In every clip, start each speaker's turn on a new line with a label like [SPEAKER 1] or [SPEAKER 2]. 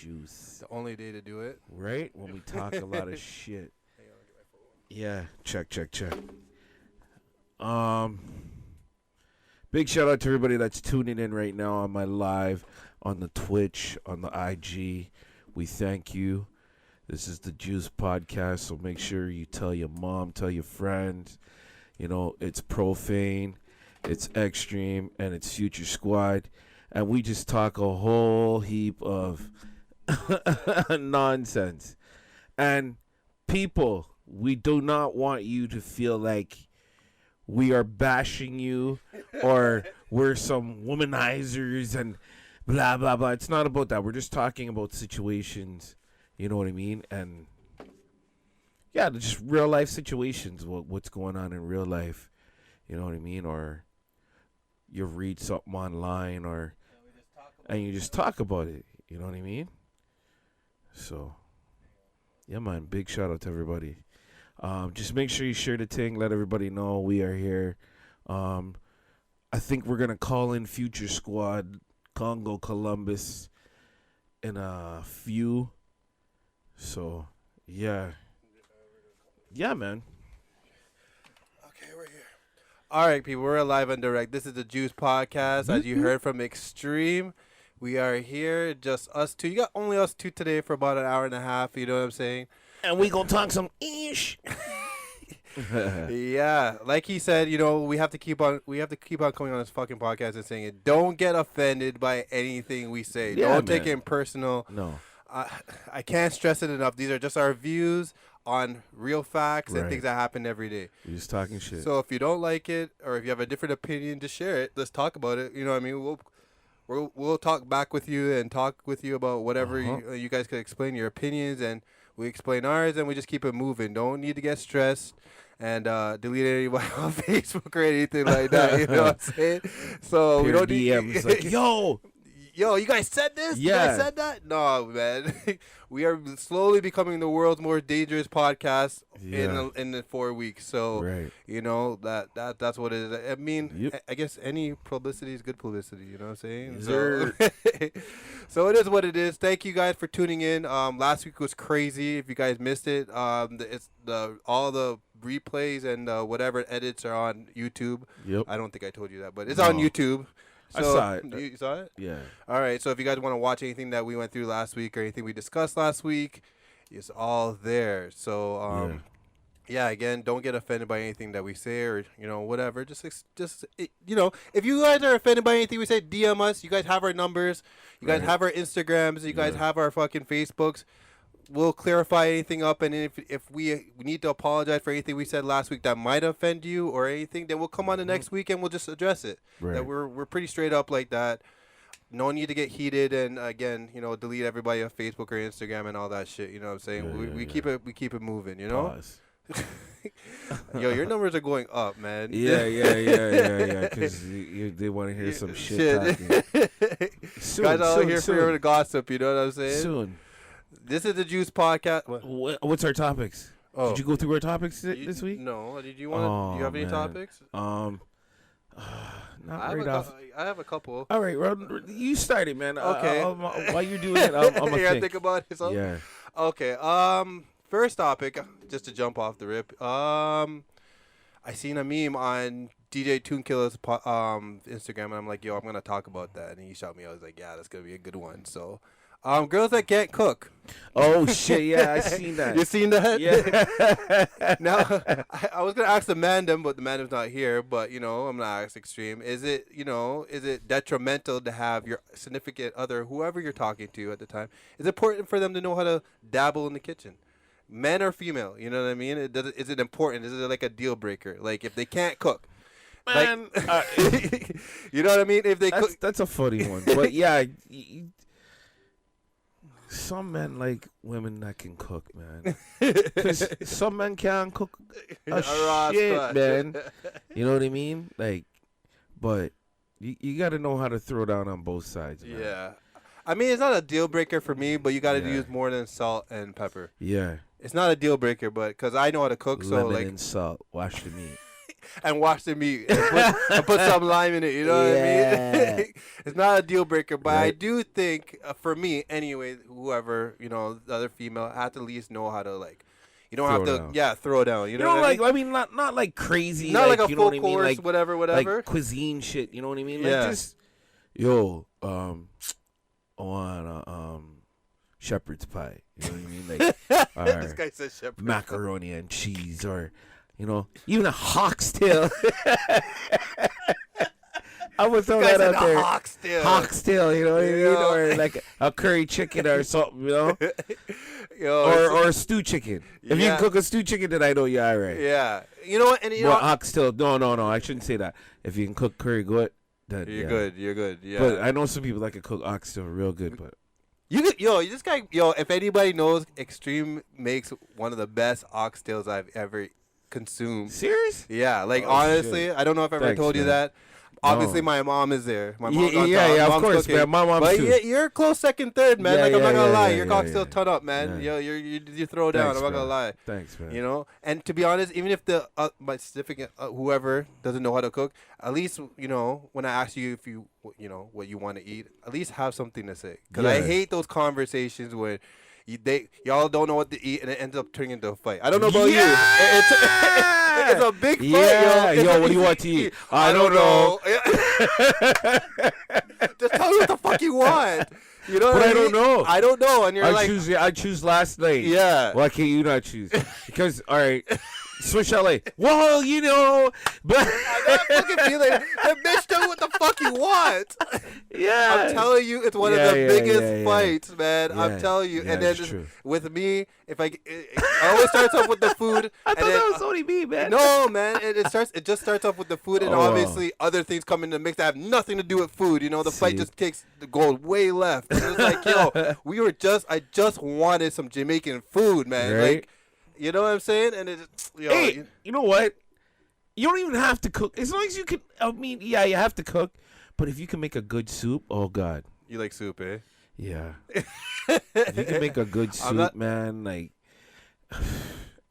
[SPEAKER 1] juice.
[SPEAKER 2] The only day to do it.
[SPEAKER 1] Right? When we talk a lot of shit. Yeah, check. Big shout out to everybody that's tuning in right now on my live, on the Twitch, on the IG. We thank you. This is the Juice Podcast, so make sure you tell your mom, tell your friends. You know, it's Profane, it's Extreme, and it's Future Squad. And we just talk a whole heap of nonsense. And people, we do not want you to feel like we are bashing you or we're some womanizers and blah, blah, blah. It's not about that. We're just talking about situations, you know what I mean? And, yeah, just real life situations, what's going on in real life, you know what I mean? Or you read something online and you just talk about it, you know what I mean? So, yeah, man, big shout out to everybody. Just make sure you share the thing. Let everybody know we are here. I think we're going to call in Future Squad, Congo, Columbus in a few. So, yeah. Yeah, man.
[SPEAKER 2] Okay, we're here. All right, people, we're live and direct. This is the Juice Podcast. As you heard from Extreme, we are here, just us two. You got only us two today for about an hour and a half, you know what I'm saying?
[SPEAKER 1] And we gonna talk some ish.
[SPEAKER 2] Yeah, like he said, you know, we have to keep on coming on this fucking podcast and saying it. Don't get offended by anything we say.
[SPEAKER 1] Yeah,
[SPEAKER 2] Don't take
[SPEAKER 1] man.
[SPEAKER 2] it personal.
[SPEAKER 1] No.
[SPEAKER 2] I can't stress it enough. These are just our views on real facts and
[SPEAKER 1] Right.
[SPEAKER 2] things that happen every day.
[SPEAKER 1] We're just talking shit.
[SPEAKER 2] So if you don't like it or if you have a different opinion, just share it. Let's talk about it. You know what I mean? We'll talk back with you and talk with you about whatever you guys could explain your opinions, and we explain ours, and we just keep it moving. Don't need to get stressed and delete anybody on Facebook or anything like that. You know what I'm saying? So we don't need
[SPEAKER 1] DMs like, yo,
[SPEAKER 2] you guys said this?
[SPEAKER 1] Yeah.
[SPEAKER 2] You guys said that? No, man. We are slowly becoming the world's more dangerous podcast in the 4 weeks. So,
[SPEAKER 1] right.
[SPEAKER 2] you know, that's what it is. I mean,
[SPEAKER 1] Yep.
[SPEAKER 2] I guess any publicity is good publicity, you know what I'm saying?
[SPEAKER 1] Yes,
[SPEAKER 2] So,
[SPEAKER 1] sir.
[SPEAKER 2] so it is what it is. Thank you guys for tuning in. Last week was crazy. If you guys missed it, it's all the replays and whatever edits are on YouTube.
[SPEAKER 1] Yep.
[SPEAKER 2] I don't think I told you that, but it's on YouTube. So,
[SPEAKER 1] I saw it.
[SPEAKER 2] You saw it?
[SPEAKER 1] Yeah.
[SPEAKER 2] All right. So if you guys want to watch anything that we went through last week or anything we discussed last week, it's all there. So, yeah, again, don't get offended by anything that we say or, you know, whatever. Just you know, if you guys are offended by anything we say, DM us. You guys have our numbers. You guys have our Instagrams. You guys have our fucking Facebooks. We'll clarify anything up, and if we need to apologize for anything we said last week that might offend you or anything, then we'll come on the next week and we'll just address it.
[SPEAKER 1] Right.
[SPEAKER 2] That we're pretty straight up like that. No need to get heated, and again, you know, delete everybody on Facebook or Instagram and all that shit. You know what I'm saying? We keep it moving. You know.
[SPEAKER 1] Pause.
[SPEAKER 2] Yo, your numbers are going up, man.
[SPEAKER 1] Yeah. Because they want to hear some shit talking. Soon,
[SPEAKER 2] guys all here for the gossip. You know what I'm saying?
[SPEAKER 1] Soon.
[SPEAKER 2] This is the Juice Podcast.
[SPEAKER 1] What's our topics?
[SPEAKER 2] Oh.
[SPEAKER 1] Did you go through our topics this week?
[SPEAKER 2] No. Did you want? Do you have any topics?
[SPEAKER 1] Not
[SPEAKER 2] I
[SPEAKER 1] right off.
[SPEAKER 2] I have a couple.
[SPEAKER 1] All right, well, you started, man.
[SPEAKER 2] Okay.
[SPEAKER 1] While you're doing it, I'm gonna
[SPEAKER 2] You gotta
[SPEAKER 1] think.
[SPEAKER 2] think about it.
[SPEAKER 1] Yeah.
[SPEAKER 2] Okay. First topic, just to jump off the rip. I seen a meme on DJ Toonkiller's Instagram, and I'm like, yo, I'm gonna talk about that, and he shot me. I was like, yeah, that's gonna be a good one. So. Girls that can't cook.
[SPEAKER 1] Oh shit! Yeah, I seen that.
[SPEAKER 2] You seen that?
[SPEAKER 1] Yeah.
[SPEAKER 2] Now, I was gonna ask the Mandem, but the Mandem's not here. But you know, I'm gonna ask Extreme. Is it detrimental to have your significant other, whoever you're talking to at the time, is it important for them to know how to dabble in the kitchen? Men or female? You know what I mean? Is it important? Is it like a deal breaker? Like if they can't cook.
[SPEAKER 1] Man,
[SPEAKER 2] you know what I mean? If they cook,
[SPEAKER 1] that's a funny one. But yeah. Some men like women that can cook, man. Because some men can't cook a shit, man. You know what I mean? Like, but you got to know how to throw down on both sides, man.
[SPEAKER 2] Yeah. I mean, it's not a deal breaker for me, but you got to use more than salt and pepper.
[SPEAKER 1] Yeah.
[SPEAKER 2] It's not a deal breaker, but because I know how to cook,
[SPEAKER 1] Lemon
[SPEAKER 2] so like
[SPEAKER 1] and salt. Wash the meat.
[SPEAKER 2] and wash the meat and put some lime in it. You know what I mean? It's not a deal breaker, but I
[SPEAKER 1] Right.
[SPEAKER 2] do think for me anyway, whoever the other female have to at least know how to like. You don't have
[SPEAKER 1] Throw
[SPEAKER 2] to,
[SPEAKER 1] down.
[SPEAKER 2] throw down. You
[SPEAKER 1] You
[SPEAKER 2] know
[SPEAKER 1] know,
[SPEAKER 2] what
[SPEAKER 1] like
[SPEAKER 2] I
[SPEAKER 1] I mean, not like crazy,
[SPEAKER 2] mean? Not like a
[SPEAKER 1] you know
[SPEAKER 2] full
[SPEAKER 1] what I mean,
[SPEAKER 2] course,
[SPEAKER 1] like
[SPEAKER 2] whatever.
[SPEAKER 1] like cuisine shit. You know what I mean?
[SPEAKER 2] Yeah.
[SPEAKER 1] Like just yo, I want a shepherd's pie. You know what I mean? Like
[SPEAKER 2] This
[SPEAKER 1] or
[SPEAKER 2] guy says shepherd.
[SPEAKER 1] macaroni and cheese, or you know, even a hoxtail. I would throw
[SPEAKER 2] Guy
[SPEAKER 1] that
[SPEAKER 2] said
[SPEAKER 1] out there.
[SPEAKER 2] Hoxtail.
[SPEAKER 1] Hoxtail, you know what I mean?
[SPEAKER 2] Yeah.
[SPEAKER 1] Or like a curry chicken or something, you know?
[SPEAKER 2] Yo,
[SPEAKER 1] Or a stew chicken. If you
[SPEAKER 2] Yeah.
[SPEAKER 1] can cook a stew chicken, then I know you're all right.
[SPEAKER 2] yeah. You know what? And you know
[SPEAKER 1] Well,
[SPEAKER 2] what?
[SPEAKER 1] oxtail, no, I shouldn't say that. If you can cook curry good, then
[SPEAKER 2] You're
[SPEAKER 1] yeah.
[SPEAKER 2] good. You're good. Yeah.
[SPEAKER 1] But I know some people that can cook oxtail real good, but
[SPEAKER 2] This guy, if anybody knows, Extreme makes one of the best oxtails I've ever consumed.
[SPEAKER 1] serious?
[SPEAKER 2] Yeah, like
[SPEAKER 1] Oh,
[SPEAKER 2] honestly,
[SPEAKER 1] shit.
[SPEAKER 2] I don't know if I ever
[SPEAKER 1] Thanks,
[SPEAKER 2] told you
[SPEAKER 1] man.
[SPEAKER 2] that. Obviously,
[SPEAKER 1] No.
[SPEAKER 2] my mom is there. My
[SPEAKER 1] Yeah,
[SPEAKER 2] mom's on
[SPEAKER 1] yeah,
[SPEAKER 2] top.
[SPEAKER 1] yeah, of
[SPEAKER 2] Mom's
[SPEAKER 1] course,
[SPEAKER 2] cooking.
[SPEAKER 1] man. My mom's
[SPEAKER 2] But
[SPEAKER 1] too.
[SPEAKER 2] you're a close second, third, man.
[SPEAKER 1] Yeah,
[SPEAKER 2] like I'm not
[SPEAKER 1] yeah,
[SPEAKER 2] gonna
[SPEAKER 1] yeah,
[SPEAKER 2] lie,
[SPEAKER 1] yeah,
[SPEAKER 2] your
[SPEAKER 1] yeah,
[SPEAKER 2] cock's still
[SPEAKER 1] yeah.
[SPEAKER 2] ton up, man.
[SPEAKER 1] Yeah.
[SPEAKER 2] You throw down.
[SPEAKER 1] Thanks,
[SPEAKER 2] I'm not gonna
[SPEAKER 1] man.
[SPEAKER 2] lie.
[SPEAKER 1] Thanks, man.
[SPEAKER 2] You know, and to be honest, even if the my significant whoever doesn't know how to cook, at least when I ask you if you what you want to eat, at least have something to say. Because I
[SPEAKER 1] Yeah.
[SPEAKER 2] hate those conversations where y'all don't know what to eat and it ends up turning into a fight. I don't know about you. It's a big fight,
[SPEAKER 1] Yeah.
[SPEAKER 2] yo.
[SPEAKER 1] Yo, what do you want to eat? I don't know.
[SPEAKER 2] Just tell me what the fuck you want. You know
[SPEAKER 1] But
[SPEAKER 2] what
[SPEAKER 1] I don't
[SPEAKER 2] mean?
[SPEAKER 1] know.
[SPEAKER 2] I don't know, and you're like,
[SPEAKER 1] I choose last night.
[SPEAKER 2] yeah.
[SPEAKER 1] Why can't you not choose? Because all right, Swiss Chalet. Well, but
[SPEAKER 2] I fucking feel like that bitch tell me what the fuck you want.
[SPEAKER 1] yeah,
[SPEAKER 2] I'm telling you, it's one
[SPEAKER 1] Yeah,
[SPEAKER 2] of the
[SPEAKER 1] yeah,
[SPEAKER 2] biggest
[SPEAKER 1] yeah.
[SPEAKER 2] fights, man. I'm
[SPEAKER 1] Yeah,
[SPEAKER 2] telling you.
[SPEAKER 1] yeah,
[SPEAKER 2] And then
[SPEAKER 1] it's
[SPEAKER 2] just
[SPEAKER 1] true.
[SPEAKER 2] with me, if it always starts off with the food.
[SPEAKER 1] I
[SPEAKER 2] and
[SPEAKER 1] thought
[SPEAKER 2] then,
[SPEAKER 1] that was only me, man.
[SPEAKER 2] no, man. It just starts off with the food, and
[SPEAKER 1] Oh.
[SPEAKER 2] obviously other things come in the mix that have nothing to do with food. The fight
[SPEAKER 1] See?
[SPEAKER 2] just takes the goal way left. And it's like, yo, I just wanted some Jamaican food, man.
[SPEAKER 1] Right?
[SPEAKER 2] Like, you know what I'm saying? And it's,
[SPEAKER 1] Hey, you know what? You don't even have to cook as long as you can. I mean, yeah, you have to cook, but if you can make a good soup, oh god,
[SPEAKER 2] you like soup, eh?
[SPEAKER 1] yeah. If you can make a good
[SPEAKER 2] I'm
[SPEAKER 1] soup,
[SPEAKER 2] not-
[SPEAKER 1] man, like.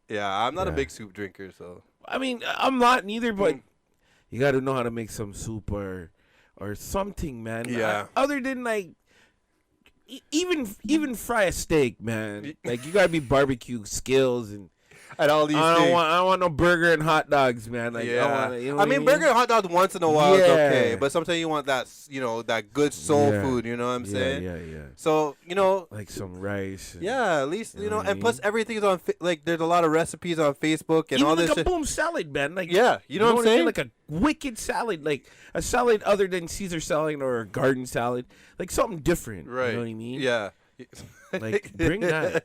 [SPEAKER 2] Yeah, I'm not a
[SPEAKER 1] Yeah.
[SPEAKER 2] big soup drinker, so.
[SPEAKER 1] I mean, I'm not neither, but
[SPEAKER 2] Mm.
[SPEAKER 1] you got to know how to make some soup or something, man.
[SPEAKER 2] Yeah.
[SPEAKER 1] Other than like, even fry a steak, man. Like you got to be barbecue skills and
[SPEAKER 2] At all these
[SPEAKER 1] I
[SPEAKER 2] things.
[SPEAKER 1] don't want no burger and hot dogs, man. Like
[SPEAKER 2] Yeah.
[SPEAKER 1] I want, you know
[SPEAKER 2] I
[SPEAKER 1] what
[SPEAKER 2] mean, burger and hot dogs once in a while is
[SPEAKER 1] Yeah.
[SPEAKER 2] okay, but sometimes you want that, that good soul
[SPEAKER 1] Yeah.
[SPEAKER 2] food. You know what I'm saying?
[SPEAKER 1] Yeah, yeah.
[SPEAKER 2] So,
[SPEAKER 1] Like some rice. And
[SPEAKER 2] yeah, at least
[SPEAKER 1] You know what I
[SPEAKER 2] and plus
[SPEAKER 1] mean?
[SPEAKER 2] everything's on like there's a lot of recipes on Facebook and
[SPEAKER 1] even
[SPEAKER 2] all
[SPEAKER 1] like
[SPEAKER 2] this
[SPEAKER 1] a
[SPEAKER 2] shit.
[SPEAKER 1] boom salad, man. Like
[SPEAKER 2] Yeah, you know what I'm
[SPEAKER 1] I mean?
[SPEAKER 2] saying?
[SPEAKER 1] Like a wicked salad, like a salad other than Caesar salad or a garden salad, like something different.
[SPEAKER 2] Right.
[SPEAKER 1] You know what I mean?
[SPEAKER 2] Yeah.
[SPEAKER 1] Like, bring that.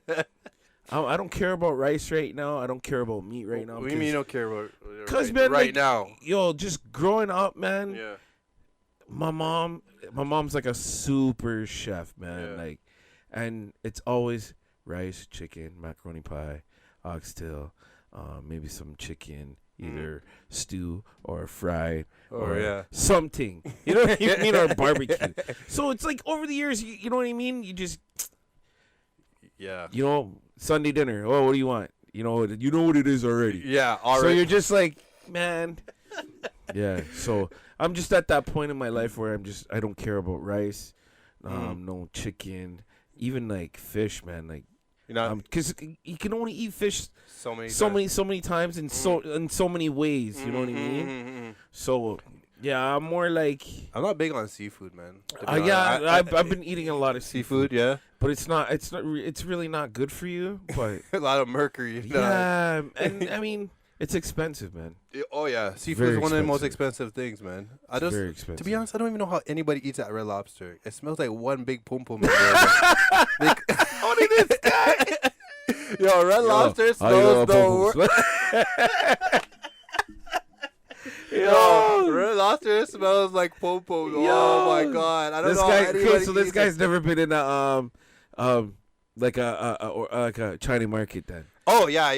[SPEAKER 1] I don't care about rice right now. I don't care about meat right now.
[SPEAKER 2] What do you mean you don't care about?
[SPEAKER 1] 'cause,
[SPEAKER 2] right,
[SPEAKER 1] man,
[SPEAKER 2] right
[SPEAKER 1] like,
[SPEAKER 2] now.
[SPEAKER 1] Yo, just growing up, man.
[SPEAKER 2] Yeah.
[SPEAKER 1] My mom's like a super chef, man.
[SPEAKER 2] Yeah.
[SPEAKER 1] Like, and it's always rice, chicken, macaroni pie, oxtail, maybe some chicken, either stew or fried or
[SPEAKER 2] Oh, yeah.
[SPEAKER 1] something. You know what I mean? Or barbecue. So it's like over the years, you know what I mean? You just,
[SPEAKER 2] Yeah.
[SPEAKER 1] Sunday dinner. Oh, what do you want? You know what it is already.
[SPEAKER 2] Yeah. All
[SPEAKER 1] So
[SPEAKER 2] right.
[SPEAKER 1] you're just like, man. Yeah. So I'm just at that point in my life where I don't care about rice, no chicken, even like fish, man. Like, because you can only eat fish
[SPEAKER 2] so many.
[SPEAKER 1] so many times in so many ways. You know what I mean? So yeah, I'm more like,
[SPEAKER 2] I'm not big on seafood, man. to be honest.
[SPEAKER 1] yeah, I've been eating a lot of
[SPEAKER 2] seafood. Yeah.
[SPEAKER 1] but it's really not good for you. But
[SPEAKER 2] A lot of mercury.
[SPEAKER 1] yeah, and I mean it's expensive, man.
[SPEAKER 2] Oh yeah, seafood
[SPEAKER 1] very
[SPEAKER 2] is one of the most
[SPEAKER 1] expensive.
[SPEAKER 2] expensive things, man.
[SPEAKER 1] It's very expensive.
[SPEAKER 2] To be honest, I don't even know how anybody eats at Red Lobster. It smells like one big pum pum. Only this guy. Yo, Red Lobster smells the worst. Yo, Red Lobster smells like pum pum. Oh my god, I don't know.
[SPEAKER 1] This guy's never been in a like a Chinese market then.
[SPEAKER 2] Oh yeah.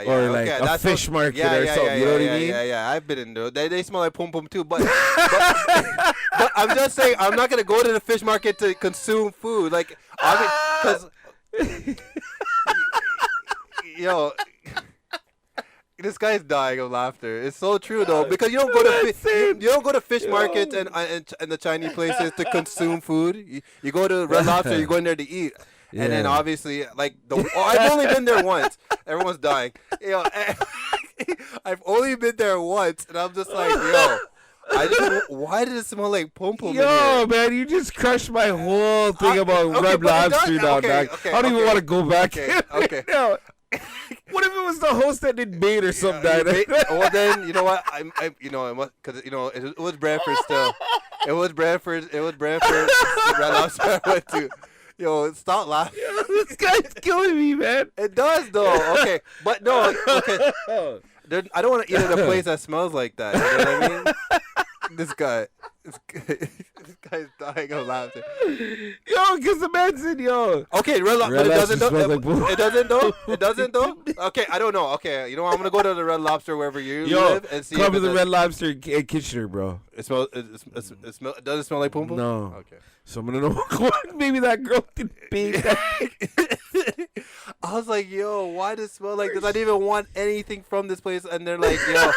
[SPEAKER 1] Or like
[SPEAKER 2] okay,
[SPEAKER 1] a
[SPEAKER 2] that's
[SPEAKER 1] fish market
[SPEAKER 2] yeah,
[SPEAKER 1] or
[SPEAKER 2] yeah,
[SPEAKER 1] something.
[SPEAKER 2] Yeah,
[SPEAKER 1] You know what
[SPEAKER 2] yeah,
[SPEAKER 1] I mean?
[SPEAKER 2] Yeah. I've been in there. They smell like pum pum too. But I'm just saying, I'm not gonna go to the fish market to consume food. Like, because yo, This guy's dying of laughter. It's so true though, because you don't go to you don't go to fish markets and the Chinese places to consume food. You go to Red Lobster. You go in there to eat.
[SPEAKER 1] Yeah.
[SPEAKER 2] And then obviously, like I've only been there once. Everyone's dying. I've only been there once, and I'm just like, yo. Why did it smell like pom pom?
[SPEAKER 1] Yo, man, you just crushed my whole thing about Red Lobster now, dog. I don't even want to go back.
[SPEAKER 2] Okay.
[SPEAKER 1] No. What if it was the host that did bait or something?
[SPEAKER 2] Well, then you know what? Because it was Brantford still. It was Brantford. Red Lobster I went to. Yo, stop laughing.
[SPEAKER 1] Yo, this guy's killing me, man.
[SPEAKER 2] It does though. Okay, but no. Okay. I don't want to eat at a place that smells like that. You know what I mean? This guy's dying of laughter.
[SPEAKER 1] Yo, because the man said, yo.
[SPEAKER 2] Okay, Red Lobster, but it doesn't though. It doesn't though. It doesn't though. Okay, I don't know. Okay, you know what? I'm gonna go to the Red Lobster wherever you live and see.
[SPEAKER 1] Come to the Red Lobster in Kitchener, bro.
[SPEAKER 2] It smells. Does it smell like pom pom?
[SPEAKER 1] No.
[SPEAKER 2] Okay.
[SPEAKER 1] So I'm gonna know. Maybe that girl did bait that.
[SPEAKER 2] I was like, yo, why does it smell like this? I didn't even want anything from this place, and they're like, yo,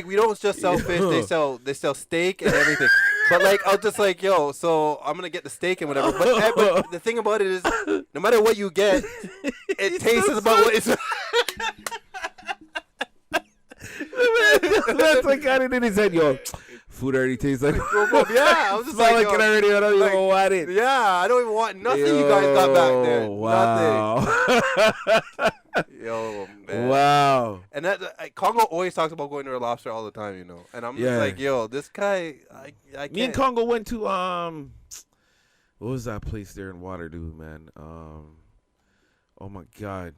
[SPEAKER 2] we don't just sell fish, they sell steak and everything. But like, I was just like, yo, so I'm gonna get the steak and whatever. But the thing about it is, no matter what you get, it tastes about what it's.
[SPEAKER 1] That's like got it in his head, yo. Food already tastes like.
[SPEAKER 2] Yeah, I was just
[SPEAKER 1] like,
[SPEAKER 2] like,
[SPEAKER 1] it already. I don't even want it.
[SPEAKER 2] Yeah, I don't even want nothing. You guys got back there.
[SPEAKER 1] Wow.
[SPEAKER 2] Nothing. Yo, man.
[SPEAKER 1] Wow.
[SPEAKER 2] And that Congo always talks about going to a lobster all the time, you know. And I'm just like, yo, this guy, I can't.
[SPEAKER 1] Me and Congo went to what was that place there in Waterloo, man? Oh my God,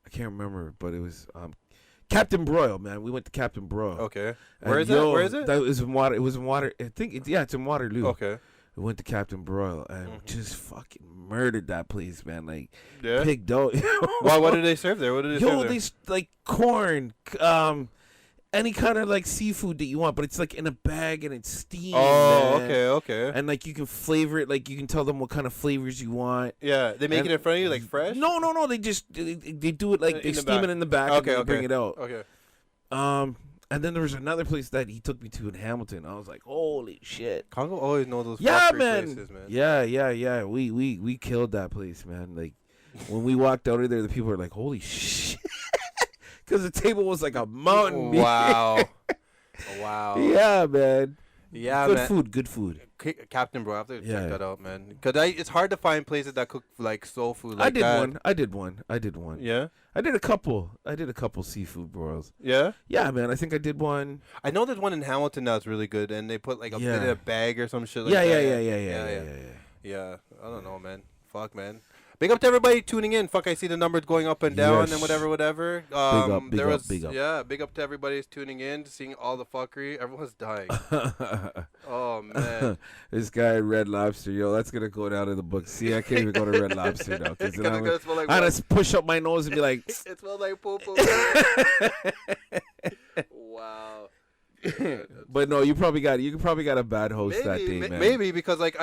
[SPEAKER 1] I can't remember, but it was Captain Broil, man. We went to Captain Broil.
[SPEAKER 2] Okay. Where is it? Where is it?
[SPEAKER 1] That was in Water. It was in Water. I think it's in Waterloo.
[SPEAKER 2] Okay.
[SPEAKER 1] We went to Captain Broil and just fucking murdered that place, man. Like,
[SPEAKER 2] yeah.
[SPEAKER 1] Pig dough.
[SPEAKER 2] What did they serve there? What did they serve there?
[SPEAKER 1] They like corn, any kind of like seafood that you want, but it's like in a bag and it's steamed.
[SPEAKER 2] Oh,
[SPEAKER 1] man.
[SPEAKER 2] okay.
[SPEAKER 1] And like you can flavor it, like you can tell them what kind of flavors you want.
[SPEAKER 2] Yeah, they make it in front of you like fresh.
[SPEAKER 1] No. They just they do it like they steam it in the back.
[SPEAKER 2] Okay,
[SPEAKER 1] and bring it out.
[SPEAKER 2] Okay.
[SPEAKER 1] And then there was another place that he took me to in Hamilton. I was like, holy shit.
[SPEAKER 2] Congo always knows those places, man.
[SPEAKER 1] Yeah. We killed that place, man. Like when we walked out of there, the people were like, holy shit. Because the table was like a mountain.
[SPEAKER 2] Wow. Wow.
[SPEAKER 1] Yeah, man.
[SPEAKER 2] Yeah,
[SPEAKER 1] Good food.
[SPEAKER 2] Captain Bro, I have to check that out, man. Because it's hard to find places that cook like soul food like
[SPEAKER 1] I did one.
[SPEAKER 2] Yeah?
[SPEAKER 1] I did a couple seafood broils.
[SPEAKER 2] Yeah?
[SPEAKER 1] Yeah, man. I think I did one.
[SPEAKER 2] I know there's one in Hamilton that's really good, and they put like a bit in a bag or some shit like
[SPEAKER 1] that.
[SPEAKER 2] Yeah. I don't know, man. Fuck, man. Big up to everybody tuning in. Fuck, I see the numbers going up and down and whatever. Big up. Yeah, big up to everybody who's tuning in, seeing all the fuckery. Everyone's dying. Oh, man.
[SPEAKER 1] This guy, Red Lobster, yo, that's going to go down in the book. See, I can't even go to Red Lobster now. Because I'm going to push up my nose and be like.
[SPEAKER 2] It smells like poo-poo. Wow.
[SPEAKER 1] But no, you probably got a bad host that day, man.
[SPEAKER 2] Maybe because I've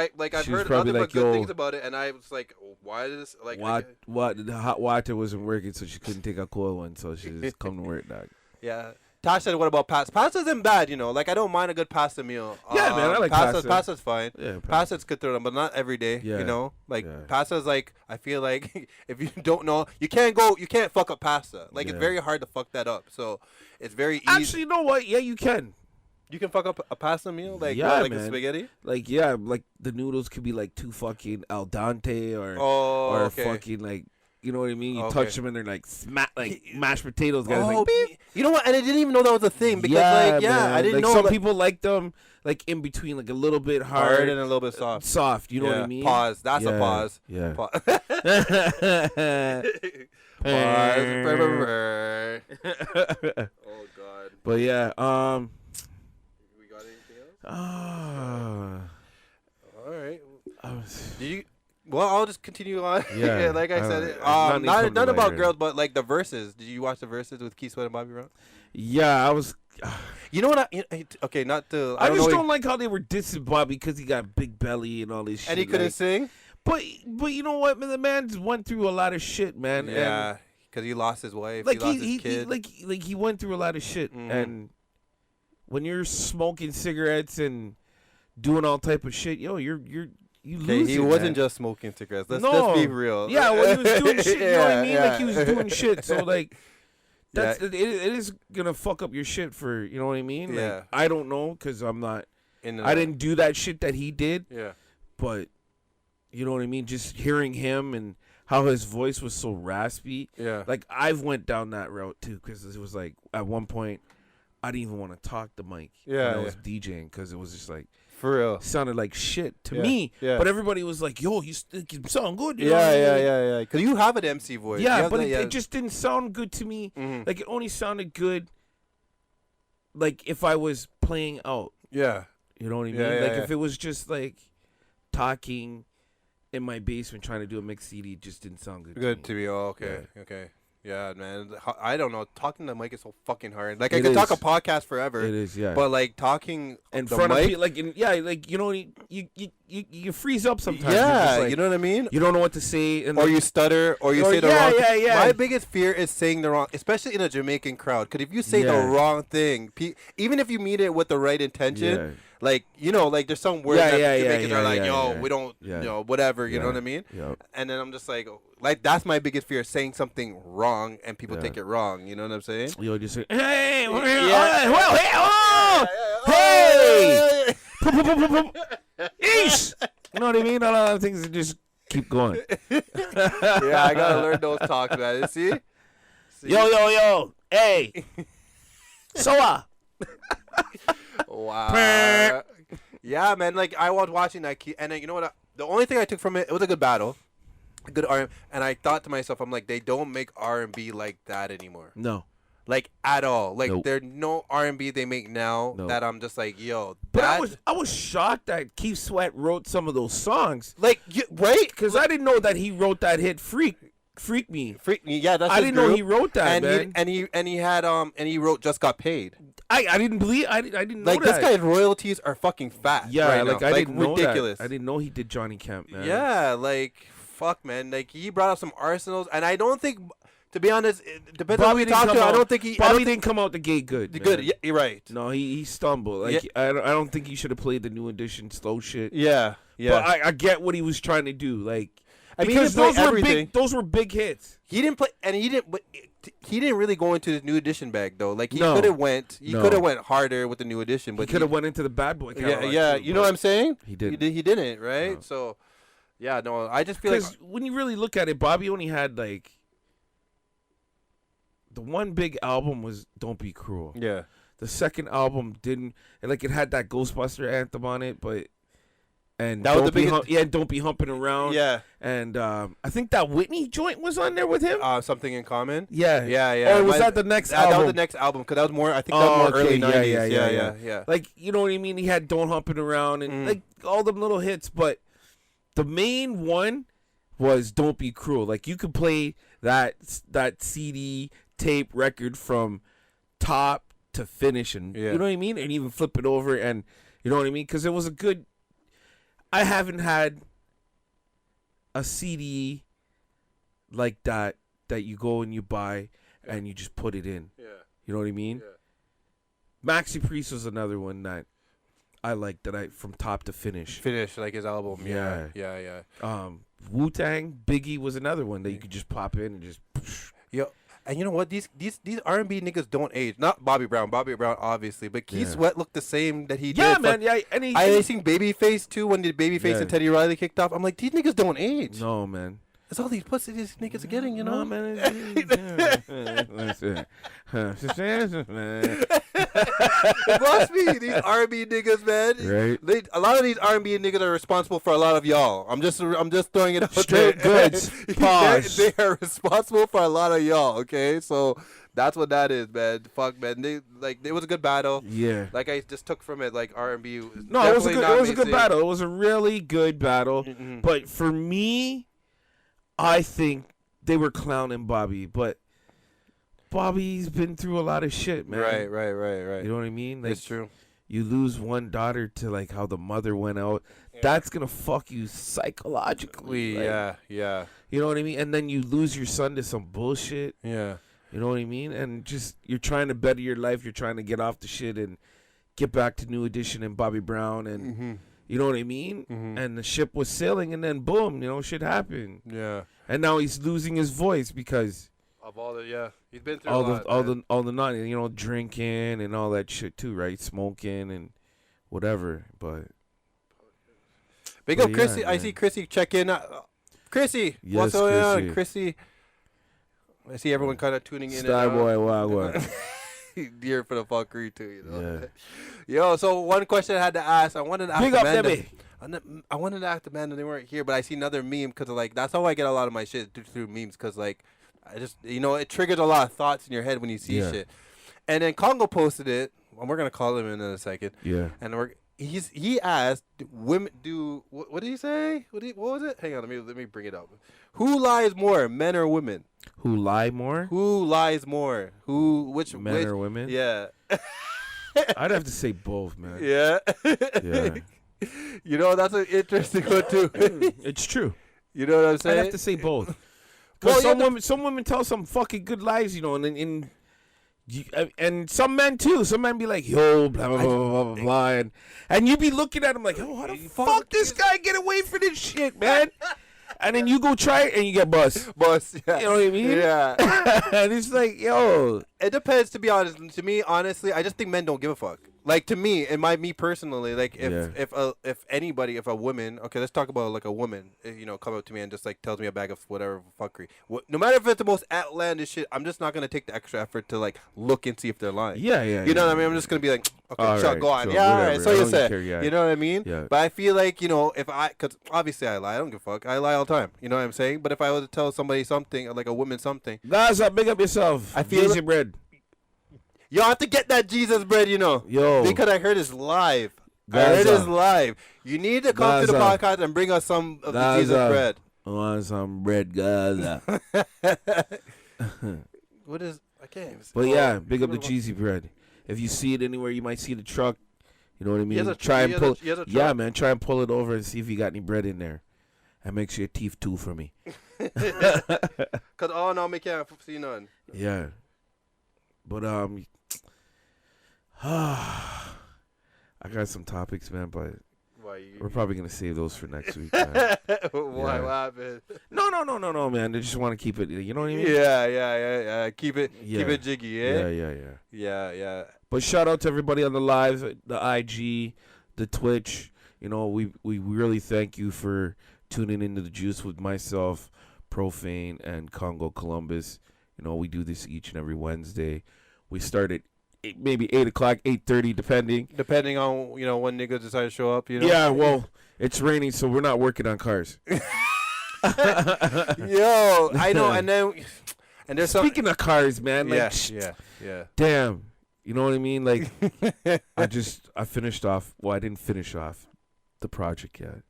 [SPEAKER 2] heard nothing but good things about it, and I was like, why did this like
[SPEAKER 1] what the hot water wasn't working, so she couldn't take a cold one, so she just come to work, dog.
[SPEAKER 2] Yeah. Tash said, what about pasta? Pasta isn't bad, you know. Like, I don't mind a good pasta meal.
[SPEAKER 1] Yeah, man, I like pasta.
[SPEAKER 2] Pasta's fine.
[SPEAKER 1] Yeah,
[SPEAKER 2] pasta's good through them, but not every day, you know? Like, pasta's like, I feel like if you don't know, you can't fuck up pasta. Like, it's very hard to fuck that up. So, it's very easy.
[SPEAKER 1] Actually, you know what? Yeah, you can.
[SPEAKER 2] You can fuck up a pasta meal? Like,
[SPEAKER 1] like
[SPEAKER 2] a spaghetti?
[SPEAKER 1] Like, yeah, like the noodles could be like too fucking al dente or fucking like, you know what I mean? You touch them and they're like mashed potatoes.
[SPEAKER 2] You know what? And I didn't even know that was a thing because I didn't know.
[SPEAKER 1] Some people like them like in between, like a little bit hard
[SPEAKER 2] and a little bit soft.
[SPEAKER 1] Soft, you know what I mean?
[SPEAKER 2] Pause. That's a pause.
[SPEAKER 1] Yeah.
[SPEAKER 2] Pause. Oh God.
[SPEAKER 1] But yeah,
[SPEAKER 2] we got anything else? All right. Did you? Well, I'll just continue on.
[SPEAKER 1] Yeah.
[SPEAKER 2] Like I said, not about girls, but like the verses. Did you watch the verses with Keith Sweat and Bobby Brown?
[SPEAKER 1] Yeah, I was.
[SPEAKER 2] You know what? Okay, not to.
[SPEAKER 1] I just don't like how they were dissing Bobby because he got big belly and all this shit.
[SPEAKER 2] And he couldn't sing.
[SPEAKER 1] But you know what, man? The man just went through a lot of shit, man.
[SPEAKER 2] Yeah. because he lost his wife,
[SPEAKER 1] like
[SPEAKER 2] he lost his kid.
[SPEAKER 1] like he went through a lot of shit, and when you're smoking cigarettes and doing all type of shit, yo, you lose.
[SPEAKER 2] He wasn't just smoking cigarettes. Let's be real.
[SPEAKER 1] Yeah, well, he was doing shit. You know what I mean? Like he was doing shit. So like, that's it is gonna fuck up your shit for, you know what I mean? Like,
[SPEAKER 2] Yeah.
[SPEAKER 1] I don't know because I'm not. I didn't do that shit that he did.
[SPEAKER 2] Yeah.
[SPEAKER 1] But you know what I mean? Just hearing him and how his voice was so raspy.
[SPEAKER 2] Yeah.
[SPEAKER 1] Like I've went down that route too because it was like at one point I didn't even want to talk to Mike.
[SPEAKER 2] Yeah.
[SPEAKER 1] When I was DJing because it was just like.
[SPEAKER 2] For real.
[SPEAKER 1] Sounded like shit to me.
[SPEAKER 2] Yeah.
[SPEAKER 1] But everybody was like, yo, you sound good. You know what I mean?
[SPEAKER 2] Yeah. Because you have an MC voice.
[SPEAKER 1] Yeah, but it just didn't sound good to me.
[SPEAKER 2] Mm-hmm.
[SPEAKER 1] Like, it only sounded good, like, if I was playing out.
[SPEAKER 2] Yeah.
[SPEAKER 1] You know what I mean?
[SPEAKER 2] Yeah,
[SPEAKER 1] like, if it was just, like, talking in my basement trying to do a mix CD, it just didn't sound good
[SPEAKER 2] Good to me. Oh, okay.
[SPEAKER 1] Yeah.
[SPEAKER 2] Okay. Yeah, man. I don't know. Talking to the mic is so fucking hard. Like,
[SPEAKER 1] It
[SPEAKER 2] I could talk a
[SPEAKER 1] is.
[SPEAKER 2] podcast forever.
[SPEAKER 1] It is, yeah.
[SPEAKER 2] But, like, talking
[SPEAKER 1] in
[SPEAKER 2] the
[SPEAKER 1] front of
[SPEAKER 2] mic,
[SPEAKER 1] people, like, like, you know, you freeze up sometimes. You're
[SPEAKER 2] yeah,
[SPEAKER 1] just like,
[SPEAKER 2] you know what I mean?
[SPEAKER 1] you don't know what to say. And
[SPEAKER 2] Or
[SPEAKER 1] like,
[SPEAKER 2] you stutter, or you
[SPEAKER 1] Or-
[SPEAKER 2] say the
[SPEAKER 1] yeah,
[SPEAKER 2] wrong
[SPEAKER 1] yeah,
[SPEAKER 2] thing.
[SPEAKER 1] yeah.
[SPEAKER 2] My biggest fear is saying the wrong, especially in a Jamaican crowd. Because if you say the
[SPEAKER 1] Yeah.
[SPEAKER 2] wrong thing, even if you mean it with the right intention,
[SPEAKER 1] Yeah.
[SPEAKER 2] like, you know, like there's some words
[SPEAKER 1] Yeah,
[SPEAKER 2] that
[SPEAKER 1] yeah,
[SPEAKER 2] Jamaicans
[SPEAKER 1] yeah,
[SPEAKER 2] are like,
[SPEAKER 1] yeah,
[SPEAKER 2] yo,
[SPEAKER 1] yeah.
[SPEAKER 2] we don't,
[SPEAKER 1] Yeah.
[SPEAKER 2] you know, whatever, you know
[SPEAKER 1] Yeah.
[SPEAKER 2] what I mean?
[SPEAKER 1] Yeah.
[SPEAKER 2] And then I'm just like that's my biggest fear, saying something wrong and people
[SPEAKER 1] Yeah.
[SPEAKER 2] take it wrong. You know what I'm saying?
[SPEAKER 1] You'll just say, hey,
[SPEAKER 2] Yeah.
[SPEAKER 1] well, hey, oh, hey, Eesh. You know what I mean? A lot of things that just keep going.
[SPEAKER 2] Yeah, I gotta learn those talks, man. See?
[SPEAKER 1] Yo, hey, so
[SPEAKER 2] Wow. Yeah, man. Like I was watching that, and then, you know what? The only thing I took from it, it was a good battle, a good R. And I thought to myself, I'm like, they don't make R&B like that anymore,
[SPEAKER 1] No.
[SPEAKER 2] like at all. Like
[SPEAKER 1] Nope.
[SPEAKER 2] there's no R&B they make now
[SPEAKER 1] Nope.
[SPEAKER 2] that I'm just like, yo,
[SPEAKER 1] But
[SPEAKER 2] that,
[SPEAKER 1] I was shocked that Keith Sweat wrote some of those songs
[SPEAKER 2] like right?
[SPEAKER 1] because I didn't know that he wrote that hit Freak Me.
[SPEAKER 2] Freak me, yeah. That's
[SPEAKER 1] I
[SPEAKER 2] his
[SPEAKER 1] didn't know
[SPEAKER 2] group.
[SPEAKER 1] he wrote that, man.
[SPEAKER 2] And he had and he wrote Just Got Paid.
[SPEAKER 1] I didn't believe I didn't know
[SPEAKER 2] Like
[SPEAKER 1] that.
[SPEAKER 2] this guy's royalties are fucking fat.
[SPEAKER 1] Yeah,
[SPEAKER 2] right
[SPEAKER 1] like
[SPEAKER 2] now.
[SPEAKER 1] I didn't know
[SPEAKER 2] ridiculous.
[SPEAKER 1] that. I didn't know he did Johnny Kemp, man.
[SPEAKER 2] Yeah, like fuck, man. Like he brought up some arsenals, and I don't think, to be honest, it depends on who you
[SPEAKER 1] didn't
[SPEAKER 2] talk
[SPEAKER 1] come
[SPEAKER 2] to. I
[SPEAKER 1] out-
[SPEAKER 2] don't think he. I
[SPEAKER 1] Bobby
[SPEAKER 2] don't
[SPEAKER 1] didn't come out the gate good.
[SPEAKER 2] think,
[SPEAKER 1] man.
[SPEAKER 2] good. Yeah, you're right.
[SPEAKER 1] No, he stumbled. Like
[SPEAKER 2] Yeah.
[SPEAKER 1] I don't think he should have played the New Edition slow shit.
[SPEAKER 2] Yeah, yeah.
[SPEAKER 1] But I get what he was trying to do. Like
[SPEAKER 2] I mean, he
[SPEAKER 1] because
[SPEAKER 2] didn't play
[SPEAKER 1] those were
[SPEAKER 2] everything.
[SPEAKER 1] big. Those were big hits.
[SPEAKER 2] He didn't play, and he didn't. But he didn't really go into his New Edition bag though. Like he
[SPEAKER 1] No.
[SPEAKER 2] could have went. He
[SPEAKER 1] No.
[SPEAKER 2] could have went harder with the New Edition.
[SPEAKER 1] He
[SPEAKER 2] But
[SPEAKER 1] could have went into the Bad Boy.
[SPEAKER 2] Yeah,
[SPEAKER 1] catalog
[SPEAKER 2] yeah.
[SPEAKER 1] too,
[SPEAKER 2] You know
[SPEAKER 1] but
[SPEAKER 2] what I'm saying?
[SPEAKER 1] He didn't.
[SPEAKER 2] He didn't. Right.
[SPEAKER 1] No.
[SPEAKER 2] So, yeah. No, I just feel like.
[SPEAKER 1] Because when you really look at it, Bobby only had like the one big album was "Don't Be Cruel."
[SPEAKER 2] Yeah.
[SPEAKER 1] The second album didn't like it had that Ghostbuster anthem on it, but and
[SPEAKER 2] That was
[SPEAKER 1] don't
[SPEAKER 2] the
[SPEAKER 1] be
[SPEAKER 2] biggest-
[SPEAKER 1] don't be humping around.
[SPEAKER 2] Yeah.
[SPEAKER 1] And I think that Whitney joint was on there with him.
[SPEAKER 2] Something in common.
[SPEAKER 1] Yeah,
[SPEAKER 2] Yeah.
[SPEAKER 1] Or was
[SPEAKER 2] My-
[SPEAKER 1] that the next
[SPEAKER 2] That
[SPEAKER 1] album?
[SPEAKER 2] was the next album because that was more. I think that was more
[SPEAKER 1] okay,
[SPEAKER 2] early
[SPEAKER 1] yeah,
[SPEAKER 2] 90s.
[SPEAKER 1] yeah.
[SPEAKER 2] Yeah.
[SPEAKER 1] Like you know what I mean? He had "Don't Humping Around" and like all them little hits, but the main one was "Don't Be Cruel." Like you could play that CD tape record from top to finish, and
[SPEAKER 2] Yeah.
[SPEAKER 1] you know what I mean, and even flip it over, and you know what I mean, because it was a good. I haven't had a CD like that you go and you buy and you just put it in.
[SPEAKER 2] Yeah.
[SPEAKER 1] You know what I mean? Maxi Priest was another one that I liked that I from top to finish.
[SPEAKER 2] Finish like his album.
[SPEAKER 1] Yeah.
[SPEAKER 2] Yeah.
[SPEAKER 1] Wu-Tang, Biggie was another one that you could just pop in and just.
[SPEAKER 2] Yo, and you know what? These R&B niggas don't age. Not Bobby Brown. Bobby Brown, obviously, but Keith
[SPEAKER 1] Yeah.
[SPEAKER 2] Sweat looked the same that he did.
[SPEAKER 1] Yeah, man. Yeah, and
[SPEAKER 2] I seen Babyface too when the Babyface
[SPEAKER 1] Yeah.
[SPEAKER 2] and Teddy Riley kicked off. I'm like, these niggas don't age.
[SPEAKER 1] No, man.
[SPEAKER 2] It's all these pussy these niggas are getting, you know.
[SPEAKER 1] No, man.
[SPEAKER 2] It must be these R&B niggas, man.
[SPEAKER 1] Right.
[SPEAKER 2] A lot of these R&B niggas are responsible for a lot of y'all. I'm just throwing it out
[SPEAKER 1] Straight
[SPEAKER 2] there.
[SPEAKER 1] goods. Pause.
[SPEAKER 2] They are responsible for a lot of y'all. Okay, so that's what that is, man. Fuck, man. It was a good battle.
[SPEAKER 1] Yeah.
[SPEAKER 2] Like I just took from it, like R&B.
[SPEAKER 1] No, it was a good battle. It was a really good battle.
[SPEAKER 2] Mm-hmm.
[SPEAKER 1] But for me, I think they were clowning Bobby, but Bobby's been through a lot of shit, man.
[SPEAKER 2] Right.
[SPEAKER 1] You know what I mean? Like,
[SPEAKER 2] It's true.
[SPEAKER 1] You lose one daughter to like how the mother went out. Yeah. That's gonna fuck you psychologically. Like,
[SPEAKER 2] Yeah.
[SPEAKER 1] You You know what I mean? And then you lose your son to some bullshit.
[SPEAKER 2] Yeah.
[SPEAKER 1] You know what I mean? And just you're trying to better your life. You're trying to get off the shit and get back to New Edition and Bobby Brown and you know what I mean? And the ship was sailing, and then boom, you know, shit happened.
[SPEAKER 2] Yeah.
[SPEAKER 1] And now he's losing his voice because
[SPEAKER 2] of all the he's been through
[SPEAKER 1] all the non, you know, drinking and all that shit too, right? Smoking and whatever. But
[SPEAKER 2] big up Chrissy. I see Chrissy check in. Chrissy,
[SPEAKER 1] yes,
[SPEAKER 2] what's going
[SPEAKER 1] Chrissy.
[SPEAKER 2] on, Chrissy? I see everyone kind of tuning in.
[SPEAKER 1] Starboy, Wagwan.
[SPEAKER 2] Dear for the fuckery too, you know.
[SPEAKER 1] Yeah.
[SPEAKER 2] Yo, so one question I had to ask. I wanted to ask
[SPEAKER 1] Big
[SPEAKER 2] the
[SPEAKER 1] up,
[SPEAKER 2] man
[SPEAKER 1] Debbie.
[SPEAKER 2] I wanted to ask the man that they weren't here, but I see another meme because like that's how I get a lot of my shit through memes because like I just it triggers a lot of thoughts in your head when you see shit. And then Congo posted it, and we're gonna call him in a second.
[SPEAKER 1] Yeah.
[SPEAKER 2] And he asked women what did he say? What was it? Hang on, let me bring it up. Who lies more, men or women?
[SPEAKER 1] Who lie more?
[SPEAKER 2] Who lies more? Which
[SPEAKER 1] Men or women?
[SPEAKER 2] Yeah.
[SPEAKER 1] I'd have to say both, man.
[SPEAKER 2] Yeah.
[SPEAKER 1] Yeah.
[SPEAKER 2] You know, that's an interesting one too.
[SPEAKER 1] It's true.
[SPEAKER 2] You know what I'm saying?
[SPEAKER 1] I'd have to say both. Because
[SPEAKER 2] Well,
[SPEAKER 1] some women tell some fucking good lies, you know, and some men too. Some men be like, yo, blah blah blah blah blah blah, and you be looking at them like, yo, how the fuck this guy get away from this shit, man? And then you go try it and you get bust.
[SPEAKER 2] Yeah.
[SPEAKER 1] You know what I mean?
[SPEAKER 2] Yeah.
[SPEAKER 1] And it's like, yo.
[SPEAKER 2] It depends, to be honest. To me, honestly, I just think men don't give a fuck. Like, to me, me personally, like, if a woman, okay, let's talk about, like, a woman, come up to me and just, like, tells me a bag of whatever fuckery. No matter if it's the most outlandish shit, I'm just not going to take the extra effort to, like, look and see if they're lying.
[SPEAKER 1] Yeah.
[SPEAKER 2] You know what I mean? I'm just going to be like, okay,
[SPEAKER 1] all
[SPEAKER 2] sure,
[SPEAKER 1] right,
[SPEAKER 2] go on.
[SPEAKER 1] so
[SPEAKER 2] Yeah, all
[SPEAKER 1] whatever.
[SPEAKER 2] right, so
[SPEAKER 1] I
[SPEAKER 2] you
[SPEAKER 1] don't
[SPEAKER 2] said.
[SPEAKER 1] care, yeah.
[SPEAKER 2] You know what I mean?
[SPEAKER 1] Yeah.
[SPEAKER 2] But I feel like, because obviously I lie. I don't give a fuck. I lie all the time. You know what I'm saying? But if I was to tell somebody something, like a woman something.
[SPEAKER 1] Gaza, big up yourself.
[SPEAKER 2] I feel
[SPEAKER 1] Easy bread.
[SPEAKER 2] You have to get that Jesus bread,
[SPEAKER 1] Yo.
[SPEAKER 2] because I heard it's live.
[SPEAKER 1] Gaza.
[SPEAKER 2] I heard it's live. You need to come to the
[SPEAKER 1] Gaza.
[SPEAKER 2] podcast and bring us some of the
[SPEAKER 1] Gaza.
[SPEAKER 2] Jesus bread.
[SPEAKER 1] I want some bread, Gaza.
[SPEAKER 2] What is? I can't even.
[SPEAKER 1] But yeah, big up the cheesy bread. If you see it anywhere, you might see the truck. You know what I mean?
[SPEAKER 2] He has a-
[SPEAKER 1] Try
[SPEAKER 2] he
[SPEAKER 1] and
[SPEAKER 2] has
[SPEAKER 1] pull.
[SPEAKER 2] a- he has a
[SPEAKER 1] Yeah,
[SPEAKER 2] truck.
[SPEAKER 1] man. Try and pull it over and see if you got any bread in there, and make sure your teeth too for me.
[SPEAKER 2] Cause no, me can't see none.
[SPEAKER 1] Yeah, but I got some topics, man. But
[SPEAKER 2] Why?
[SPEAKER 1] we're probably gonna save those for next week. Man.
[SPEAKER 2] Why? What happened?
[SPEAKER 1] No, man. They just want to keep it. You know what I mean?
[SPEAKER 2] Yeah. Keep it jiggy,
[SPEAKER 1] Yeah.
[SPEAKER 2] Yeah.
[SPEAKER 1] But shout out to everybody on the live, the IG, the Twitch. You know, we really thank you for tuning into The Juice with myself, Profane, and Congo Columbus. You know, we do this each and every Wednesday. We start at maybe 8 o'clock, 8:30, depending.
[SPEAKER 2] Depending on when niggas decide to show up.
[SPEAKER 1] Yeah, well, it's raining, so we're not working on cars.
[SPEAKER 2] Yo, I know, and there's
[SPEAKER 1] Speaking of cars, man, like,
[SPEAKER 2] yeah.
[SPEAKER 1] damn, you know what I mean? Like, I finished off. Well, I didn't finish off the project yet,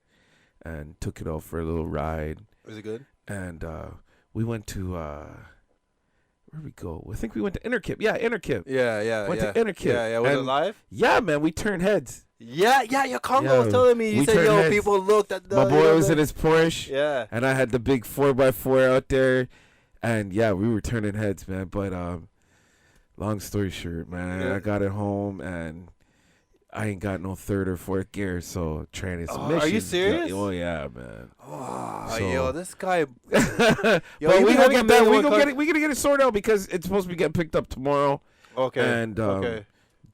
[SPEAKER 1] and took it out for a little ride.
[SPEAKER 2] Was it good?
[SPEAKER 1] And we went to where we go? I think we went to Interkip. Yeah, Interkip.
[SPEAKER 2] Yeah.
[SPEAKER 1] Went to Interkip.
[SPEAKER 2] Yeah. Was it
[SPEAKER 1] And-
[SPEAKER 2] live?
[SPEAKER 1] Yeah, man, we turned heads.
[SPEAKER 2] Yeah. Your Congo was
[SPEAKER 1] Yo,
[SPEAKER 2] telling me. He
[SPEAKER 1] we
[SPEAKER 2] said,
[SPEAKER 1] turned
[SPEAKER 2] "Yo,
[SPEAKER 1] heads.
[SPEAKER 2] people looked at the."
[SPEAKER 1] My boy was in his Porsche,
[SPEAKER 2] Yeah.
[SPEAKER 1] and I had the big 4x4 out there, and yeah, we were turning heads, man. But long story short, man,
[SPEAKER 2] Yeah.
[SPEAKER 1] I got it home and I ain't got no third or fourth gear, so transmission.
[SPEAKER 2] are you serious?
[SPEAKER 1] Oh yeah, man.
[SPEAKER 2] Oh,
[SPEAKER 1] So-
[SPEAKER 2] yo, this guy.
[SPEAKER 1] But
[SPEAKER 2] you
[SPEAKER 1] we
[SPEAKER 2] been
[SPEAKER 1] gonna
[SPEAKER 2] having
[SPEAKER 1] get
[SPEAKER 2] a
[SPEAKER 1] that.
[SPEAKER 2] million
[SPEAKER 1] We
[SPEAKER 2] one
[SPEAKER 1] gonna
[SPEAKER 2] car-
[SPEAKER 1] get it. We gonna get it sorted out because it's supposed to be getting picked up tomorrow.
[SPEAKER 2] Okay.
[SPEAKER 1] And
[SPEAKER 2] okay.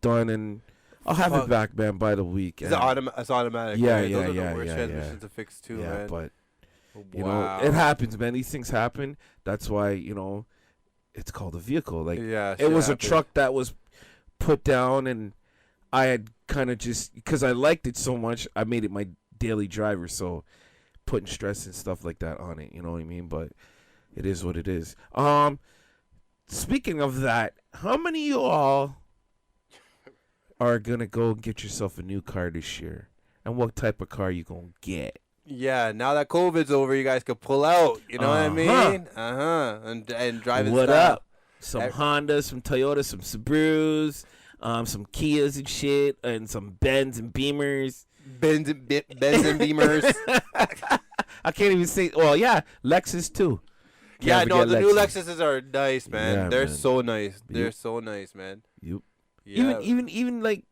[SPEAKER 1] done, and I'll have
[SPEAKER 2] Fuck.
[SPEAKER 1] it back, man, by the week.
[SPEAKER 2] It's
[SPEAKER 1] and-
[SPEAKER 2] automatic.
[SPEAKER 1] Yeah,
[SPEAKER 2] right?
[SPEAKER 1] yeah,
[SPEAKER 2] Those are
[SPEAKER 1] yeah,
[SPEAKER 2] the worst
[SPEAKER 1] yeah,
[SPEAKER 2] transmissions
[SPEAKER 1] yeah.
[SPEAKER 2] to fix too,
[SPEAKER 1] yeah,
[SPEAKER 2] man.
[SPEAKER 1] but you
[SPEAKER 2] Wow.
[SPEAKER 1] know, it happens, man. These things happen. That's why it's called a vehicle. Like
[SPEAKER 2] Yeah.
[SPEAKER 1] it
[SPEAKER 2] shit
[SPEAKER 1] was
[SPEAKER 2] happens.
[SPEAKER 1] a truck that was put down, and I had kind of just because I liked it so much, I made it my daily driver. So putting stress and stuff like that on it, you know what I mean? But it is what it is. Speaking of that, how many of you all are gonna go get yourself a new car this year? And what type of car you gonna get?
[SPEAKER 2] Yeah. Now that COVID's over, you guys could pull out. You know what I
[SPEAKER 1] Uh-huh.
[SPEAKER 2] mean? And drive in
[SPEAKER 1] What
[SPEAKER 2] style.
[SPEAKER 1] up? Some
[SPEAKER 2] Ev-
[SPEAKER 1] Hondas, some Toyotas, some Subarus, some Kias and shit, and some Benz and Beamers.
[SPEAKER 2] Benz and Beamers.
[SPEAKER 1] I can't even say. Well, yeah, Lexus too.
[SPEAKER 2] Yeah,
[SPEAKER 1] Can't
[SPEAKER 2] no,
[SPEAKER 1] forget
[SPEAKER 2] the new Lexuses are nice, man.
[SPEAKER 1] Yeah,
[SPEAKER 2] They're
[SPEAKER 1] man.
[SPEAKER 2] so nice. They're
[SPEAKER 1] Yep.
[SPEAKER 2] so nice, man.
[SPEAKER 1] Yep.
[SPEAKER 2] Yeah.
[SPEAKER 1] Even like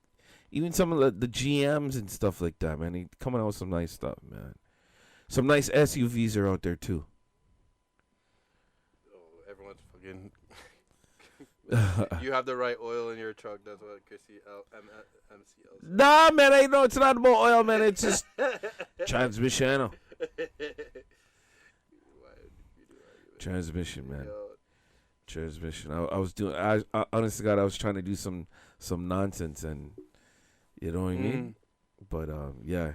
[SPEAKER 1] even some of the GMs and stuff like that, man. They coming out with some nice stuff, man. Some nice SUVs are out there too.
[SPEAKER 2] Oh, everyone's fucking. You have the right oil in your truck. That's what Chrissy MCL said.
[SPEAKER 1] Nah, man, I know it's not about oil, man. It's just transmission. Transmission, man. Transmission. I was doing. I honestly, God, I was trying to do some nonsense, and you know what I mean. But yeah.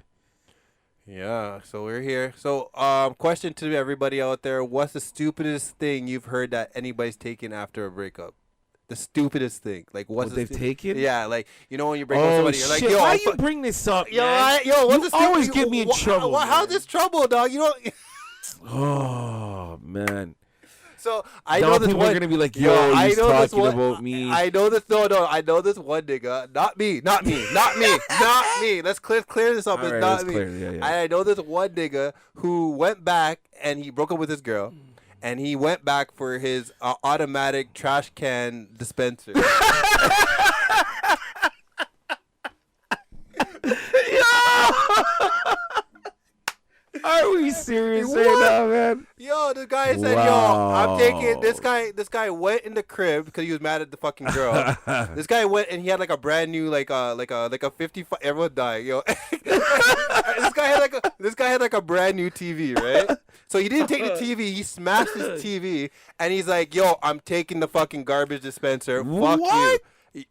[SPEAKER 2] Yeah. So we're here. So question to everybody out there: what's the stupidest thing you've heard that anybody's taken after a breakup? The stupidest thing, like what's
[SPEAKER 1] What they've taken?
[SPEAKER 2] Yeah, like you know when you break up with somebody, you're like,
[SPEAKER 1] shit,
[SPEAKER 2] yo,
[SPEAKER 1] why you bring this up,
[SPEAKER 2] yo,
[SPEAKER 1] man?
[SPEAKER 2] what's
[SPEAKER 1] You
[SPEAKER 2] the
[SPEAKER 1] always
[SPEAKER 2] stupid-
[SPEAKER 1] get me in trouble,
[SPEAKER 2] How's
[SPEAKER 1] man.
[SPEAKER 2] this trouble, dog? You know.
[SPEAKER 1] Oh man.
[SPEAKER 2] So I
[SPEAKER 1] Now
[SPEAKER 2] know this
[SPEAKER 1] people
[SPEAKER 2] one.
[SPEAKER 1] are gonna be like,
[SPEAKER 2] Yo,
[SPEAKER 1] yo,
[SPEAKER 2] I
[SPEAKER 1] he's
[SPEAKER 2] know this
[SPEAKER 1] talking
[SPEAKER 2] one.
[SPEAKER 1] about me.
[SPEAKER 2] I know this. No, I know this one nigga. Not me. Not me. Not me. Let's clear this up.
[SPEAKER 1] All
[SPEAKER 2] It's
[SPEAKER 1] right,
[SPEAKER 2] not
[SPEAKER 1] let's
[SPEAKER 2] me.
[SPEAKER 1] clear it. Yeah, yeah.
[SPEAKER 2] I know this one nigga who went back and he broke up with his girl, and he went back for his automatic trash can dispenser.
[SPEAKER 1] Are we serious
[SPEAKER 2] What?
[SPEAKER 1] right now, man?
[SPEAKER 2] Yo, this guy said,
[SPEAKER 1] Wow.
[SPEAKER 2] "Yo, I'm taking this guy." This guy went in the crib because he was mad at the fucking girl. This guy went and he had like a brand new like a 55. Everyone died, yo. this guy had like a brand new TV, right? So he didn't take the TV. He smashed his TV, and he's like, "Yo, I'm taking the fucking garbage dispenser. Fuck
[SPEAKER 1] What?
[SPEAKER 2] you."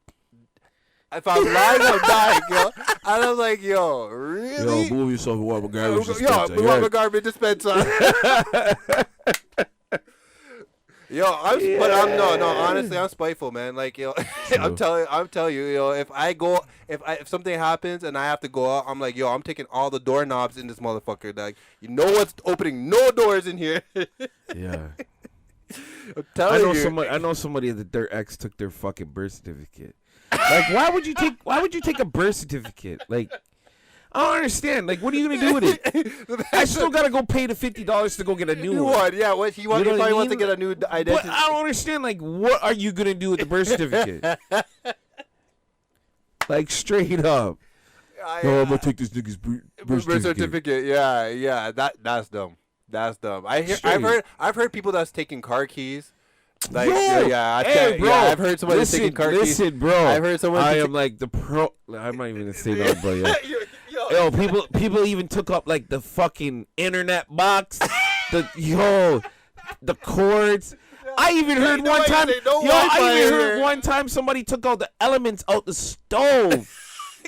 [SPEAKER 2] If I'm lying, I'm dying, yo. And I was like, "Yo, really?"
[SPEAKER 1] Yo, move yourself away from garbage
[SPEAKER 2] Yo,
[SPEAKER 1] dispenser.
[SPEAKER 2] we want a garbage dispenser. Yo, but I'm no, honestly, I'm spiteful, man. Like, yo, I'm telling you, yo, if something happens and I have to go out, I'm like, yo, I'm taking all the doorknobs in this motherfucker. Like, you know what's opening no doors in here.
[SPEAKER 1] Yeah.
[SPEAKER 2] I'm telling
[SPEAKER 1] I know somebody that their ex took their fucking birth certificate. Like, why would you take a birth certificate? Like, I don't understand. Like, what are you gonna do with it? I still gotta go pay the $50 to go get a new one.
[SPEAKER 2] Yeah, what he probably wants to get a new identity.
[SPEAKER 1] But I don't understand. Like, what are you gonna do with the birth certificate? Like, straight up. Yo, I'm gonna take this nigga's birth certificate.
[SPEAKER 2] Yeah, that's dumb. That's dumb. I've heard people that's taking car keys. Like,
[SPEAKER 1] Yo, hey, bro.
[SPEAKER 2] I've heard somebody taking car keys.
[SPEAKER 1] Listen, bro.
[SPEAKER 2] I've heard someone.
[SPEAKER 1] I am like the pro. I'm not even gonna say that, but yeah. Yo, people even took up like the fucking internet box, the cords. I even heard one time. I even heard one time somebody took all the elements out the stove.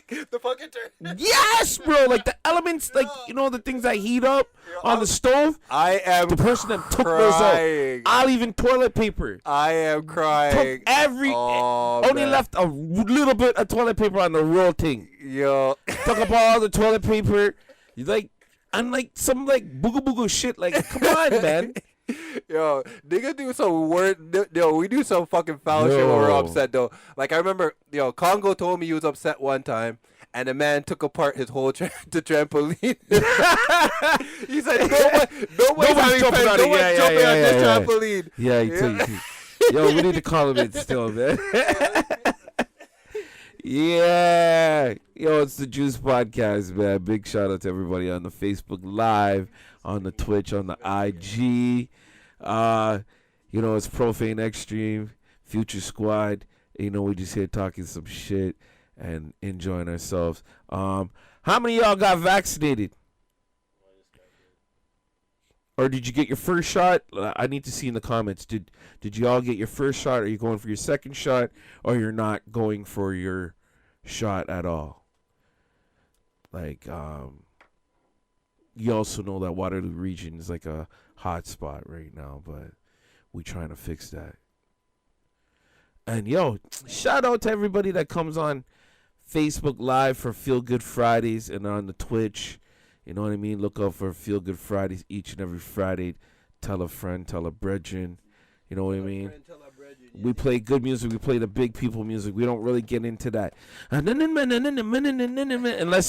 [SPEAKER 2] The fucking turn.
[SPEAKER 1] Yes, bro. Like the elements, like you know the things that heat up on the stove.
[SPEAKER 2] I am
[SPEAKER 1] The person that took those out.
[SPEAKER 2] crying.
[SPEAKER 1] I'll even toilet paper.
[SPEAKER 2] I am
[SPEAKER 1] Took
[SPEAKER 2] crying.
[SPEAKER 1] only
[SPEAKER 2] man.
[SPEAKER 1] left a little bit of toilet paper on the roll thing.
[SPEAKER 2] Yo.
[SPEAKER 1] Took up all the toilet paper. You like, and like some like booga booga shit. Like, come on, man.
[SPEAKER 2] Yo, nigga do some we do some fucking foul shit when we're
[SPEAKER 1] Yo.
[SPEAKER 2] upset though. Like I remember, Congo told me he was upset one time, and the man took apart his whole the trampoline. He said, nobody's having
[SPEAKER 1] jumping
[SPEAKER 2] fun.
[SPEAKER 1] on it.
[SPEAKER 2] No one's
[SPEAKER 1] Yeah,
[SPEAKER 2] jumping
[SPEAKER 1] yeah,
[SPEAKER 2] on this
[SPEAKER 1] yeah.
[SPEAKER 2] trampoline.
[SPEAKER 1] Yeah, you took. Yo, we need to call him in still, man. Yeah. Yo, it's the Juice Podcast, man. Big shout out to everybody on the Facebook Live, on the Twitch, on the IG. It's Profane Extreme, Future Squad. We just here talking some shit and enjoying ourselves. How many of y'all got vaccinated? Or did you get your first shot? I need to see in the comments. Did you all get your first shot? Are you going for your second shot? Or you're not going for your shot at all? Like, you also know that Waterloo region is like a hot spot right now, but we trying to fix that. And yo, shout out to everybody that comes on Facebook Live for Feel Good Fridays and on the Twitch. You know what I mean? Look out for Feel Good Fridays each and every Friday. Tell a friend, tell a brethren. You know what I mean? We play good music. We play the big people music. We don't really get into that. Unless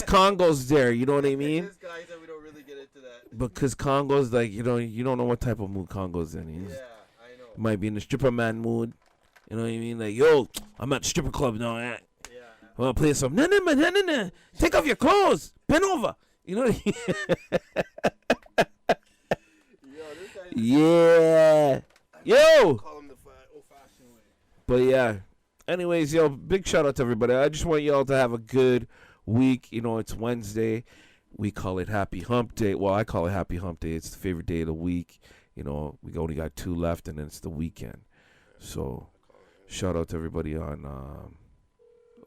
[SPEAKER 1] Congo's there, you know what I mean?
[SPEAKER 2] This guy said we don't really get into that.
[SPEAKER 1] Because Congo's like, you don't know what type of mood Congo's in.
[SPEAKER 2] Yeah, I know.
[SPEAKER 1] Might be in the stripper man mood. You know what I mean? Like, yo, I'm at the stripper club now. I want to play some. No. Take off your clothes. Bend over. You know what I mean? Yeah. Yo.
[SPEAKER 2] Call him the old-fashioned way.
[SPEAKER 1] But yeah. Anyways, yo, big shout out to everybody. I just want y'all to have a good week. You know, it's Wednesday. We call it Happy Hump Day. Well, I call it Happy Hump Day. It's the favorite day of the week. You know, we only got 2 left, and then it's the weekend. So, shout out to everybody on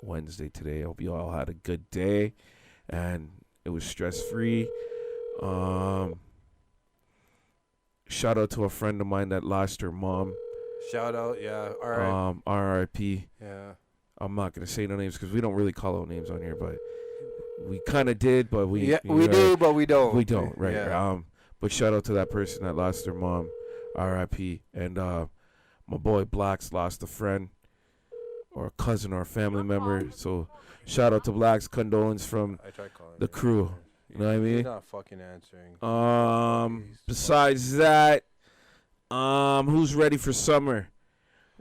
[SPEAKER 1] Wednesday today. I hope you all had a good day, and it was stress-free. Shout out to a friend of mine that lost her mom.
[SPEAKER 2] Shout out, yeah. All right.
[SPEAKER 1] R.I.P.
[SPEAKER 2] Yeah.
[SPEAKER 1] I'm not gonna say no names because we don't really call out names on here, but we kind of did, but we
[SPEAKER 2] do, but we don't.
[SPEAKER 1] We don't, right?
[SPEAKER 2] Yeah.
[SPEAKER 1] But shout out to that person that lost their mom, R.I.P. And my boy Blacks lost a friend, or a cousin, or a family member. So shout out to Blacks, condolence from the crew. You know what I mean?
[SPEAKER 2] He's not fucking answering.
[SPEAKER 1] Besides that, who's ready for summer?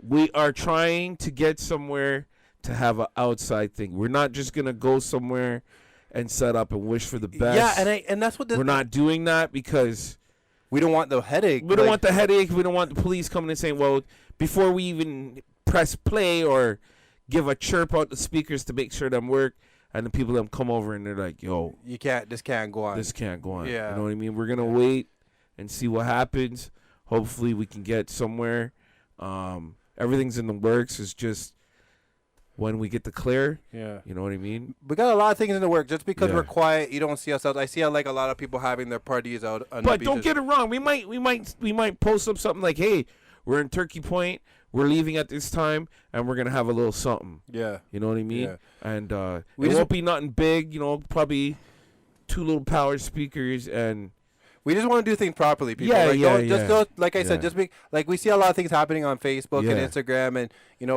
[SPEAKER 1] We are trying to get somewhere to have an outside thing. We're not just gonna go somewhere and set up and wish for the best.
[SPEAKER 2] Yeah, and that's what
[SPEAKER 1] we're not doing that because
[SPEAKER 2] we don't want the headache.
[SPEAKER 1] We don't want the headache. We don't want the police coming and saying, "Well, before we even press play or give a chirp out the speakers to make sure them work." And the people that come over and they're like, "Yo,
[SPEAKER 2] this can't go on.
[SPEAKER 1] This can't go on."
[SPEAKER 2] Yeah.
[SPEAKER 1] You know what I mean? We're gonna wait and see what happens. Hopefully, we can get somewhere. Everything's in the works. It's just when we get the clear.
[SPEAKER 2] Yeah.
[SPEAKER 1] You know what I mean?
[SPEAKER 2] We got a lot of things in the work. Just because we're quiet, you don't see us out. I see like a lot of people having their parties out on the
[SPEAKER 1] But
[SPEAKER 2] beaches.
[SPEAKER 1] don't get it wrong. We might post up something like, "Hey, we're in Turkey Point. We're leaving at this time, and we're gonna have a little something."
[SPEAKER 2] Yeah.
[SPEAKER 1] You know what I mean?
[SPEAKER 2] Yeah.
[SPEAKER 1] And it won't be nothing big. You know, probably 2 little power speakers, and
[SPEAKER 2] we just want to do things properly, people. Like I said, just like we see a lot of things happening on Facebook and Instagram, and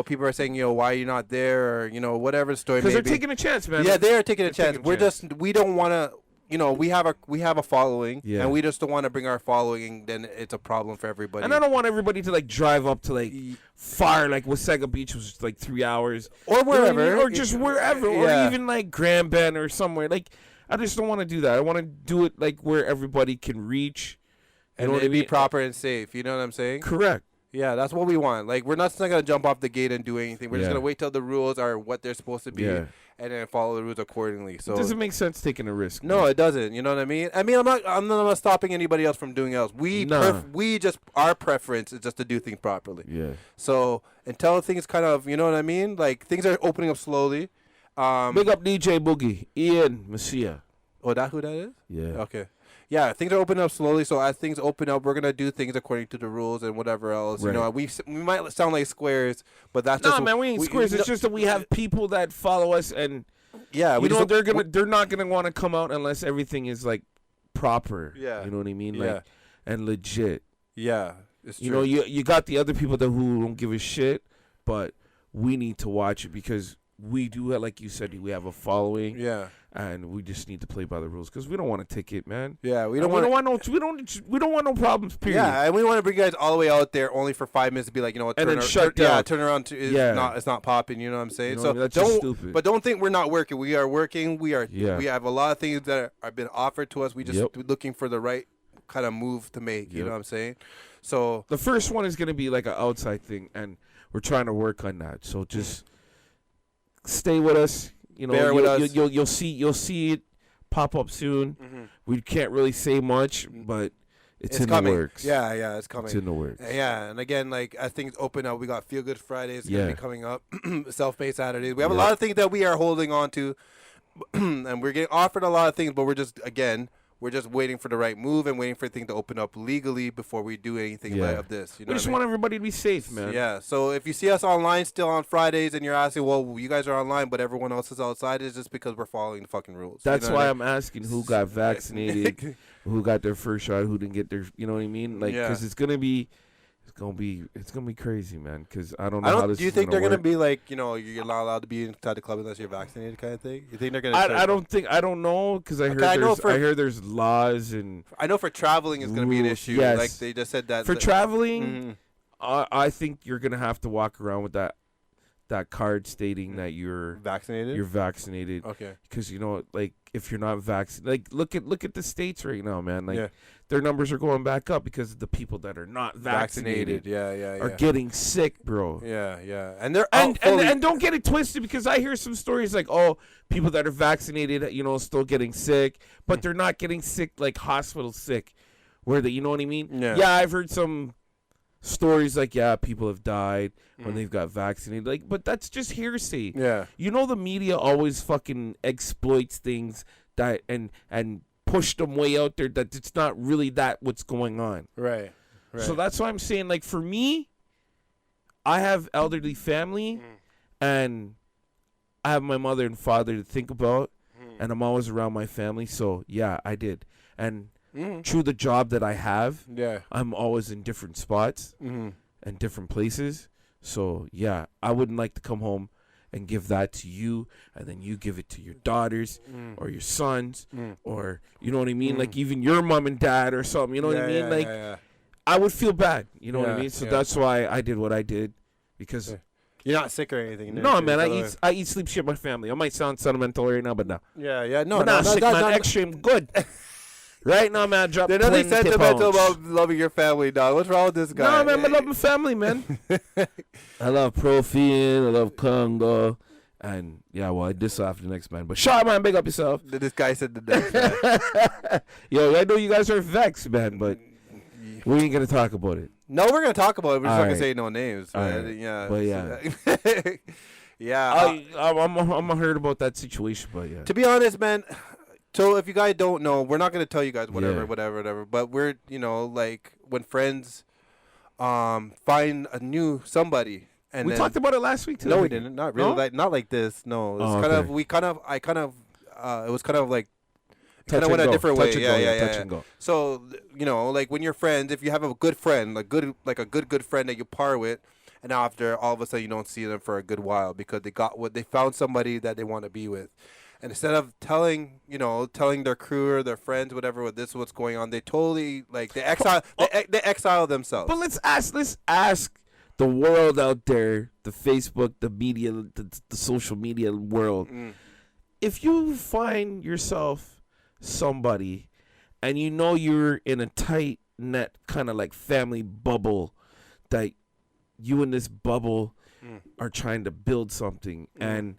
[SPEAKER 2] people are saying, why are you not there, or whatever the story may be.
[SPEAKER 1] Because they're taking a chance, man.
[SPEAKER 2] Yeah, they are taking a chance. We don't want to. We have a following, and we just don't want to bring our following. Then it's a problem for everybody.
[SPEAKER 1] And I don't want everybody to drive up to far, like Wasaga Beach was 3 hours,
[SPEAKER 2] or wherever,
[SPEAKER 1] or just wherever, or even Grand Bend or somewhere. I just don't want to do that. I want to do it where everybody can reach,
[SPEAKER 2] and it'd be proper and safe. You know what I'm saying?
[SPEAKER 1] Correct.
[SPEAKER 2] Yeah, that's what we want. We're not gonna jump off the gate and do anything. We're just gonna wait till the rules are what they're supposed to be, and then follow the rules accordingly. So
[SPEAKER 1] it doesn't make sense taking a risk.
[SPEAKER 2] No, it doesn't. You know what I mean? I'm not stopping anybody else from doing else. Our preference is just to do things properly.
[SPEAKER 1] Yeah.
[SPEAKER 2] So until things kind of, you know what I mean? Things are opening up slowly.
[SPEAKER 1] Big up DJ Boogie, Ian Messia.
[SPEAKER 2] Oh, that who that is?
[SPEAKER 1] Yeah.
[SPEAKER 2] Okay. Yeah, things are opening up slowly. So as things open up, we're gonna do things according to the rules and whatever else.
[SPEAKER 1] Right.
[SPEAKER 2] We might sound like squares, but that's
[SPEAKER 1] just man. We ain't squares. It's just that we have people that follow us, and
[SPEAKER 2] they're
[SPEAKER 1] not gonna want to come out unless everything is proper.
[SPEAKER 2] Yeah.
[SPEAKER 1] You know what I mean? And legit.
[SPEAKER 2] Yeah. It's true.
[SPEAKER 1] You got the other people who don't give a shit, but we need to watch it because we do, like you said, we have a following.
[SPEAKER 2] Yeah.
[SPEAKER 1] And we just need to play by the rules because we don't want a ticket, man.
[SPEAKER 2] Yeah,
[SPEAKER 1] we don't want no problems. Period.
[SPEAKER 2] Yeah, and we want to bring you guys all the way out there only for 5 minutes to be like,
[SPEAKER 1] and then shut down.
[SPEAKER 2] Yeah, turn around. It's not popping. You know what I'm saying?
[SPEAKER 1] That's just stupid.
[SPEAKER 2] But don't think we're not working. We are working. We have a lot of things that have been offered to us. We just looking for the right kind of move to make. You know what I'm saying? So
[SPEAKER 1] the first one is gonna be an outside thing, and we're trying to work on that. So just stay with us.
[SPEAKER 2] Bear with us.
[SPEAKER 1] You'll see it pop up soon.
[SPEAKER 2] Mm-hmm.
[SPEAKER 1] We can't really say much, but it's in
[SPEAKER 2] coming.
[SPEAKER 1] the works.
[SPEAKER 2] Yeah, it's coming.
[SPEAKER 1] It's in the works.
[SPEAKER 2] Yeah, and again, as things open up, we got Feel Good Fridays going to be coming up, Self-Made Saturdays. We have a lot of things that we are holding on to, and we're getting offered a lot of things, but we're just waiting for the right move and waiting for things to open up legally before we do anything of this. You know
[SPEAKER 1] we just want everybody to be safe, man.
[SPEAKER 2] Yeah. So if you see us online still on Fridays and you're asking, well, you guys are online, but everyone else is outside, it's just because we're following the fucking rules.
[SPEAKER 1] That's why I'm asking who got vaccinated, who got their first shot, who didn't get their, you know what I mean? Because it's gonna be it's gonna be crazy, man. Because I don't know how this.
[SPEAKER 2] Do you
[SPEAKER 1] is
[SPEAKER 2] think they're
[SPEAKER 1] work.
[SPEAKER 2] gonna be like, you're not allowed to be inside the club unless you're vaccinated, kind of thing? You think they're gonna?
[SPEAKER 1] I don't know because I heard there's laws and
[SPEAKER 2] I know for traveling is gonna be an issue.
[SPEAKER 1] Yes.
[SPEAKER 2] Like they just said that
[SPEAKER 1] for traveling.
[SPEAKER 2] Mhm.
[SPEAKER 1] I think you're gonna have to walk around with that card stating that you're
[SPEAKER 2] vaccinated.
[SPEAKER 1] vaccinated.
[SPEAKER 2] Okay.
[SPEAKER 1] Because like if you're not vaccinated, like look at the states right now, man. Like
[SPEAKER 2] Yeah.
[SPEAKER 1] their numbers are going back up because the people that are not vaccinated,
[SPEAKER 2] Yeah.
[SPEAKER 1] are getting sick, bro.
[SPEAKER 2] Yeah. And they're
[SPEAKER 1] And
[SPEAKER 2] fully-
[SPEAKER 1] and don't get it twisted because I hear some stories like, oh, people that are vaccinated, still getting sick, but they're not getting sick like hospital sick, where you know what I mean?
[SPEAKER 2] Yeah.
[SPEAKER 1] I've heard some stories like, people have died when they've got vaccinated, like, but that's just hearsay.
[SPEAKER 2] Yeah.
[SPEAKER 1] The media always fucking exploits things that and push them way out there that it's not really that what's going on.
[SPEAKER 2] Right.
[SPEAKER 1] So that's why I'm saying, like, for me, I have elderly family and I have my mother and father to think about, and I'm always around my family. So yeah, I did. And through the job that I have, I'm always in different spots and different places. So yeah, I wouldn't like to come home and give that to you, and then you give it to your daughters or your sons, or you know what I mean, like even your mom and dad or something. You know what I mean? Like I would feel bad. You know what I mean? So that's why I did what I did, because
[SPEAKER 2] you're not sick or anything.
[SPEAKER 1] No, man. I eat, sleep, shit my family. I might sound sentimental right now, but no.
[SPEAKER 2] Yeah. No,
[SPEAKER 1] I'm not sick, man. Extreme good. Right now, man, I dropped 20
[SPEAKER 2] There's nothing sentimental
[SPEAKER 1] pounds.
[SPEAKER 2] about loving your family, dog. What's wrong with this guy?
[SPEAKER 1] No, man, I love my family, man. I love Profian. I love Congo. And, I diss off the next man. But shout out, man. Big up yourself.
[SPEAKER 2] This guy said the next man.
[SPEAKER 1] Yo, I know you guys are vexed, man, but we ain't going to talk about it.
[SPEAKER 2] No, we're going to talk about it. We're just not going to
[SPEAKER 1] right.
[SPEAKER 2] say no names.
[SPEAKER 1] Right.
[SPEAKER 2] Yeah.
[SPEAKER 1] But, I'm heard about that situation, but, yeah.
[SPEAKER 2] To be honest, man, so if you guys don't know, we're not going to tell you guys whatever. But we're, like when friends find a new somebody. And
[SPEAKER 1] we talked about it last week, too.
[SPEAKER 2] No, we didn't. Not really.
[SPEAKER 1] No?
[SPEAKER 2] Not like this. No. It was
[SPEAKER 1] Oh,
[SPEAKER 2] kind
[SPEAKER 1] okay.
[SPEAKER 2] of, it was kind of like,
[SPEAKER 1] Touch
[SPEAKER 2] kind of
[SPEAKER 1] and
[SPEAKER 2] went a
[SPEAKER 1] go.
[SPEAKER 2] different
[SPEAKER 1] Touch
[SPEAKER 2] way.
[SPEAKER 1] and go,
[SPEAKER 2] Yeah.
[SPEAKER 1] touch and go.
[SPEAKER 2] So, like when you're friends, if you have a good friend, a good friend that you par with, and after all of a sudden you don't see them for a good while because they found somebody that they want to be with. And instead of telling their crew or their friends, whatever, this is what's going on, they totally, like, they exile themselves.
[SPEAKER 1] But let's ask the world out there, the Facebook, the media, the social media world. If you find yourself somebody and you're in a tight net kind of like family bubble, that you in this bubble are trying to build something, and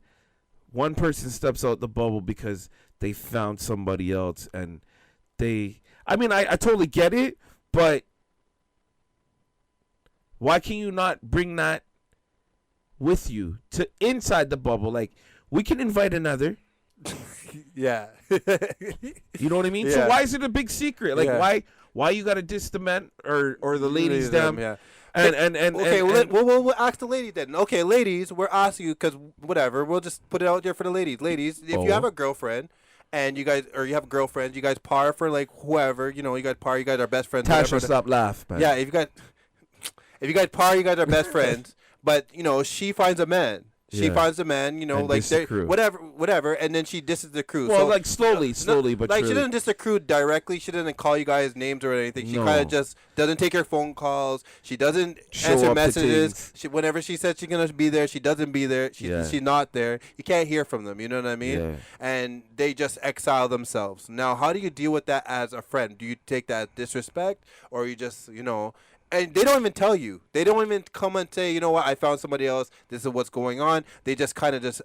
[SPEAKER 1] one person steps out the bubble because they found somebody else, and I totally get it, but why can you not bring that with you to inside the bubble? Like, we can invite another.
[SPEAKER 2] Yeah.
[SPEAKER 1] You know what I mean?
[SPEAKER 2] Yeah.
[SPEAKER 1] So why is it a big secret? Like, why you got to diss the men or the ladies them?
[SPEAKER 2] Yeah.
[SPEAKER 1] Okay,
[SPEAKER 2] we'll ask the ladies then. Okay, ladies, we're asking you because whatever. We'll just put it out there for the ladies. Ladies, if you have a girlfriend and you have girlfriends, you guys par for like whoever, you guys par, you guys are best friends.
[SPEAKER 1] Tasha,
[SPEAKER 2] whatever.
[SPEAKER 1] stop laugh, man.
[SPEAKER 2] Yeah, if you guys par, you guys are best friends. But she finds a man. She finds a man,
[SPEAKER 1] And
[SPEAKER 2] like
[SPEAKER 1] diss the crew.
[SPEAKER 2] whatever, and then she disses the crew.
[SPEAKER 1] Well,
[SPEAKER 2] so,
[SPEAKER 1] like slowly, but
[SPEAKER 2] like
[SPEAKER 1] surely.
[SPEAKER 2] she doesn't diss the crew directly. She doesn't call you guys names or anything. She
[SPEAKER 1] No.
[SPEAKER 2] kind of just doesn't take your phone calls. She doesn't
[SPEAKER 1] Show
[SPEAKER 2] answer
[SPEAKER 1] up to
[SPEAKER 2] messages.
[SPEAKER 1] things.
[SPEAKER 2] Whenever she said she's gonna be there, she doesn't be there. She's not there. You can't hear from them. You know what I mean?
[SPEAKER 1] Yeah.
[SPEAKER 2] And they just exile themselves. Now, how do you deal with that as a friend? Do you take that as disrespect, or you just And they don't even tell you. They don't even come and say, you know what, I found somebody else. This is what's going on. They just kind of just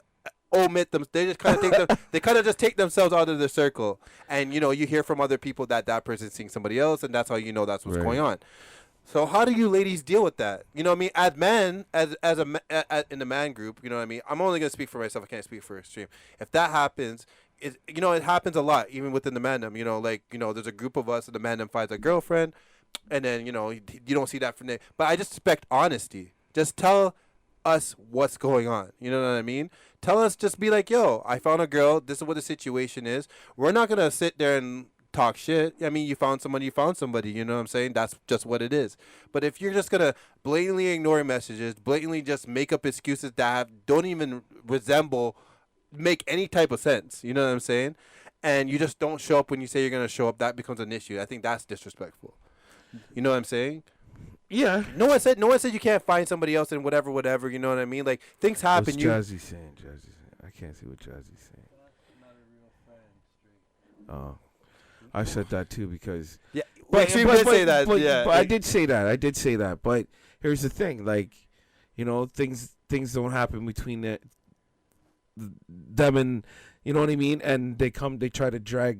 [SPEAKER 2] omit them. They just kind of take them. They kind of just take themselves out of the circle. And you hear from other people that person's seeing somebody else, and that's how you know that's what's going on. So how do you ladies deal with that? You know what I mean? As men, in the man group, you know what I mean? I'm only gonna speak for myself. I can't speak for Extreme. If that happens. It happens a lot, even within the mandem. There's a group of us, and the mandem finds a girlfriend. And then, you don't see that from there. But I just expect honesty. Just tell us what's going on. You know what I mean? Tell us, just be like, yo, I found a girl. This is what the situation is. We're not going to sit there and talk shit. I mean, you found somebody. You know what I'm saying? That's just what it is. But if you're just gonna blatantly ignore messages, blatantly just make up excuses that don't even make any type of sense. You know what I'm saying? And you just don't show up when you say you're gonna show up, that becomes an issue. I think that's disrespectful. You know what I'm saying?
[SPEAKER 1] Yeah.
[SPEAKER 2] No one said you can't find somebody else and whatever. You know what I mean? Like, things happen.
[SPEAKER 1] What's Jazzy saying? I can't see what Jazzy's saying. Oh, I said that too because
[SPEAKER 2] Extreme did say that. Yeah,
[SPEAKER 1] but I did say that. But here's the thing, like, you know, things don't happen between them and, you know what I mean, and they try to drag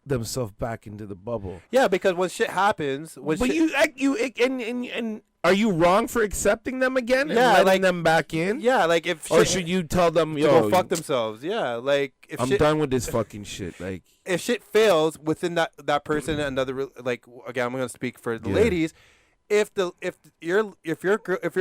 [SPEAKER 1] themselves back into the bubble.
[SPEAKER 2] Yeah, because when shit happens,
[SPEAKER 1] and are you wrong for accepting them again?
[SPEAKER 2] Yeah,
[SPEAKER 1] and letting them back in.
[SPEAKER 2] Yeah, like if
[SPEAKER 1] or should you tell them,
[SPEAKER 2] to go fuck themselves? Yeah, like if
[SPEAKER 1] I'm done with this fucking shit. Like
[SPEAKER 2] if shit fails within that person and another, like, again, I'm gonna speak for the ladies. If your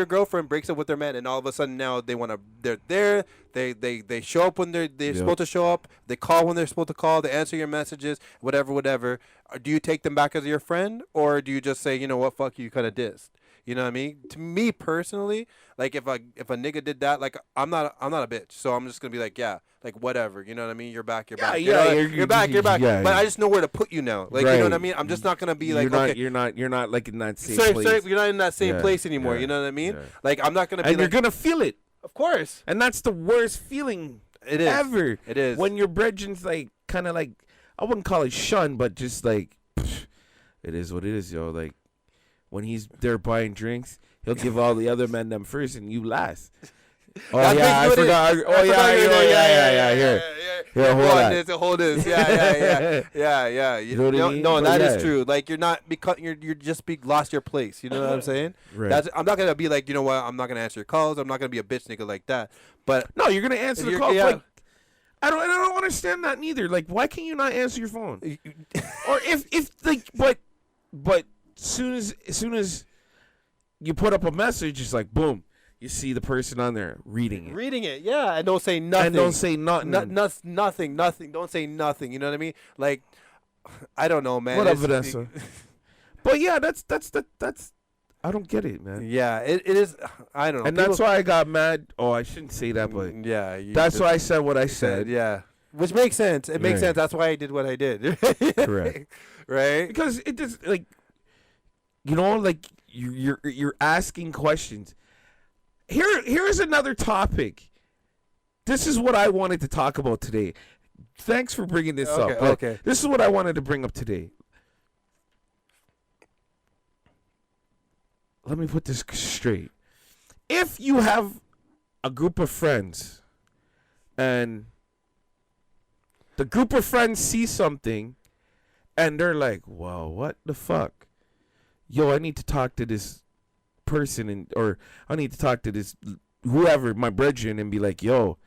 [SPEAKER 2] girlfriend breaks up with their man and all of a sudden now they're there, they show up when they're supposed to show up, they call when they're supposed to call, they answer your messages, whatever. Do you take them back as your friend, or do you just say, you know what, fuck you, kind of dissed? You know what I mean? To me personally, like if a nigga did that, like I'm not a bitch, so I'm just gonna be like, yeah, like whatever. You know what I mean? You're back.
[SPEAKER 1] Yeah,
[SPEAKER 2] you're back.
[SPEAKER 1] Yeah,
[SPEAKER 2] but I just know where to put you now. Like, you know what I mean? I'm just not gonna be like,
[SPEAKER 1] you're not like in that same place.
[SPEAKER 2] You're not in that same place anymore. You know what I mean?
[SPEAKER 1] Yeah.
[SPEAKER 2] Like, I'm not gonna be.
[SPEAKER 1] And you're gonna feel it,
[SPEAKER 2] of course.
[SPEAKER 1] And that's the worst feeling
[SPEAKER 2] it is
[SPEAKER 1] ever.
[SPEAKER 2] It is
[SPEAKER 1] when your brethren's like kind of like, I wouldn't call it shun, but just like, it is what it is, yo. Like when he's there buying drinks, he'll give all the other men them first, and you last. Oh yeah, I forgot. Oh yeah. Here,
[SPEAKER 2] hold this. Yeah.
[SPEAKER 1] You know what I mean?
[SPEAKER 2] No, that is true. Like, you're just lost your place. You know what I'm saying?
[SPEAKER 1] Right.
[SPEAKER 2] I'm not gonna be like, you know what? I'm not gonna answer your calls. I'm not gonna be a bitch nigga like that. But
[SPEAKER 1] no, you're gonna answer the call.
[SPEAKER 2] Yeah.
[SPEAKER 1] Like, I don't understand that neither. Like, why can you not answer your phone? Or if like, but soon as you put up a message, it's like boom. You see the person on there reading it,
[SPEAKER 2] yeah, and don't say nothing.
[SPEAKER 1] Nothing.
[SPEAKER 2] Nothing. Don't say nothing. You know what I mean? Like, I don't know, man.
[SPEAKER 1] What up, Vanessa? But yeah, that's. I don't get it, man.
[SPEAKER 2] Yeah, it is. I don't know.
[SPEAKER 1] And that's why I got mad. Oh, I shouldn't say that, but
[SPEAKER 2] yeah,
[SPEAKER 1] that's why I said what I said.
[SPEAKER 2] Yeah, which makes sense. It makes sense. That's why I did what I did.
[SPEAKER 1] Correct.
[SPEAKER 2] Right?
[SPEAKER 1] Because it just like, you know, like you're asking questions. Here's another topic. This is what I wanted to talk about today. Thanks for bringing this up.
[SPEAKER 2] Okay.
[SPEAKER 1] This is what I wanted to bring up today. Let me put this straight. If you have a group of friends and the group of friends see something and they're like, "Wow, what the fuck? Yo, I need to talk to this person or I need to talk to this whoever, my brethren, and be like, yo,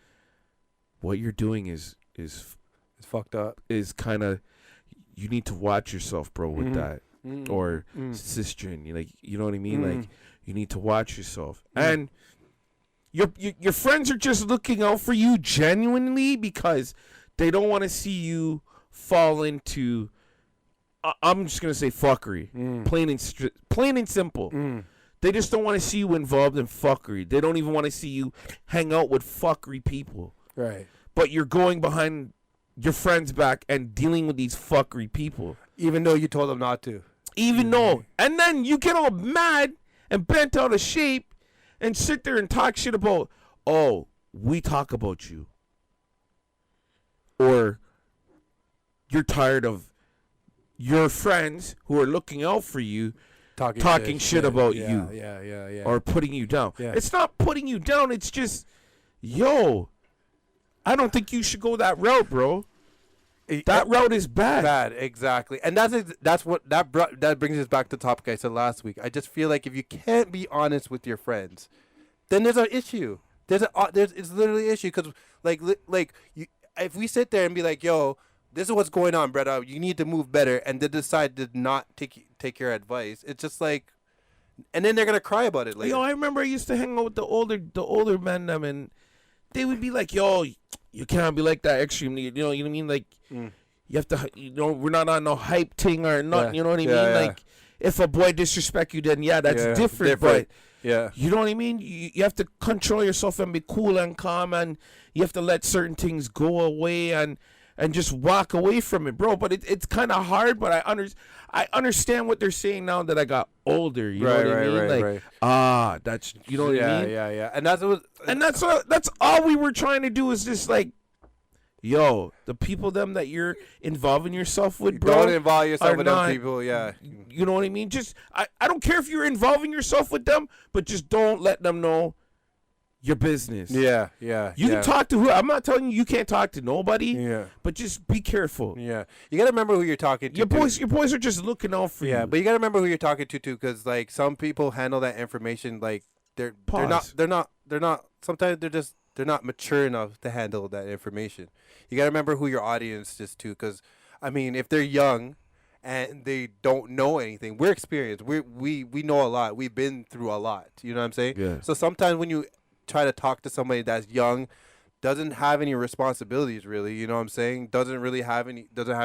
[SPEAKER 1] what you're doing is
[SPEAKER 2] fucked up.
[SPEAKER 1] Is kind of, you need to watch yourself, bro, with that." Or sister, like, you know what I mean? Like, you need to watch yourself. And your friends are just looking out for you genuinely because they don't want to see you fall into, I'm just gonna say fuckery, plain and simple. They just don't want to see you involved in fuckery. They don't even want to see you hang out with fuckery people.
[SPEAKER 2] Right.
[SPEAKER 1] But you're going behind your friend's back and dealing with these fuckery people.
[SPEAKER 2] Even though you told them not to.
[SPEAKER 1] Even though. And then you get all mad and bent out of shape and sit there and talk shit about, oh, we talk about you. Or you're tired of your friends who are looking out for you talking shit about you.
[SPEAKER 2] Yeah.
[SPEAKER 1] Or putting you down.
[SPEAKER 2] Yeah.
[SPEAKER 1] It's not putting you down. It's just, yo, I don't think you should go that route, bro. That route is bad.
[SPEAKER 2] Bad, exactly. And that's what that brings us back to the topic I said last week. I just feel like if you can't be honest with your friends, then there's an issue. It's literally an issue because if we sit there and be like, yo, this is what's going on, brother. You need to move better, and they decide to not take your advice. It's just like, and then they're gonna cry about it later.
[SPEAKER 1] Yo, I remember I used to hang out with the older men, and they would be like, "Yo, you can't be like that extreme." You know what I mean? Like, you have to, we're not on no hype thing or not.
[SPEAKER 2] Yeah.
[SPEAKER 1] You know what I mean?
[SPEAKER 2] Yeah.
[SPEAKER 1] Like, if a boy disrespect you, then that's
[SPEAKER 2] Yeah,
[SPEAKER 1] different. But
[SPEAKER 2] Yeah.
[SPEAKER 1] you know what I mean? You have to control yourself and be cool and calm, and you have to let certain things go away and just walk away from it, bro. But it's kind of hard. But I understand what they're saying now that I got older. You know what I mean? Like, that's, you know what I mean?
[SPEAKER 2] Yeah. And that's
[SPEAKER 1] all we were trying to do is just like, yo, the people that you're involving yourself with, bro.
[SPEAKER 2] Don't involve yourself with
[SPEAKER 1] not,
[SPEAKER 2] them people. Yeah.
[SPEAKER 1] You know what I mean? Just I don't care if you're involving yourself with them, but just don't let them know your business.
[SPEAKER 2] Yeah.
[SPEAKER 1] You can talk to who. I'm not telling you can't talk to nobody.
[SPEAKER 2] Yeah.
[SPEAKER 1] But just be careful.
[SPEAKER 2] Yeah. You gotta remember who you're talking to.
[SPEAKER 1] Your boys are just looking out for you.
[SPEAKER 2] Yeah, but you gotta remember who you're talking to too, because like some people handle that information like they're not. Sometimes they're not mature enough to handle that information. You gotta remember who your audience is too, because I mean, if they're young and they don't know anything, we're experienced. We know a lot. We've been through a lot. You know what I'm saying?
[SPEAKER 1] Yeah.
[SPEAKER 2] So sometimes when you try to talk to somebody that's young, doesn't have any responsibilities really, you know what I'm saying? Doesn't have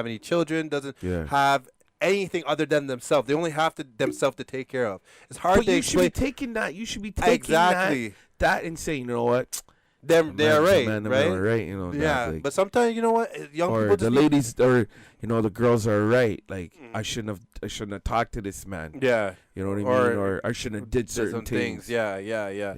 [SPEAKER 2] any children, doesn't have anything other than themselves. They only have themselves to take care of. It's hard to explain.
[SPEAKER 1] You should be taking that and saying, you know what?
[SPEAKER 2] They're right.
[SPEAKER 1] You know,
[SPEAKER 2] yeah, but sometimes you know what, young
[SPEAKER 1] or
[SPEAKER 2] people
[SPEAKER 1] the ladies or the girls are right. Like I shouldn't have talked to this man.
[SPEAKER 2] Yeah,
[SPEAKER 1] you know what I mean. Or I shouldn't have did certain things.
[SPEAKER 2] Yeah.
[SPEAKER 1] You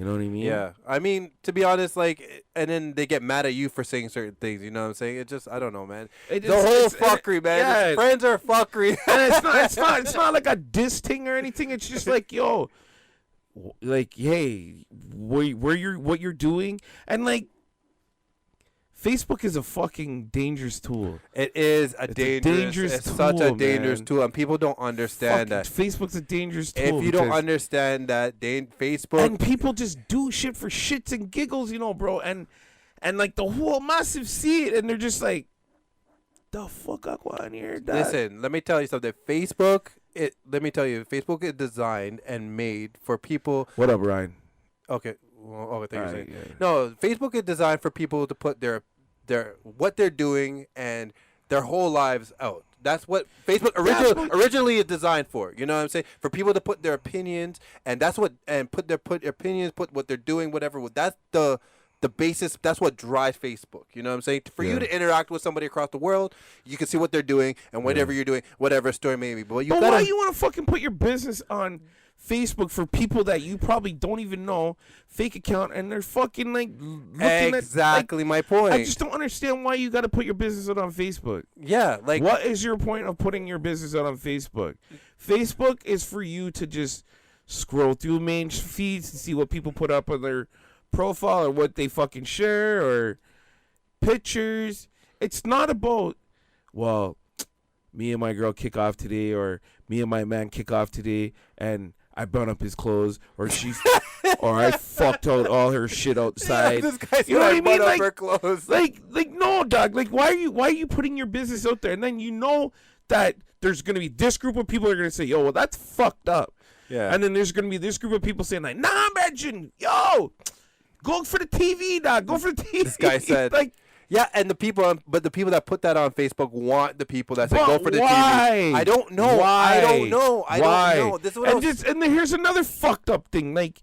[SPEAKER 1] know what I mean?
[SPEAKER 2] Yeah, I mean, to be honest, like, and then they get mad at you for saying certain things. You know what I'm saying? It just, I don't know, man. The whole fuckery, man.
[SPEAKER 1] Yeah.
[SPEAKER 2] Friends are fuckery.
[SPEAKER 1] And it's not like a diss thing or anything. It's just like, yo, like, hey, what you're doing, and like, Facebook is a fucking dangerous tool.
[SPEAKER 2] It is a dangerous tool, such a dangerous tool, and people don't understand that.
[SPEAKER 1] Facebook's a dangerous tool.
[SPEAKER 2] If you don't understand that, Facebook,
[SPEAKER 1] and people just do shit for shits and giggles, bro, and like the whole massive see it, and they're just like, the fuck I want here.
[SPEAKER 2] Listen, let me tell you something. Facebook is designed and made for people.
[SPEAKER 1] What up, Ryan?
[SPEAKER 2] Okay. Well, no, Facebook is designed for people to put their what they're doing and their whole lives out. That's what Facebook originally is designed for. You know what I'm saying? For people to put their opinions and put their opinions, put what they're doing, whatever. That's the basis. That's what drives Facebook. You know what I'm saying? For you to interact with somebody across the world, you can see what they're doing and whatever you're doing, whatever story may be. But
[SPEAKER 1] why you want to fucking put your business on Facebook for people that you probably don't even know, fake account, and they're fucking like looking
[SPEAKER 2] exactly my point.
[SPEAKER 1] I just don't understand why you got to put your business out on Facebook.
[SPEAKER 2] Yeah, like,
[SPEAKER 1] what is your point of putting your business out on Facebook? Facebook is for you to just scroll through main feeds and see what people put up on their profile or what they fucking share or pictures. It's not about, well, me and my girl kick off today, or me and my man kick off today, and I burn up his clothes, or she's, or I fucked out all her shit outside.
[SPEAKER 2] Yeah, this guy's
[SPEAKER 1] you know what I mean?
[SPEAKER 2] Up her clothes.
[SPEAKER 1] Like no, dog. Like, why are you putting your business out there? And then you know that there's gonna be this group of people that are gonna say, yo, well, that's fucked up.
[SPEAKER 2] Yeah.
[SPEAKER 1] And then there's gonna be this group of people saying like, nah, imagine, yo, go for the TV, dog. Go for the TV.
[SPEAKER 2] This guy said,
[SPEAKER 1] like.
[SPEAKER 2] Yeah, and the people that put that on Facebook want the people that say go for the
[SPEAKER 1] why?
[SPEAKER 2] TV. I don't know.
[SPEAKER 1] Why?
[SPEAKER 2] I don't know. I
[SPEAKER 1] why?
[SPEAKER 2] don't know. This is what
[SPEAKER 1] and then here's another fucked up thing. Like,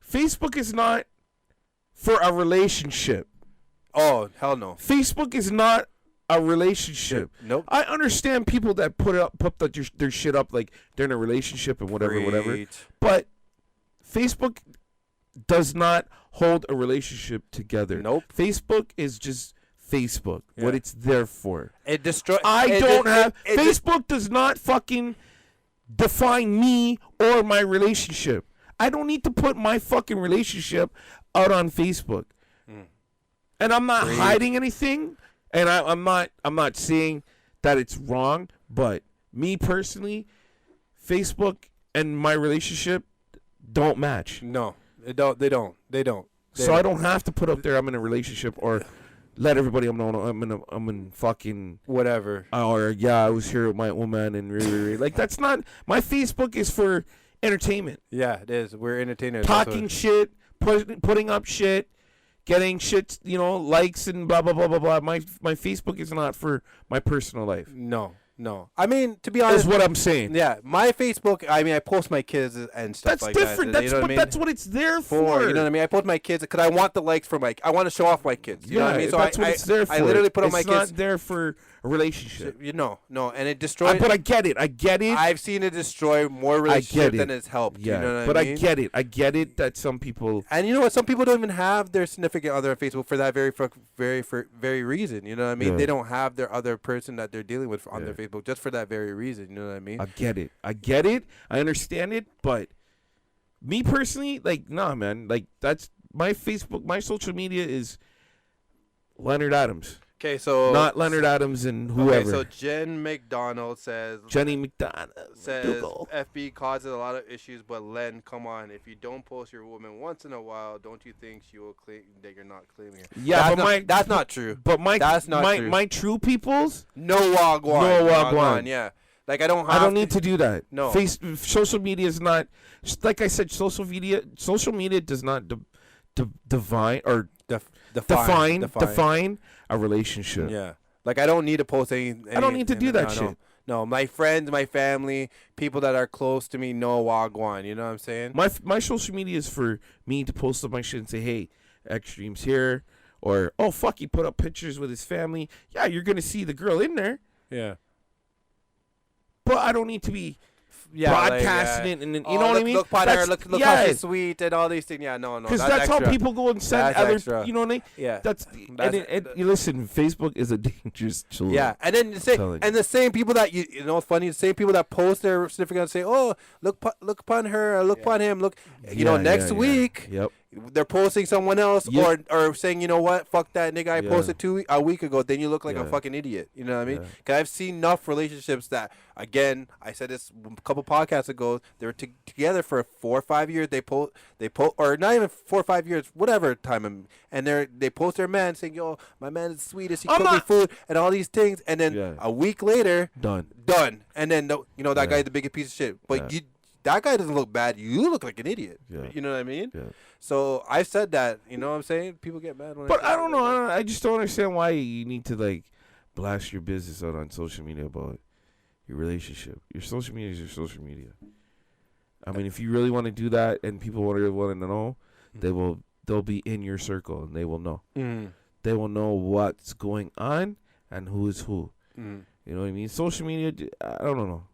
[SPEAKER 1] Facebook is not for a relationship.
[SPEAKER 2] Oh, hell no.
[SPEAKER 1] Facebook is not a relationship.
[SPEAKER 2] Nope.
[SPEAKER 1] I understand people that put their shit up like they're in a relationship and whatever. But Facebook does not hold a relationship together.
[SPEAKER 2] Nope.
[SPEAKER 1] Facebook is just Facebook. Yeah. What it's there for.
[SPEAKER 2] It destroys.
[SPEAKER 1] Facebook does not fucking define me or my relationship. I don't need to put my fucking relationship out on Facebook. And I'm not hiding anything. And I'm not saying that it's wrong. But me personally, Facebook and my relationship don't match.
[SPEAKER 2] No. They don't.
[SPEAKER 1] So I don't have to put up there I'm in a relationship or let everybody know I'm in fucking
[SPEAKER 2] whatever.
[SPEAKER 1] Or I was here with my woman and like that's not my Facebook is for entertainment.
[SPEAKER 2] Yeah, it is. We're entertainers.
[SPEAKER 1] Talking shit, putting up shit, getting shit, likes and blah blah blah blah blah. My Facebook is not for my personal life.
[SPEAKER 2] No. I mean, to be
[SPEAKER 1] That's
[SPEAKER 2] honest,
[SPEAKER 1] what I'm saying.
[SPEAKER 2] yeah, my Facebook. I mean, I post my kids and stuff
[SPEAKER 1] That's
[SPEAKER 2] like
[SPEAKER 1] different.
[SPEAKER 2] that.
[SPEAKER 1] That's
[SPEAKER 2] you know what I
[SPEAKER 1] but
[SPEAKER 2] mean?
[SPEAKER 1] that's what it's there for.
[SPEAKER 2] You know what I mean? I post my kids because I want the likes for I want to show off my kids. You know what I mean? So
[SPEAKER 1] that's what it's there for.
[SPEAKER 2] I literally put on my
[SPEAKER 1] It's
[SPEAKER 2] kids.
[SPEAKER 1] not there for a relationship.
[SPEAKER 2] No, and it destroys.
[SPEAKER 1] But I get it.
[SPEAKER 2] I've seen it destroy more relationships than it's helped.
[SPEAKER 1] Yeah,
[SPEAKER 2] you know what
[SPEAKER 1] but
[SPEAKER 2] I mean?
[SPEAKER 1] I get it that some people.
[SPEAKER 2] And you know what? Some people don't even have their significant other on Facebook for that very reason. You know what I mean?
[SPEAKER 1] Yeah.
[SPEAKER 2] They don't have their other person that they're dealing with on
[SPEAKER 1] Yeah.
[SPEAKER 2] their Facebook just for that very reason. You know what I mean?
[SPEAKER 1] I get it. I understand it, but me personally, like, nah, man. Like, that's my Facebook. My social media is Leonard Adams,
[SPEAKER 2] Okay, so
[SPEAKER 1] not Leonard Adams and whoever.
[SPEAKER 2] Okay, so Jen McDonald says
[SPEAKER 1] Jenny McDonough
[SPEAKER 2] says
[SPEAKER 1] Dougal.
[SPEAKER 2] FB causes a lot of issues, but Len, come on, if you don't post your woman once in a while, don't you think she will claim that you're not claiming her?
[SPEAKER 1] Yeah,
[SPEAKER 2] that's not true.
[SPEAKER 1] But
[SPEAKER 2] That's not true.
[SPEAKER 1] my true peoples.
[SPEAKER 2] No wagwan.
[SPEAKER 1] No wagwan.
[SPEAKER 2] Yeah, like I don't
[SPEAKER 1] need to do that.
[SPEAKER 2] No.
[SPEAKER 1] Social media is not, like I said. Social media does not define or define a relationship.
[SPEAKER 2] Yeah, like I don't need to post any
[SPEAKER 1] I don't need to do that shit.
[SPEAKER 2] No, my friends, my family, people that are close to me know wagwan. You know what I'm saying?
[SPEAKER 1] My social media is for me to post up my shit and say, hey, Extreme's here, or oh fuck, he put up pictures with his family. Yeah, you're gonna see the girl in there,
[SPEAKER 2] Yeah.
[SPEAKER 1] but I don't need to be broadcasting it, and you know what I mean.
[SPEAKER 2] Look upon her, look how she's sweet and all these things. Yeah, no,
[SPEAKER 1] because that's how people go and send
[SPEAKER 2] That's
[SPEAKER 1] other.
[SPEAKER 2] extra.
[SPEAKER 1] You know what I mean?
[SPEAKER 2] Yeah.
[SPEAKER 1] You listen. Facebook is a dangerous tool.
[SPEAKER 2] Yeah, and then the same people that you know, funny, the same people that post their significant say, "Oh, look upon her, look upon him, look." Next week,
[SPEAKER 1] Yep.
[SPEAKER 2] they're posting someone else,
[SPEAKER 1] Yeah.
[SPEAKER 2] or saying, you know what, fuck that nigga, I
[SPEAKER 1] Yeah.
[SPEAKER 2] posted a week ago. Then you look like a
[SPEAKER 1] Yeah.
[SPEAKER 2] fucking idiot. You know what I mean?
[SPEAKER 1] Yeah.
[SPEAKER 2] Because I've seen enough relationships that, again, I said this a couple podcasts ago. They were together for 4 or 5 years. They post, or not even 4 or 5 years, whatever time, and they post their man saying, "Yo, my man is the sweetest. He cooks me food and all these things." And then a week later,
[SPEAKER 1] Done.
[SPEAKER 2] And then that guy's the biggest piece of shit. But that guy doesn't look bad. You look like an idiot.
[SPEAKER 1] Yeah.
[SPEAKER 2] You know what I mean?
[SPEAKER 1] Yeah.
[SPEAKER 2] So I said that. You know what I'm saying? People get mad when.
[SPEAKER 1] But I don't know. I just don't understand why you need to like blast your business out on social media about your relationship. Your social media is your social media. I mean, if you really want to do that and people want to know, they'll be in your circle and they will know.
[SPEAKER 2] Mm-hmm.
[SPEAKER 1] They will know what's going on and who is who.
[SPEAKER 2] Mm-hmm.
[SPEAKER 1] You know what I mean? Social media, I don't know.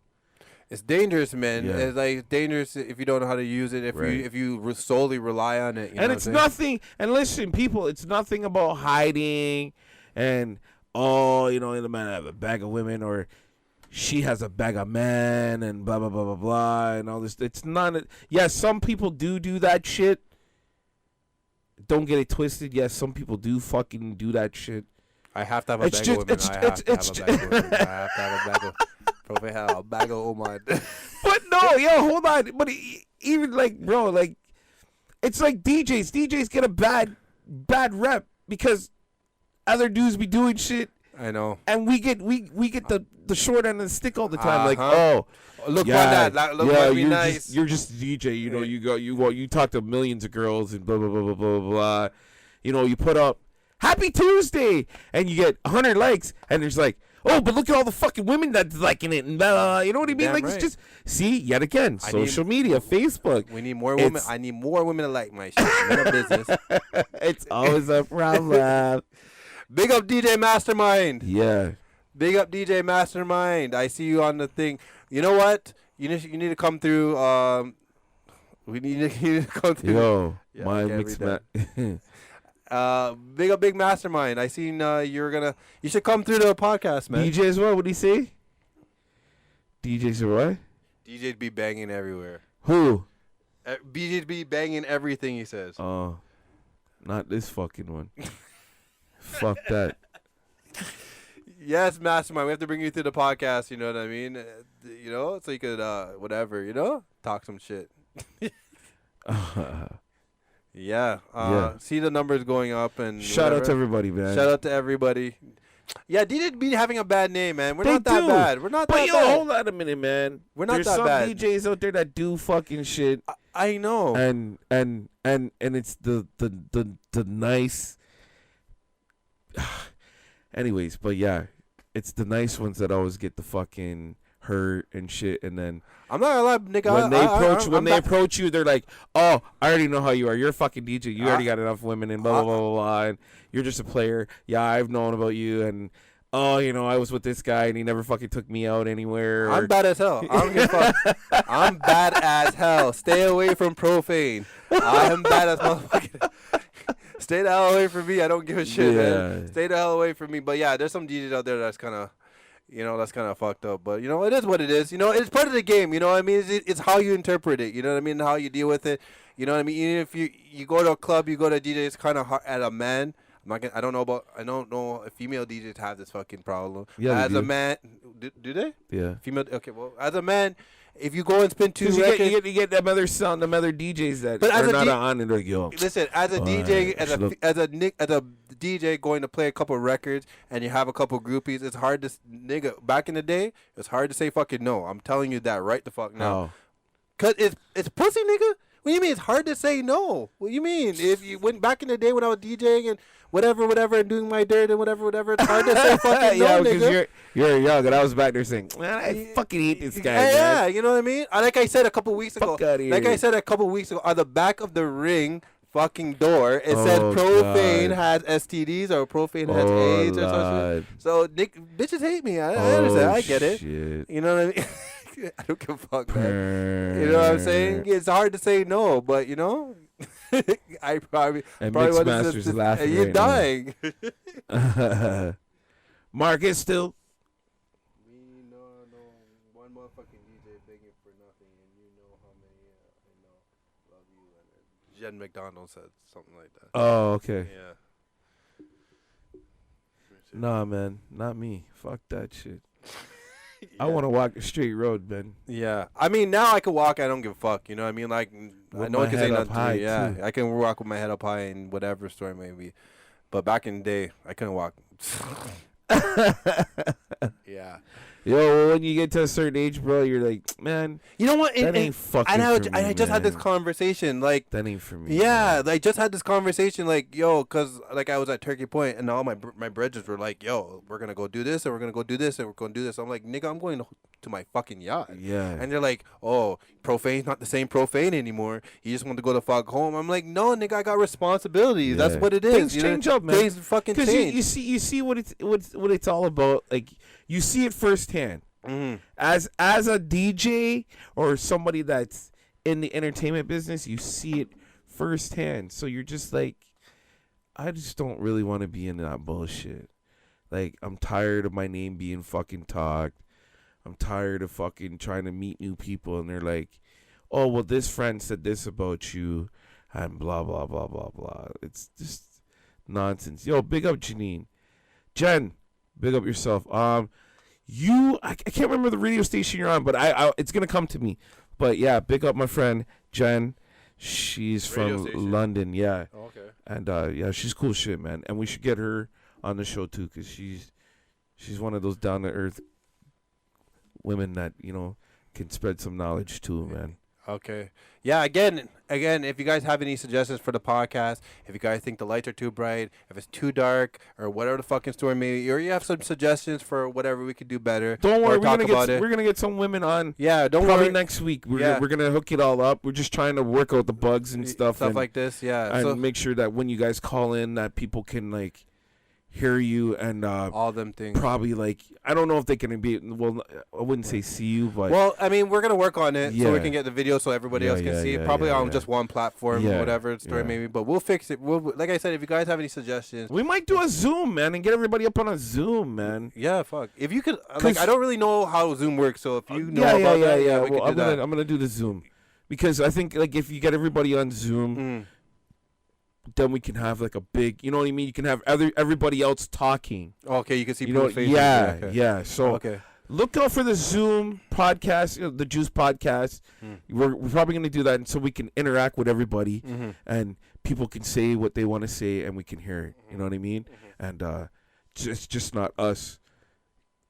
[SPEAKER 2] It's dangerous, man.
[SPEAKER 1] Yeah.
[SPEAKER 2] It's like dangerous if you don't know how to use it. If you solely rely on it. You know
[SPEAKER 1] And
[SPEAKER 2] what
[SPEAKER 1] it's
[SPEAKER 2] I'm saying?
[SPEAKER 1] nothing. And listen, people, it's nothing about hiding and the man have a bag of women or she has a bag of men and blah blah blah blah blah and all this. It's not. Yes, some people do that shit. Don't get it twisted. Yes, some people do fucking do that shit.
[SPEAKER 2] I have to have a bag of women. I have to have a bag of women. I have to have a bag of. Probably have a bag of Oman.
[SPEAKER 1] But no, hold on. But even like, bro, like, it's like DJs. DJs get a bad rep because other dudes be doing shit.
[SPEAKER 2] I know.
[SPEAKER 1] And we get the short end of the stick all the time. Like,
[SPEAKER 2] look at that. Look at me nice.
[SPEAKER 1] You're just a DJ. You talk to millions of girls and blah blah blah blah blah blah. You put up Happy Tuesday and you get 100 likes and there's like, oh, but look at all the fucking women that's liking it and blah. You know what I mean?
[SPEAKER 2] Damn
[SPEAKER 1] like
[SPEAKER 2] right.
[SPEAKER 1] It's just yet again, social media, Facebook.
[SPEAKER 2] We need more women. I need more women to like my shit. None of business.
[SPEAKER 1] It's always a problem.
[SPEAKER 2] Big up DJ Mastermind.
[SPEAKER 1] Yeah.
[SPEAKER 2] Big up DJ Mastermind. I see you on the thing. You know what? You need to come through. We need to come through.
[SPEAKER 1] Yo,
[SPEAKER 2] Yeah,
[SPEAKER 1] my mixed
[SPEAKER 2] Big up, big Mastermind. I seen you should come through the podcast, man.
[SPEAKER 1] DJ as well. What did he say? DJs are what?
[SPEAKER 2] DJs be banging everywhere.
[SPEAKER 1] Who?
[SPEAKER 2] DJs be banging everything, he says.
[SPEAKER 1] Oh, not this fucking one. Fuck that.
[SPEAKER 2] Yes, Mastermind. We have to bring you through the podcast. You know what I mean? So you could whatever. Talk some shit. Yeah. See the numbers going up and
[SPEAKER 1] shout out to everybody, man.
[SPEAKER 2] Shout out to everybody. Yeah, DJ be having a bad name, man. We're
[SPEAKER 1] They
[SPEAKER 2] not that
[SPEAKER 1] do.
[SPEAKER 2] bad. We're not that bad.
[SPEAKER 1] Hold on a minute, man.
[SPEAKER 2] We're not
[SPEAKER 1] There's
[SPEAKER 2] that
[SPEAKER 1] some
[SPEAKER 2] bad.
[SPEAKER 1] DJs out there that do fucking shit.
[SPEAKER 2] I know.
[SPEAKER 1] And it's the nice. Anyways, but yeah, it's the nice ones that always get the fucking hurt and shit, and then
[SPEAKER 2] I'm not gonna lie, nigga.
[SPEAKER 1] When they approach you, they're like, "Oh, I already know how you are. You're a fucking DJ. You already got enough women and blah blah blah blah blah. And you're just a player. Yeah, I've known about you and." Oh, I was with this guy and he never fucking took me out anywhere.
[SPEAKER 2] I'm bad as hell. I don't give a fuck. I'm bad as hell. Stay away from profane. I'm bad as motherfucking. Stay the hell away from me. I don't give a shit, man. Stay the hell away from me. But yeah, there's some DJs out there that's kind of, that's kind of fucked up. But it is what it is. It's part of the game. You know what I mean? It's how you interpret it. You know what I mean? How you deal with it. You know what I mean? Even if you go to a club, you go to a DJ, it's kind of hard at a man. I don't know if female DJs have this fucking problem.
[SPEAKER 1] Yeah,
[SPEAKER 2] as a man, do they?
[SPEAKER 1] Yeah.
[SPEAKER 2] Female. Okay. Well, as a man, if you go and spend 2 records,
[SPEAKER 1] you get them other DJs that are not on and they're like, yo.
[SPEAKER 2] Listen, as a DJ, as a DJ going to play a couple records and you have a couple groupies, it's hard to back in the day, it's hard to say fucking no. I'm telling you that right the fuck now. Cause it's pussy, nigga. What do you mean it's hard to say no? What do you mean? If you went back in the day when I was DJing and whatever, and doing my dirt and whatever, it's hard to say fucking no,
[SPEAKER 1] because
[SPEAKER 2] nigga.
[SPEAKER 1] you're young, and I was back there saying, man, I fucking hate this guy, man.
[SPEAKER 2] Yeah, you know what I mean? Like I said a couple weeks ago, on the back of the ring fucking door, it said profane has STDs or profane has AIDS or something. So bitches hate me. I understand. I get it.
[SPEAKER 1] Shit.
[SPEAKER 2] You know what I mean? I don't give a fuck, man. You know what I'm saying? It's hard to say no, but I probably
[SPEAKER 1] Mixed Masters laughing.
[SPEAKER 2] You're dying.
[SPEAKER 1] Marcus still.
[SPEAKER 2] No, one motherfucking DJ begging for nothing, and you know how many love you. And Jen McDonald said something like that.
[SPEAKER 1] Oh, okay.
[SPEAKER 2] Yeah.
[SPEAKER 1] Nah, man, not me. Fuck that shit. Yeah. I want to walk a straight road, man.
[SPEAKER 2] Yeah. I mean, now I can walk. I don't give a fuck. You know what I mean? Like, I know I can say nothing to me. Yeah. Too. I can walk with my head up high in whatever story may be. But back in the day, I couldn't walk. Yeah.
[SPEAKER 1] Yo, when you get to a certain age, bro, you're like, man,
[SPEAKER 2] you know what?
[SPEAKER 1] That ain't fucking for me,
[SPEAKER 2] I just had this conversation, like,
[SPEAKER 1] that ain't for me.
[SPEAKER 2] Yeah, man. I just had this conversation, like, yo, cause like I was at Turkey Point, and all my brothers were like, yo, we're gonna go do this, and we're gonna go do this, and we're gonna do this. I'm like, nigga, I'm going to my fucking yacht.
[SPEAKER 1] Yeah.
[SPEAKER 2] And they're like, oh, profane's not the same profane anymore. You just want to go the fuck home. I'm like, no, nigga, I got responsibilities. Yeah. That's what it is.
[SPEAKER 1] Things change up, man.
[SPEAKER 2] Things fucking change.
[SPEAKER 1] Because you see what it's all about. Like, you see it firsthand.
[SPEAKER 2] Mm-hmm.
[SPEAKER 1] As a DJ or somebody that's in the entertainment business, you see it firsthand. So you're just like, I just don't really want to be in that bullshit. Like, I'm tired of my name being fucking talked. I'm tired of fucking trying to meet new people, and they're like, oh, well, this friend said this about you, and blah, blah, blah, blah, blah. It's just nonsense. Yo, big up Janine. Jen, big up yourself. I can't remember the radio station you're on, but I it's going to come to me. But, yeah, big up my friend, Jen. She's
[SPEAKER 2] radio
[SPEAKER 1] from
[SPEAKER 2] station.
[SPEAKER 1] London, yeah.
[SPEAKER 2] Oh, okay.
[SPEAKER 1] And, yeah, she's cool shit, man. And we should get her on the show, too, because she's one of those down-to-earth women that, can spread some knowledge, too, man.
[SPEAKER 2] Okay. Yeah, again, if you guys have any suggestions for the podcast, if you guys think the lights are too bright, if it's too dark, or whatever the fucking story may be, or you have some suggestions for whatever we could do better,
[SPEAKER 1] don't worry, we're gonna get some women on.
[SPEAKER 2] Yeah, don't
[SPEAKER 1] probably
[SPEAKER 2] worry.
[SPEAKER 1] Next week. We're gonna hook it all up. We're just trying to work out the bugs and stuff
[SPEAKER 2] like this. Yeah,
[SPEAKER 1] and make sure that when you guys call in, that people can like hear you and
[SPEAKER 2] all them things.
[SPEAKER 1] Probably like, I don't know if they can be. Well, I wouldn't say see you, but
[SPEAKER 2] I mean, we're gonna work on it so we can get the video so everybody else can see it. Probably on just one platform, whatever story maybe. But we'll fix it. Like I said, if you guys have any suggestions,
[SPEAKER 1] we might do a Zoom, man, and get everybody up on a Zoom, man.
[SPEAKER 2] Yeah, fuck. If you could, I don't really know how Zoom works, so if you know about that, we could do that.
[SPEAKER 1] I'm gonna do the Zoom because I think like if you get everybody on Zoom. Then we can have like a big, you know what I mean? You can have everybody else talking.
[SPEAKER 2] Okay, you can see people's faces.
[SPEAKER 1] Yeah. So look out for the Zoom podcast, the Juice podcast. We're probably going to do that, and so we can interact with everybody, and people can say what they want to say, and we can hear it. You know what I mean? And it's just not us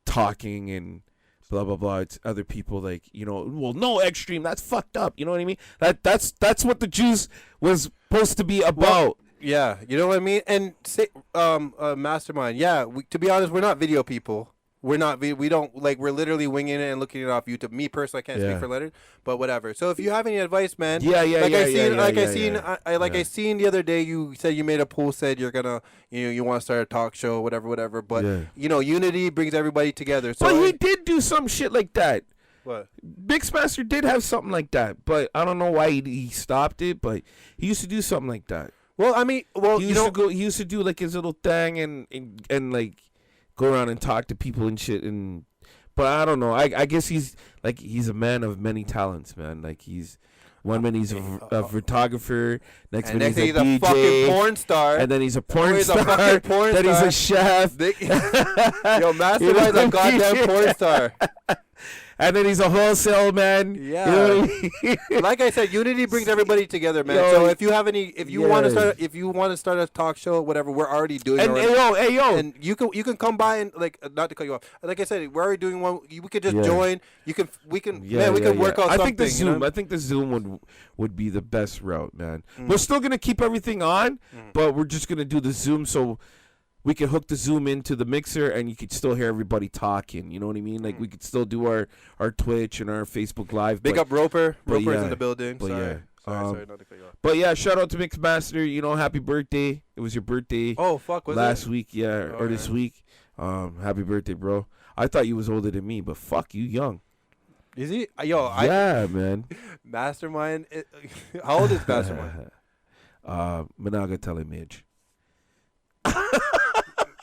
[SPEAKER 1] talking and blah blah blah. It's other people like, you know, well, no extreme. That's fucked up. You know what I mean? That's what the Jews was supposed to be about.
[SPEAKER 2] Well, yeah, you know what I mean. And say, Mastermind. Yeah, to be honest, we're not video people. We're not. We don't like. We're literally winging it and looking it off YouTube. Me personally, I can't speak for Leonard, but whatever. So if you have any advice, man. I seen the other day. You said you made a post, said you're gonna, you want to start a talk show, whatever. But unity brings everybody together. So
[SPEAKER 1] but he did do some shit like that.
[SPEAKER 2] What?
[SPEAKER 1] Mixmaster did have something like that, but I don't know why he stopped it. But he used to do something like that.
[SPEAKER 2] Well, I mean,
[SPEAKER 1] he used to do like his little thing and like go around and talk to people and shit. But I don't know. I guess he's a man of many talents, man. Like one minute he's a photographer, next minute he's a DJ,
[SPEAKER 2] fucking porn star,
[SPEAKER 1] and then he's a porn star, then he's a chef.
[SPEAKER 2] Yo, Mastermind's a goddamn porn star.
[SPEAKER 1] And then he's a wholesale man.
[SPEAKER 2] Yeah.
[SPEAKER 1] You know what I mean?
[SPEAKER 2] Like I said, unity brings everybody together, man. So if you want to start a talk show, whatever, we're already doing.
[SPEAKER 1] And hey yo,
[SPEAKER 2] and you can come by and not to cut you off. Like I said, we're already doing one. We could just join. We can work out something.
[SPEAKER 1] I think the Zoom would be the best route, man. We're still gonna keep everything on, but we're just gonna do the Zoom so we could hook the Zoom into the mixer and you could still hear everybody talking. You know what I mean? Like we could still do our Twitch and our Facebook Live.
[SPEAKER 2] Big up Roper. Roper's in the building. Sorry, not to cut you off.
[SPEAKER 1] But yeah, shout out to Mixmaster. You know, happy birthday. It was your birthday.
[SPEAKER 2] Oh fuck, was
[SPEAKER 1] last week? Yeah, or this week. Happy birthday, bro. I thought you was older than me, but fuck, you young.
[SPEAKER 2] Is he?
[SPEAKER 1] Man.
[SPEAKER 2] Mastermind. How old is Mastermind?
[SPEAKER 1] Managa Telemage.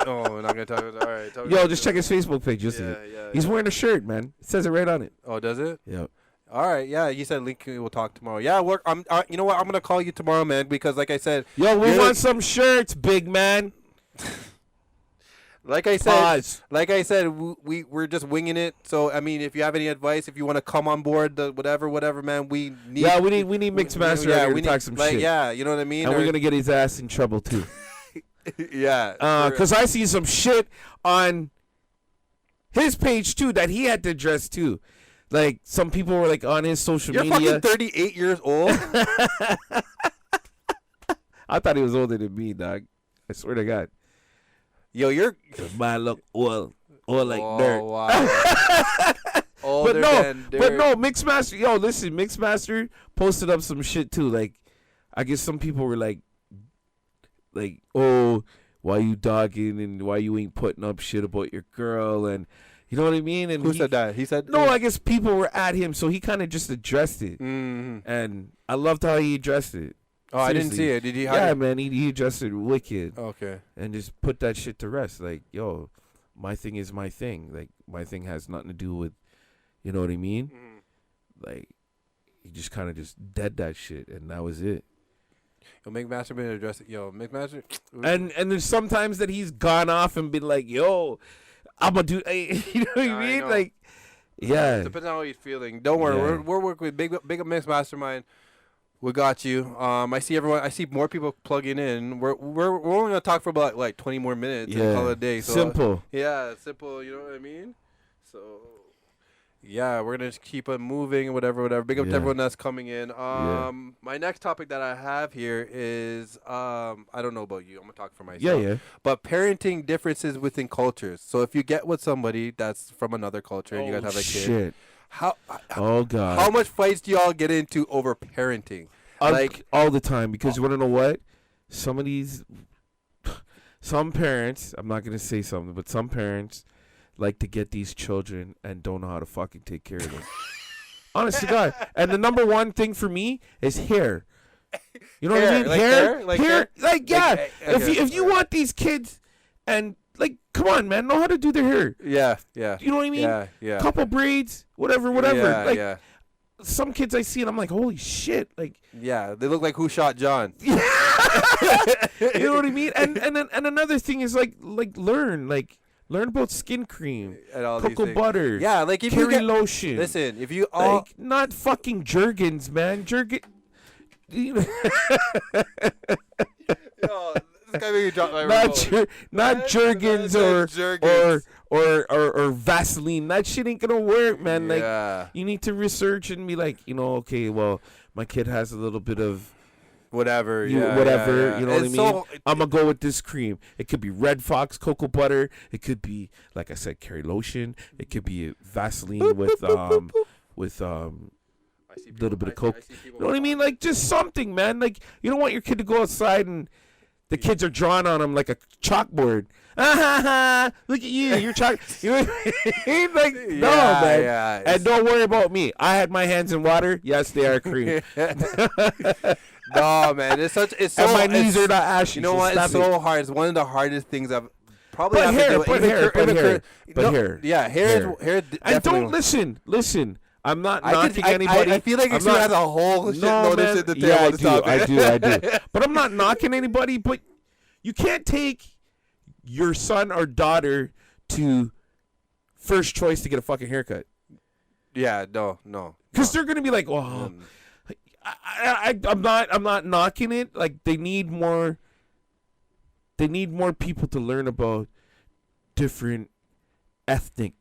[SPEAKER 2] Oh, we're not gonna talk about. All right.
[SPEAKER 1] Yo, just check his Facebook page. You'll see it. He's wearing a shirt, man. It says it right on it.
[SPEAKER 2] Oh, does it?
[SPEAKER 1] Yeah.
[SPEAKER 2] All right. Yeah, you said Link. We'll talk tomorrow. Yeah, you know what? I'm gonna call you tomorrow, man, because like I said.
[SPEAKER 1] Yo, we want some shirts, big man.
[SPEAKER 2] Like I said, we're just winging it. So I mean, if you have any advice, if you want to come on board, whatever, man, we need.
[SPEAKER 1] Yeah, we need Mixmaster here to talk some shit.
[SPEAKER 2] Yeah, you know what I mean.
[SPEAKER 1] And we're gonna get his ass in trouble too.
[SPEAKER 2] Yeah.
[SPEAKER 1] Because I see some shit on his page too that he had to address too. Like some people were like on his social media.
[SPEAKER 2] You're fucking 38 years old.
[SPEAKER 1] I thought he was older than me, dog. I swear to God.
[SPEAKER 2] Yo, you're.
[SPEAKER 1] Man, look old like dirt.
[SPEAKER 2] Wow. Older than dirt.
[SPEAKER 1] But no, Mixmaster. Yo, listen, Mixmaster posted up some shit too. Like, I guess some people were like, oh, why you dogging and why you ain't putting up shit about your girl, and you know what I mean? And
[SPEAKER 2] who said that? He said
[SPEAKER 1] no. I guess people were at him, so he kind of just addressed it, and I loved how he addressed it.
[SPEAKER 2] Oh, seriously. I didn't see it. Did he?
[SPEAKER 1] Yeah, man, he addressed it wicked.
[SPEAKER 2] Okay,
[SPEAKER 1] and just put that shit to rest. Like, yo, my thing is my thing. Like, my thing has nothing to do with, you know what I mean? Like, he just kind of just dead that shit, and that was it.
[SPEAKER 2] Yo, Mixmaster been addressing. Yo, Mixmaster.
[SPEAKER 1] And there's sometimes that he's gone off and been like, yo, I'm gonna do. You know what I mean? Like, yeah.
[SPEAKER 2] Depends on how he's feeling. Don't worry, we're working with big up Mixmastermind. We got you. I see everyone. I see more people plugging in. We're only gonna talk for about like 20 more minutes and call it a day. So,
[SPEAKER 1] simple.
[SPEAKER 2] Simple. You know what I mean? So. Yeah, we're gonna just keep it moving and whatever. Big up to everyone that's coming in. My next topic that I have here is I don't know about you. I'm gonna talk for myself.
[SPEAKER 1] Yeah.
[SPEAKER 2] But parenting differences within cultures. So if you get with somebody that's from another culture and you guys have a kid, how much fights do y'all get into over parenting?
[SPEAKER 1] Like all the time, because you want to know what? Some parents. I'm not gonna say something, but some parents like to get these children and don't know how to fucking take care of them. Honest to God. And the number one thing for me is hair. You know what I mean?
[SPEAKER 2] Like
[SPEAKER 1] hair. Like, yeah.
[SPEAKER 2] Like, okay.
[SPEAKER 1] If you want these kids and like, come on, man, know how to do their hair.
[SPEAKER 2] Yeah.
[SPEAKER 1] You know what I mean?
[SPEAKER 2] Yeah.
[SPEAKER 1] Couple braids, whatever.
[SPEAKER 2] Yeah.
[SPEAKER 1] Some kids I see and I'm like, holy shit. Like,
[SPEAKER 2] yeah, they look like Who Shot John.
[SPEAKER 1] You know what I mean? And then another thing is like learn about skin cream,
[SPEAKER 2] and all
[SPEAKER 1] cocoa butter.
[SPEAKER 2] Yeah, like if
[SPEAKER 1] Kerry
[SPEAKER 2] you get
[SPEAKER 1] lotion.
[SPEAKER 2] Listen, if you all
[SPEAKER 1] like not fucking Jergens, man. Jergens.
[SPEAKER 2] Yo, this guy made me drop my remote.
[SPEAKER 1] Not Jergens or Vaseline. That shit ain't gonna work, man. Like
[SPEAKER 2] Yeah.
[SPEAKER 1] you need to research and be like, okay, well, my kid has a little bit of
[SPEAKER 2] Whatever.
[SPEAKER 1] you
[SPEAKER 2] Yeah.
[SPEAKER 1] whatever,
[SPEAKER 2] Yeah.
[SPEAKER 1] you know what I
[SPEAKER 2] It's
[SPEAKER 1] mean?
[SPEAKER 2] so-
[SPEAKER 1] I'm gonna go with this cream. It could be Red Fox cocoa butter. It could be, like I said, Kerry lotion. It could be Vaseline with
[SPEAKER 2] I see
[SPEAKER 1] little bit of Coke.
[SPEAKER 2] I see people
[SPEAKER 1] You know what I mean? Like just something, man. Like you don't want your kid to go outside and the kids are drawing on him like a chalkboard. Look at you, you're chalk. You know what I mean? Like no,
[SPEAKER 2] Yeah,
[SPEAKER 1] man.
[SPEAKER 2] yeah.
[SPEAKER 1] And don't worry about me. I had my hands in water. Yes, they are cream.
[SPEAKER 2] No, man, it's so
[SPEAKER 1] And my knees are not ashy.
[SPEAKER 2] You know
[SPEAKER 1] so
[SPEAKER 2] what?
[SPEAKER 1] stop
[SPEAKER 2] It's
[SPEAKER 1] it.
[SPEAKER 2] so hard. It's one of the hardest things I've probably
[SPEAKER 1] But
[SPEAKER 2] have to
[SPEAKER 1] hair,
[SPEAKER 2] deal with.
[SPEAKER 1] but
[SPEAKER 2] Even
[SPEAKER 1] hair,
[SPEAKER 2] cur- even
[SPEAKER 1] but
[SPEAKER 2] cur-
[SPEAKER 1] hair, but
[SPEAKER 2] no,
[SPEAKER 1] hair.
[SPEAKER 2] Yeah, hair.
[SPEAKER 1] Hair.
[SPEAKER 2] Is
[SPEAKER 1] And don't listen. I'm not knocking anybody.
[SPEAKER 2] I feel like
[SPEAKER 1] I'm
[SPEAKER 2] you
[SPEAKER 1] not-
[SPEAKER 2] has a whole shit load of
[SPEAKER 1] man.
[SPEAKER 2] shit to tell
[SPEAKER 1] Yeah,
[SPEAKER 2] on the
[SPEAKER 1] I
[SPEAKER 2] topic.
[SPEAKER 1] do. But I'm not knocking anybody. But you can't take your son or daughter to first choice to get a fucking haircut
[SPEAKER 2] Yeah, no.
[SPEAKER 1] because they're gonna be like, "Oh, I'm not knocking it. Like they need more. They need more people to learn about different ethnic,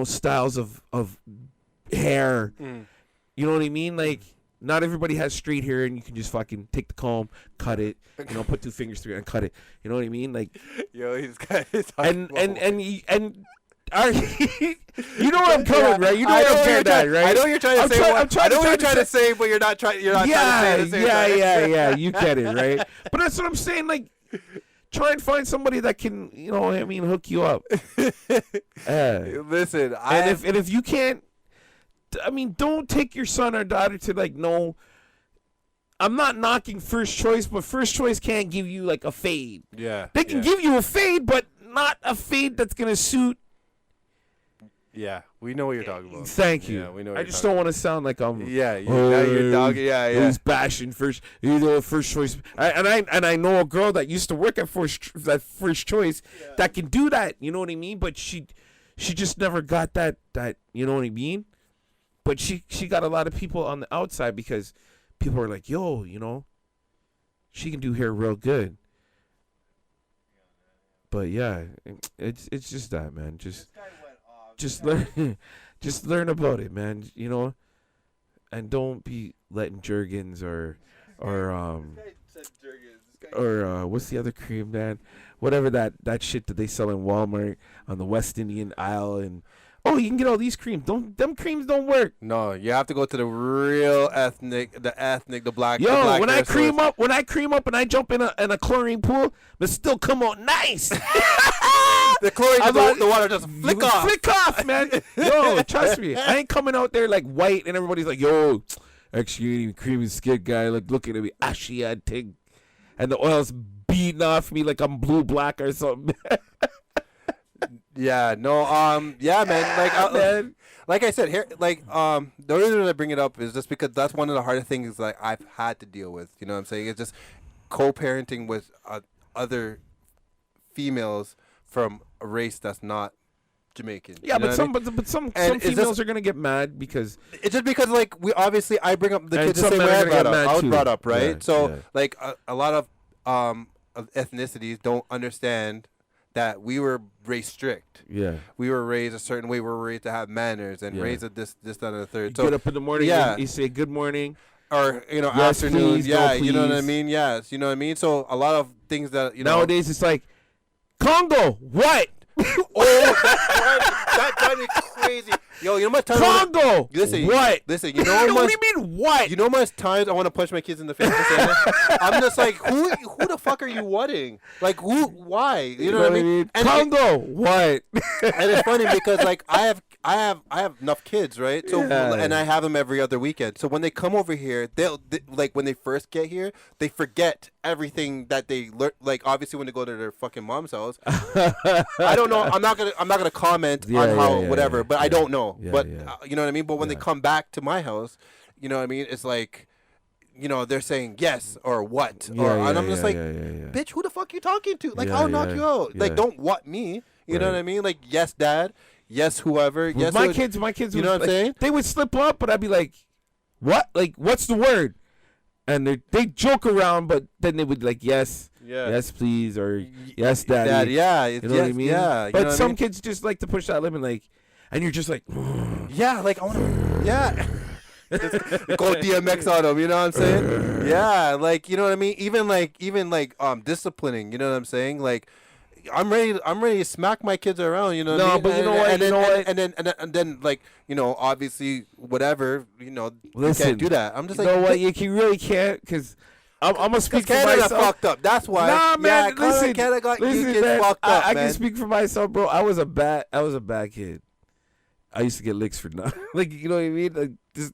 [SPEAKER 1] styles of hair.
[SPEAKER 2] Mm.
[SPEAKER 1] You know what I mean? Like not everybody has straight hair, and you can just fucking take the comb, cut it. Put 2 fingers through it and cut it. You know what I mean? Like
[SPEAKER 2] Yo, he's got his
[SPEAKER 1] and are you know where I'm coming, right? You know where I'm getting at, right?
[SPEAKER 2] I know what you're trying to say. I know what you're trying to
[SPEAKER 1] say.
[SPEAKER 2] say, but you're not trying. You're not trying to say it.
[SPEAKER 1] Yeah. You get it, right? But that's what I'm saying. Like, try and find somebody that can, hook you up.
[SPEAKER 2] Listen,
[SPEAKER 1] And if you can't, don't take your son or daughter to like no. I'm not knocking First Choice, but First Choice can't give you like a fade.
[SPEAKER 2] Yeah,
[SPEAKER 1] They can give you a fade, but not a fade that's gonna suit.
[SPEAKER 2] Yeah, we know what you're talking about.
[SPEAKER 1] Thank you.
[SPEAKER 2] Yeah, we know.
[SPEAKER 1] I just don't want to sound like I'm.
[SPEAKER 2] Yeah, now you're dogging. Yeah.
[SPEAKER 1] Who's bashing First? First Choice. I know a girl that used to work at First Choice that can do that. You know what I mean? But she just never got that. You know what I mean? But she got a lot of people on the outside because people are like, yo, she can do hair real good. But yeah, it's just that, man. Just learn about it, man. And don't be letting Jergens or what's the other cream, man? Whatever that shit that they sell in Walmart on the West Indian aisle and. Oh, you can get all these creams. Them creams don't work.
[SPEAKER 2] No, you have to go to the real the black.
[SPEAKER 1] Yo,
[SPEAKER 2] the black
[SPEAKER 1] when I
[SPEAKER 2] hair
[SPEAKER 1] cream
[SPEAKER 2] source.
[SPEAKER 1] up, and I jump in a chlorine pool, but still come out nice.
[SPEAKER 2] The chlorine, the water just flick off.
[SPEAKER 1] Flick off, man. Yo, trust me, I ain't coming out there like white, and everybody's like, yo, actually, you ain't even creamy skin guy. Like looking at me, ashy eyed thing, and the oil's beating off me like I'm blue black or something.
[SPEAKER 2] Yeah, no, yeah, man.
[SPEAKER 1] Man.
[SPEAKER 2] Like I said, here, the only reason I bring it up is just because that's one of the hardest things like I've had to deal with. You know what I'm saying? It's just co-parenting with other females from a race that's not Jamaican.
[SPEAKER 1] Yeah,
[SPEAKER 2] you know
[SPEAKER 1] but
[SPEAKER 2] what I mean?
[SPEAKER 1] some
[SPEAKER 2] it's
[SPEAKER 1] females
[SPEAKER 2] just-
[SPEAKER 1] are gonna get mad because
[SPEAKER 2] It's just because I bring up the
[SPEAKER 1] And
[SPEAKER 2] kids the
[SPEAKER 1] some
[SPEAKER 2] same
[SPEAKER 1] men
[SPEAKER 2] way
[SPEAKER 1] are
[SPEAKER 2] I
[SPEAKER 1] gonna get mad
[SPEAKER 2] was
[SPEAKER 1] too.
[SPEAKER 2] brought up, right?
[SPEAKER 1] Yeah,
[SPEAKER 2] So
[SPEAKER 1] yeah.
[SPEAKER 2] like a lot of ethnicities don't understand that we were raised strict.
[SPEAKER 1] yeah.
[SPEAKER 2] We were raised a certain way. We were raised to have manners and
[SPEAKER 1] Yeah.
[SPEAKER 2] raised at this, that, and the third.
[SPEAKER 1] You
[SPEAKER 2] So
[SPEAKER 1] get up in the morning,
[SPEAKER 2] yeah.
[SPEAKER 1] you say good morning.
[SPEAKER 2] or
[SPEAKER 1] Yes,
[SPEAKER 2] afternoon,
[SPEAKER 1] please, no,
[SPEAKER 2] yeah, you know what I
[SPEAKER 1] please.
[SPEAKER 2] mean. Yes, you know what I mean. So a lot of things that
[SPEAKER 1] Nowadays it's like Congo, what?
[SPEAKER 2] Oh, that drives me crazy. Yo, you know how much time?
[SPEAKER 1] Congo,
[SPEAKER 2] Listen,
[SPEAKER 1] what?
[SPEAKER 2] Listen, you know how
[SPEAKER 1] what
[SPEAKER 2] much?
[SPEAKER 1] do you mean what?
[SPEAKER 2] You know how much times I want to punch my kids in the face for saying that? I'm just like, who the fuck are you whatting? Like, who? Why? You know what I mean? And,
[SPEAKER 1] Congo, what?
[SPEAKER 2] and it's funny because like I have enough kids, right? So
[SPEAKER 1] Yeah.
[SPEAKER 2] and I have them every other weekend. So when they come over here, like when they first get here, they forget everything that they learn. Like obviously when they go to their fucking mom's house, I don't know. I'm not gonna comment on how whatever, but I don't know.
[SPEAKER 1] Yeah,
[SPEAKER 2] but
[SPEAKER 1] yeah.
[SPEAKER 2] You know what I mean. But when they come back to my house, you know what I mean. It's like, they're saying yes or what, and I'm just like, bitch, who the fuck you talking to? Like,
[SPEAKER 1] Yeah,
[SPEAKER 2] I'll knock
[SPEAKER 1] yeah,
[SPEAKER 2] you out. Like,
[SPEAKER 1] yeah.
[SPEAKER 2] don't what me. You know
[SPEAKER 1] Right.
[SPEAKER 2] what I mean? Like, yes, dad. Yes, whoever.
[SPEAKER 1] With
[SPEAKER 2] Yes,
[SPEAKER 1] my
[SPEAKER 2] who-
[SPEAKER 1] kids,
[SPEAKER 2] You know what I'm saying?
[SPEAKER 1] They would slip up, but I'd be like, what? Like, what's the word? and they joke around, but then they would like yes,
[SPEAKER 2] Yeah.
[SPEAKER 1] yes please, or yes daddy.
[SPEAKER 2] Dad, yeah.
[SPEAKER 1] You know what I mean?
[SPEAKER 2] Yeah. You
[SPEAKER 1] But
[SPEAKER 2] know what I
[SPEAKER 1] some
[SPEAKER 2] mean?
[SPEAKER 1] kids just like to push that limit, like, and you're just like,
[SPEAKER 2] Yeah, like I want to. Yeah. Just go DMX on them, you know what I'm saying? Yeah, like you know what I mean. Even like disciplining, you know what I'm saying? Like I'm ready to smack my kids around, you know. What I
[SPEAKER 1] No,
[SPEAKER 2] mean?
[SPEAKER 1] but you know what?
[SPEAKER 2] And
[SPEAKER 1] You
[SPEAKER 2] then,
[SPEAKER 1] know what?
[SPEAKER 2] And then like you know, obviously whatever, you know, you
[SPEAKER 1] Listen,
[SPEAKER 2] can't do that. I'm just
[SPEAKER 1] you
[SPEAKER 2] like,
[SPEAKER 1] know what? You really can't, because I'm gonna speak for
[SPEAKER 2] Canada
[SPEAKER 1] myself.
[SPEAKER 2] fucked up. That's why.
[SPEAKER 1] Nah, man.
[SPEAKER 2] Yeah,
[SPEAKER 1] Listen,
[SPEAKER 2] Canada got
[SPEAKER 1] listen,
[SPEAKER 2] kids
[SPEAKER 1] man.
[SPEAKER 2] fucked up,
[SPEAKER 1] I
[SPEAKER 2] man.
[SPEAKER 1] can speak for myself, bro. I was a bad kid. I used to get licks for nothing. Like, you know what I mean? Like, just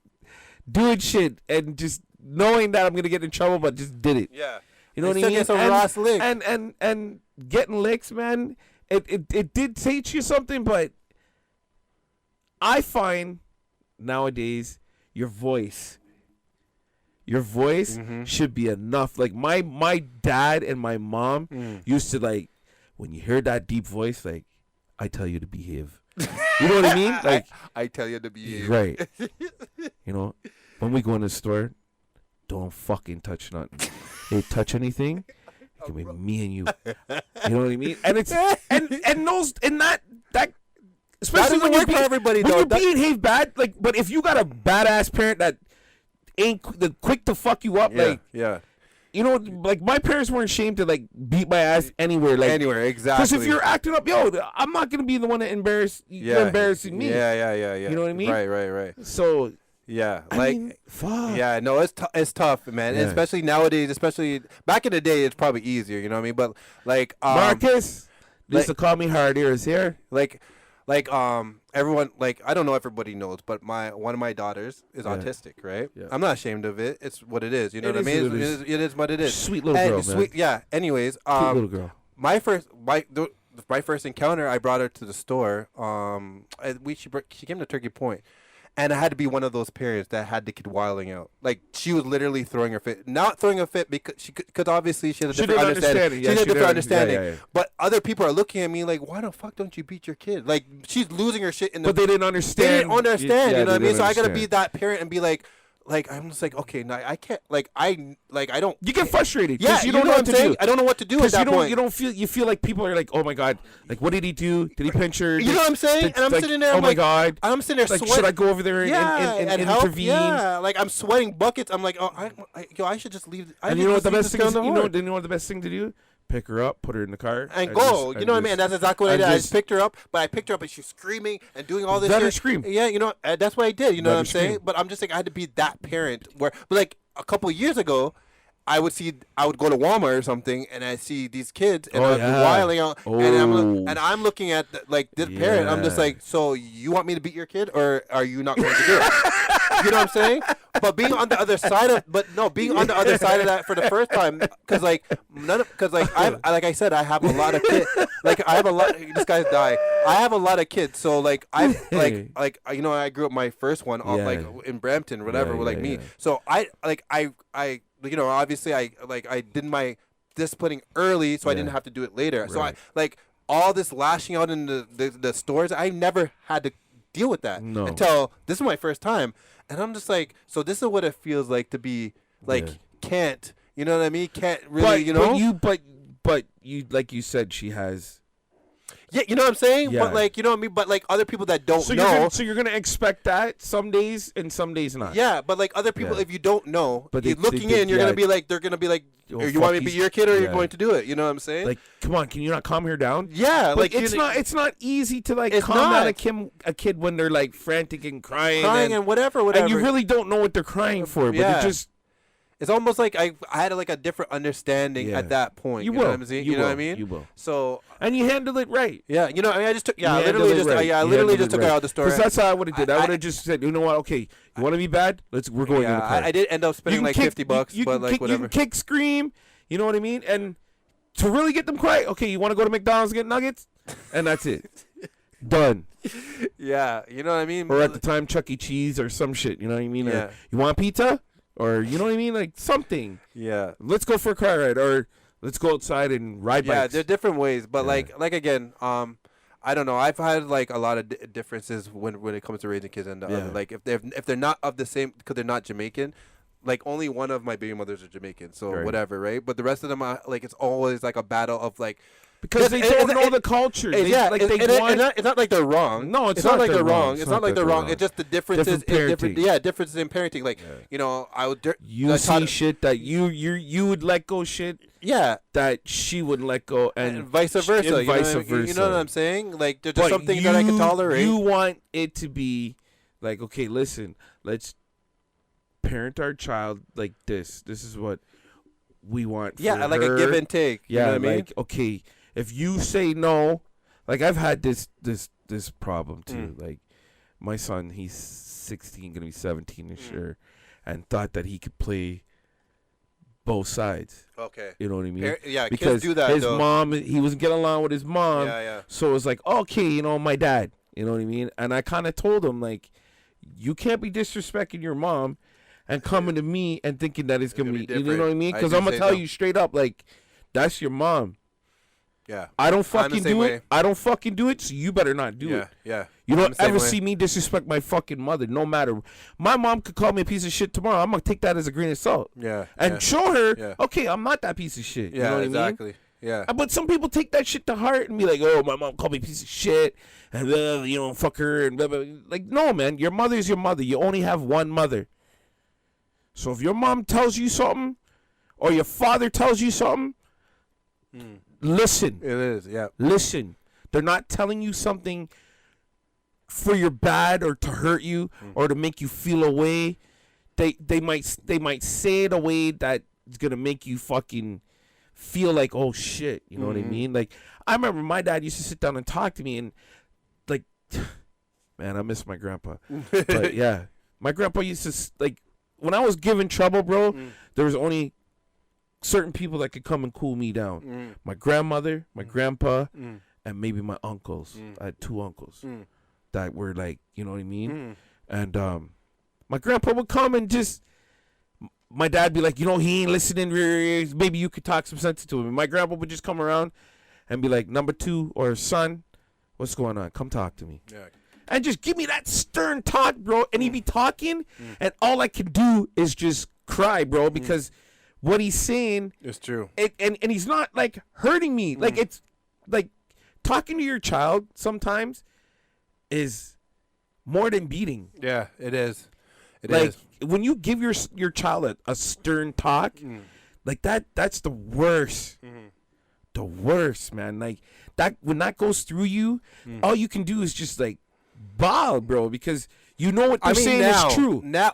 [SPEAKER 1] doing shit and just knowing that I'm gonna get in trouble, but just did it.
[SPEAKER 2] Yeah.
[SPEAKER 1] You know
[SPEAKER 2] And
[SPEAKER 1] what I
[SPEAKER 2] still
[SPEAKER 1] mean?
[SPEAKER 2] get some Ross licks.
[SPEAKER 1] And getting licks, man. It did teach you something, but I find nowadays your voice should be enough. Like my dad and my mom used to, like, when you hear that deep voice, like, I tell you to behave. You know what I mean? Like,
[SPEAKER 2] I tell you to be
[SPEAKER 1] right. You know, when we go in the store, don't fucking touch nothing. They touch anything, it can be me and you. You know what I mean? And it's and those and that especially
[SPEAKER 2] That
[SPEAKER 1] when
[SPEAKER 2] doesn't work for everybody,
[SPEAKER 1] when
[SPEAKER 2] though.
[SPEAKER 1] you're
[SPEAKER 2] That-
[SPEAKER 1] behave bad, like, but if you got a badass parent that ain't quick to fuck you up, like,
[SPEAKER 2] yeah.
[SPEAKER 1] you know, like my parents weren't ashamed to like beat my ass anywhere, like,
[SPEAKER 2] Anywhere, exactly.
[SPEAKER 1] because if you're acting up, yo, I'm not gonna be the one that you're embarrassing me.
[SPEAKER 2] Yeah. You
[SPEAKER 1] know what I mean?
[SPEAKER 2] Right.
[SPEAKER 1] So
[SPEAKER 2] Yeah,
[SPEAKER 1] I
[SPEAKER 2] like
[SPEAKER 1] mean, fuck.
[SPEAKER 2] yeah, no, it's tough, man.
[SPEAKER 1] Yeah.
[SPEAKER 2] And especially nowadays, especially back in the day, it's probably easier. You know what I mean? But like
[SPEAKER 1] Marcus, they used
[SPEAKER 2] like-
[SPEAKER 1] to call me hard ears here.
[SPEAKER 2] like everyone, like, I don't know if everybody knows, but one of my daughters is
[SPEAKER 1] Yeah.
[SPEAKER 2] autistic, right?
[SPEAKER 1] Yeah.
[SPEAKER 2] I'm not ashamed of it. It's what it is. You know
[SPEAKER 1] It
[SPEAKER 2] what I
[SPEAKER 1] is
[SPEAKER 2] mean?
[SPEAKER 1] what it is.
[SPEAKER 2] It is what it is.
[SPEAKER 1] Sweet little
[SPEAKER 2] And
[SPEAKER 1] girl, man.
[SPEAKER 2] Yeah. Anyways,
[SPEAKER 1] Cute little girl.
[SPEAKER 2] my first encounter, I brought her to the store. She came to Turkey Point, and I had to be one of those parents that had the kid wilding out. Like, she was literally throwing her fit, not throwing a fit because obviously she has a
[SPEAKER 1] She
[SPEAKER 2] different
[SPEAKER 1] didn't
[SPEAKER 2] understanding.
[SPEAKER 1] understand it. Yeah,
[SPEAKER 2] she had a
[SPEAKER 1] she
[SPEAKER 2] different
[SPEAKER 1] didn't-
[SPEAKER 2] understanding.
[SPEAKER 1] yeah.
[SPEAKER 2] But other people are looking at me like, why the fuck don't you beat your kid? Like, she's losing her shit in the.
[SPEAKER 1] But they didn't understand.
[SPEAKER 2] They didn't understand.
[SPEAKER 1] Yeah,
[SPEAKER 2] you know what I
[SPEAKER 1] they
[SPEAKER 2] mean? So
[SPEAKER 1] didn't
[SPEAKER 2] I gotta be
[SPEAKER 1] understand.
[SPEAKER 2] that parent and be like I'm just like, okay, no, I can't. I don't.
[SPEAKER 1] You get frustrated.
[SPEAKER 2] Yeah,
[SPEAKER 1] 'cause you don't know
[SPEAKER 2] what
[SPEAKER 1] what to
[SPEAKER 2] I'm saying.
[SPEAKER 1] do.
[SPEAKER 2] I don't know what to do at
[SPEAKER 1] Because
[SPEAKER 2] that point.
[SPEAKER 1] you feel like people are like, oh my god, like, what did he do? Did he pinch her?
[SPEAKER 2] You know what I'm saying? And I'm
[SPEAKER 1] like,
[SPEAKER 2] sitting there.
[SPEAKER 1] Oh
[SPEAKER 2] I'm
[SPEAKER 1] my
[SPEAKER 2] like,
[SPEAKER 1] god.
[SPEAKER 2] I'm sitting there
[SPEAKER 1] Like,
[SPEAKER 2] sweating.
[SPEAKER 1] should I go over there and
[SPEAKER 2] help?
[SPEAKER 1] intervene?
[SPEAKER 2] Yeah, like I'm sweating buckets. I'm like, oh, I should just leave.
[SPEAKER 1] And you know what the best thing is? You know what the best thing to do? Pick her up, put her in the car,
[SPEAKER 2] and go. You know what I mean? And that's exactly what I
[SPEAKER 1] and
[SPEAKER 2] did. I
[SPEAKER 1] just-
[SPEAKER 2] just picked her up, but I picked her up and she was screaming and doing all this
[SPEAKER 1] Let her
[SPEAKER 2] shit.
[SPEAKER 1] scream.
[SPEAKER 2] Yeah, you know, that's what I did. You know
[SPEAKER 1] Let
[SPEAKER 2] what I'm
[SPEAKER 1] her
[SPEAKER 2] saying?
[SPEAKER 1] scream.
[SPEAKER 2] But I'm just like, I had to be that parent where, but like a couple years ago, I would go to Walmart or something, and I see these kids, and
[SPEAKER 1] Oh,
[SPEAKER 2] I'd be
[SPEAKER 1] yeah.
[SPEAKER 2] wilding out,
[SPEAKER 1] Oh.
[SPEAKER 2] and I'm looking at like this parent. I'm just
[SPEAKER 1] Yeah.
[SPEAKER 2] like, so you want me to beat your kid, or are you not going to do it? You know what I'm saying? But being on the other side of, on the other side of that for the first time, because like like I said, I have a lot of kids. Like I have a lot. This guy's dying. I have a lot of kids, so like I like you know, I grew up my first one off
[SPEAKER 1] Yeah.
[SPEAKER 2] like in Brampton, whatever,
[SPEAKER 1] Yeah,
[SPEAKER 2] like
[SPEAKER 1] yeah,
[SPEAKER 2] me.
[SPEAKER 1] yeah.
[SPEAKER 2] So I you know, obviously I did my disciplining early, so I didn't
[SPEAKER 1] Yeah.
[SPEAKER 2] have to do it later. So I
[SPEAKER 1] Right.
[SPEAKER 2] like all this lashing out in the stores. I never had to deal with that
[SPEAKER 1] No.
[SPEAKER 2] until this is my first time, and I'm just like, so this is what it feels like to be like
[SPEAKER 1] Yeah.
[SPEAKER 2] can't, you know what I mean? Can't really, you know?
[SPEAKER 1] But you, like you said, she has.
[SPEAKER 2] Yeah, you know what I'm saying?
[SPEAKER 1] Yeah.
[SPEAKER 2] But like, you know what I mean? But like other people that don't
[SPEAKER 1] So
[SPEAKER 2] know.
[SPEAKER 1] you're gonna expect that some days and some days not.
[SPEAKER 2] Yeah, but like other people,
[SPEAKER 1] Yeah.
[SPEAKER 2] if you don't know,
[SPEAKER 1] But
[SPEAKER 2] you're
[SPEAKER 1] they
[SPEAKER 2] looking
[SPEAKER 1] think,
[SPEAKER 2] in, you're
[SPEAKER 1] yeah,
[SPEAKER 2] gonna be like, they're gonna be like,
[SPEAKER 1] oh,
[SPEAKER 2] you want me to
[SPEAKER 1] fuck,
[SPEAKER 2] be
[SPEAKER 1] he's-
[SPEAKER 2] your kid, or you're
[SPEAKER 1] yeah.
[SPEAKER 2] going to do it? You know what I'm saying?
[SPEAKER 1] Like, come on, can you not calm her down?
[SPEAKER 2] yeah,
[SPEAKER 1] But
[SPEAKER 2] like
[SPEAKER 1] it's not easy to like
[SPEAKER 2] It's
[SPEAKER 1] calm down
[SPEAKER 2] not.
[SPEAKER 1] a kid when they're like frantic and crying,
[SPEAKER 2] crying and whatever.
[SPEAKER 1] and you really don't know what they're crying for. But
[SPEAKER 2] Yeah.
[SPEAKER 1] it just
[SPEAKER 2] It's almost like I had like a different understanding
[SPEAKER 1] Yeah.
[SPEAKER 2] at that point.
[SPEAKER 1] you
[SPEAKER 2] know
[SPEAKER 1] will.
[SPEAKER 2] what I'm saying?
[SPEAKER 1] You
[SPEAKER 2] You know what I
[SPEAKER 1] will.
[SPEAKER 2] mean?
[SPEAKER 1] You will.
[SPEAKER 2] So
[SPEAKER 1] And you handle it right.
[SPEAKER 2] yeah, you know, I mean, I just took I
[SPEAKER 1] You
[SPEAKER 2] literally
[SPEAKER 1] handle it
[SPEAKER 2] just
[SPEAKER 1] right.
[SPEAKER 2] I
[SPEAKER 1] You
[SPEAKER 2] literally
[SPEAKER 1] handle
[SPEAKER 2] just
[SPEAKER 1] it
[SPEAKER 2] took her
[SPEAKER 1] right.
[SPEAKER 2] out of the store.
[SPEAKER 1] 'Cause that's how I would have did. I
[SPEAKER 2] I-
[SPEAKER 1] would have just said, you know what? Okay, you want to be bad? We're going in the car.
[SPEAKER 2] I did end up spending like $50,
[SPEAKER 1] you
[SPEAKER 2] but
[SPEAKER 1] can
[SPEAKER 2] like
[SPEAKER 1] kick,
[SPEAKER 2] whatever.
[SPEAKER 1] You can kick, scream. You know what I mean? And to really get them quiet, okay, you want to go to McDonald's and get nuggets, and that's it. Done.
[SPEAKER 2] Yeah, you know what I mean?
[SPEAKER 1] Or at the time, Chuck E. Cheese or some shit. You know what I mean? Or,
[SPEAKER 2] Yeah.
[SPEAKER 1] you want pizza? Or you know what I mean? Like something.
[SPEAKER 2] Yeah.
[SPEAKER 1] Let's go for a car ride, or let's go outside and ride
[SPEAKER 2] Yeah,
[SPEAKER 1] bikes.
[SPEAKER 2] there are different ways, but
[SPEAKER 1] Yeah.
[SPEAKER 2] like again, I don't know. I've had like a lot of differences when it comes to raising kids, and
[SPEAKER 1] Yeah.
[SPEAKER 2] like if they're not of the same, because they're not Jamaican, like only one of my baby mothers are Jamaican, so
[SPEAKER 1] Right.
[SPEAKER 2] whatever, right? But the rest of them are like it's always like a battle of like
[SPEAKER 1] Because they don't know the culture. They,
[SPEAKER 2] yeah,
[SPEAKER 1] like
[SPEAKER 2] it's not like they're wrong.
[SPEAKER 1] No, it's
[SPEAKER 2] not
[SPEAKER 1] not
[SPEAKER 2] like
[SPEAKER 1] they're
[SPEAKER 2] they're
[SPEAKER 1] wrong.
[SPEAKER 2] wrong. It's not like they're wrong. It's just the differences in different.
[SPEAKER 1] parenting.
[SPEAKER 2] Yeah, differences in parenting. Like you know, I would.
[SPEAKER 1] You see shit that you would let go shit
[SPEAKER 2] Yeah,
[SPEAKER 1] that she wouldn't let go,
[SPEAKER 2] and vice versa.
[SPEAKER 1] And vice versa.
[SPEAKER 2] You know what I'm saying? Like there's just
[SPEAKER 1] But
[SPEAKER 2] some things that I can tolerate.
[SPEAKER 1] You want it to be like, okay, listen, let's parent our child like this. This is what we want.
[SPEAKER 2] Yeah,
[SPEAKER 1] for
[SPEAKER 2] like
[SPEAKER 1] her.
[SPEAKER 2] a give and take.
[SPEAKER 1] Yeah,
[SPEAKER 2] you know what I mean?
[SPEAKER 1] like okay, if you say no, like I've had this problem too. Like my son, he's 16, gonna be 17 this year, and thought that he could play both sides.
[SPEAKER 2] Okay.
[SPEAKER 1] You know what I mean?
[SPEAKER 2] Yeah,
[SPEAKER 1] because
[SPEAKER 2] kids do that.
[SPEAKER 1] his
[SPEAKER 2] though.
[SPEAKER 1] mom, he wasn't getting along with his mom.
[SPEAKER 2] Yeah.
[SPEAKER 1] So it's like, okay, you know, my dad. You know what I mean? And I kind of told him, like, you can't be disrespecting your mom and coming to me and thinking that it's going to be, you know what I mean? Because I'm going to tell you straight up, like, that's your mom.
[SPEAKER 2] Yeah.
[SPEAKER 1] I don't fucking do
[SPEAKER 2] way.
[SPEAKER 1] it. I don't fucking do it, so you better not do it.
[SPEAKER 2] Yeah.
[SPEAKER 1] You don't ever see me disrespect my fucking mother, no matter. My mom could call me a piece of shit tomorrow. I'm going to take that as a grain of salt.
[SPEAKER 2] Yeah.
[SPEAKER 1] And show her, okay, I'm not that piece of shit. You know what
[SPEAKER 2] exactly.
[SPEAKER 1] I mean?
[SPEAKER 2] Yeah.
[SPEAKER 1] But some people take that shit to heart and be like, oh, my mom called me a piece of shit, and you know, fuck her, and blah, blah. Like, no, man, your mother's your mother. You only have one mother. So if your mom tells you something, or your father tells you something, listen.
[SPEAKER 2] It is, yeah.
[SPEAKER 1] Listen. They're not telling you something for your bad or to hurt you or to make you feel a way. They might say it a way that is gonna make you fucking feel like, oh shit, you know what I mean? Like, I remember my dad used to sit down and talk to me, and like, man, I miss my grandpa. But yeah, my grandpa used to, like, when I was giving trouble, bro, there was only certain people that could come and cool me down. My grandmother, my grandpa, and maybe my uncles. I had 2 uncles that were like, you know what I mean? And my grandpa would come and just, my dad be like, you know, he ain't listening. Maybe you could talk some sense to him. And my grandpa would just come around and be like, number 2 or son, what's going on? Come talk to me.
[SPEAKER 2] Yeah.
[SPEAKER 1] And just give me that stern talk, bro. And he be talking, and all I can do is just cry, bro, because what he's saying,
[SPEAKER 2] It's true.
[SPEAKER 1] and he's not like hurting me. Like, it's like talking to your child sometimes is more than beating.
[SPEAKER 2] Yeah, it is. It
[SPEAKER 1] Like,
[SPEAKER 2] is.
[SPEAKER 1] when you give your child a stern talk, like that's the worst. The worst, man. Like, that when that goes through you, all you can do is just like bawl, bro, because you know what they're saying is true.
[SPEAKER 2] Now,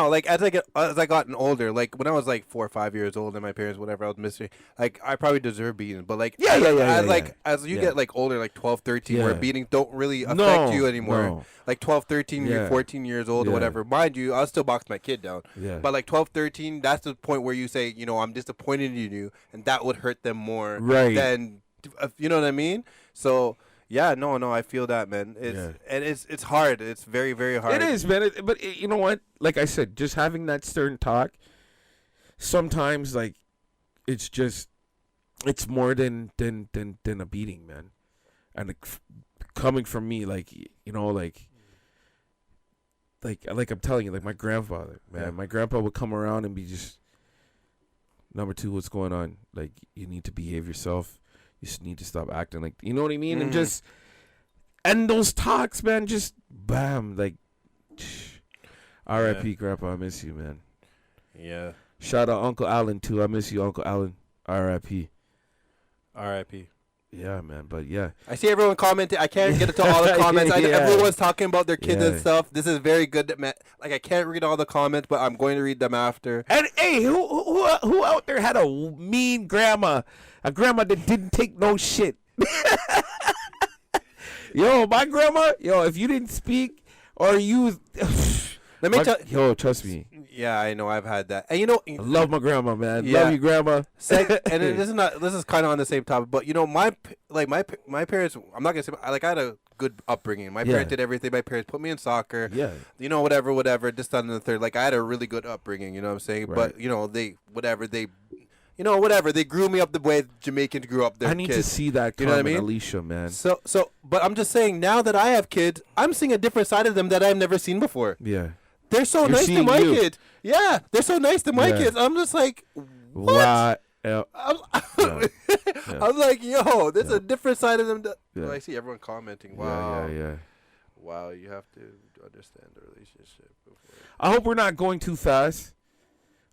[SPEAKER 2] like as I gotten older, like when I was like 4 or 5 years old, and my parents, whatever, I was missing. Like I probably deserve beating, but like as you get like older, like 12, 13, where beatings don't really affect you anymore.
[SPEAKER 1] No.
[SPEAKER 2] Like 12, 13, you're 14 years old or whatever. Mind you, I'll still box my kid down.
[SPEAKER 1] Yeah.
[SPEAKER 2] But like 12, 13, that's the point where you say, you know, I'm disappointed in you, and that would hurt them more than, you know what I mean? So. Yeah, no, I feel that, man. And it's hard. It's very, very hard.
[SPEAKER 1] It is, man. But you know what? Like I said, just having that stern talk, sometimes like it's more than a beating, man. And coming from me, like, you know, like I'm telling you, like my grandfather, man. My grandpa would come around and be just, number 2, what's going on? Like, you need to behave yourself. You just need to stop acting like, you know what I mean? And those talks, man, just bam, like, R.I.P. Grandpa, I miss you, man.
[SPEAKER 2] Yeah.
[SPEAKER 1] Shout out Uncle Alan too. I miss you, Uncle Alan. R.I.P.
[SPEAKER 2] R.I.P.
[SPEAKER 1] Yeah, man, but yeah.
[SPEAKER 2] I see everyone commenting. I can't get into all the comments. Everyone's talking about their kids and stuff. This is very good. Man. Like, I can't read all the comments, but I'm going to read them after.
[SPEAKER 1] And hey, who out there had a mean grandma? A grandma that didn't take no shit. Yo, my grandma. Yo, if you didn't speak or you,
[SPEAKER 2] let me tell.
[SPEAKER 1] Yo, trust me.
[SPEAKER 2] Yeah, I know. I've had that. And you know,
[SPEAKER 1] I love my grandma, man.
[SPEAKER 2] Yeah.
[SPEAKER 1] Love you, grandma.
[SPEAKER 2] And this is kind of on the same topic, but you know, my parents. I'm not gonna say I had a good upbringing. My parents did everything. My parents put me in soccer.
[SPEAKER 1] Yeah.
[SPEAKER 2] You know, whatever. This, that, and the third. Like, I had a really good upbringing. You know what I'm saying?
[SPEAKER 1] Right.
[SPEAKER 2] But you know, they grew me up the way Jamaicans grew up their
[SPEAKER 1] I need
[SPEAKER 2] kids.
[SPEAKER 1] to see that.
[SPEAKER 2] You know what I mean?
[SPEAKER 1] Alicia, man.
[SPEAKER 2] So, but I'm just saying, now that I have kids, I'm seeing a different side of them that I've never seen before.
[SPEAKER 1] Yeah.
[SPEAKER 2] They're so
[SPEAKER 1] You're
[SPEAKER 2] nice to
[SPEAKER 1] seeing
[SPEAKER 2] my
[SPEAKER 1] you.
[SPEAKER 2] kid. Yeah, they're so nice to my
[SPEAKER 1] Yeah.
[SPEAKER 2] kids. I'm just like, what?
[SPEAKER 1] Wow. Yeah.
[SPEAKER 2] I'm,
[SPEAKER 1] Yeah.
[SPEAKER 2] I'm like, yo, there's
[SPEAKER 1] Yeah.
[SPEAKER 2] a different side of them.
[SPEAKER 1] Yeah.
[SPEAKER 2] I see everyone commenting. Wow.
[SPEAKER 1] Yeah.
[SPEAKER 2] Wow, you have to understand the relationship before.
[SPEAKER 1] I hope we're not going too fast.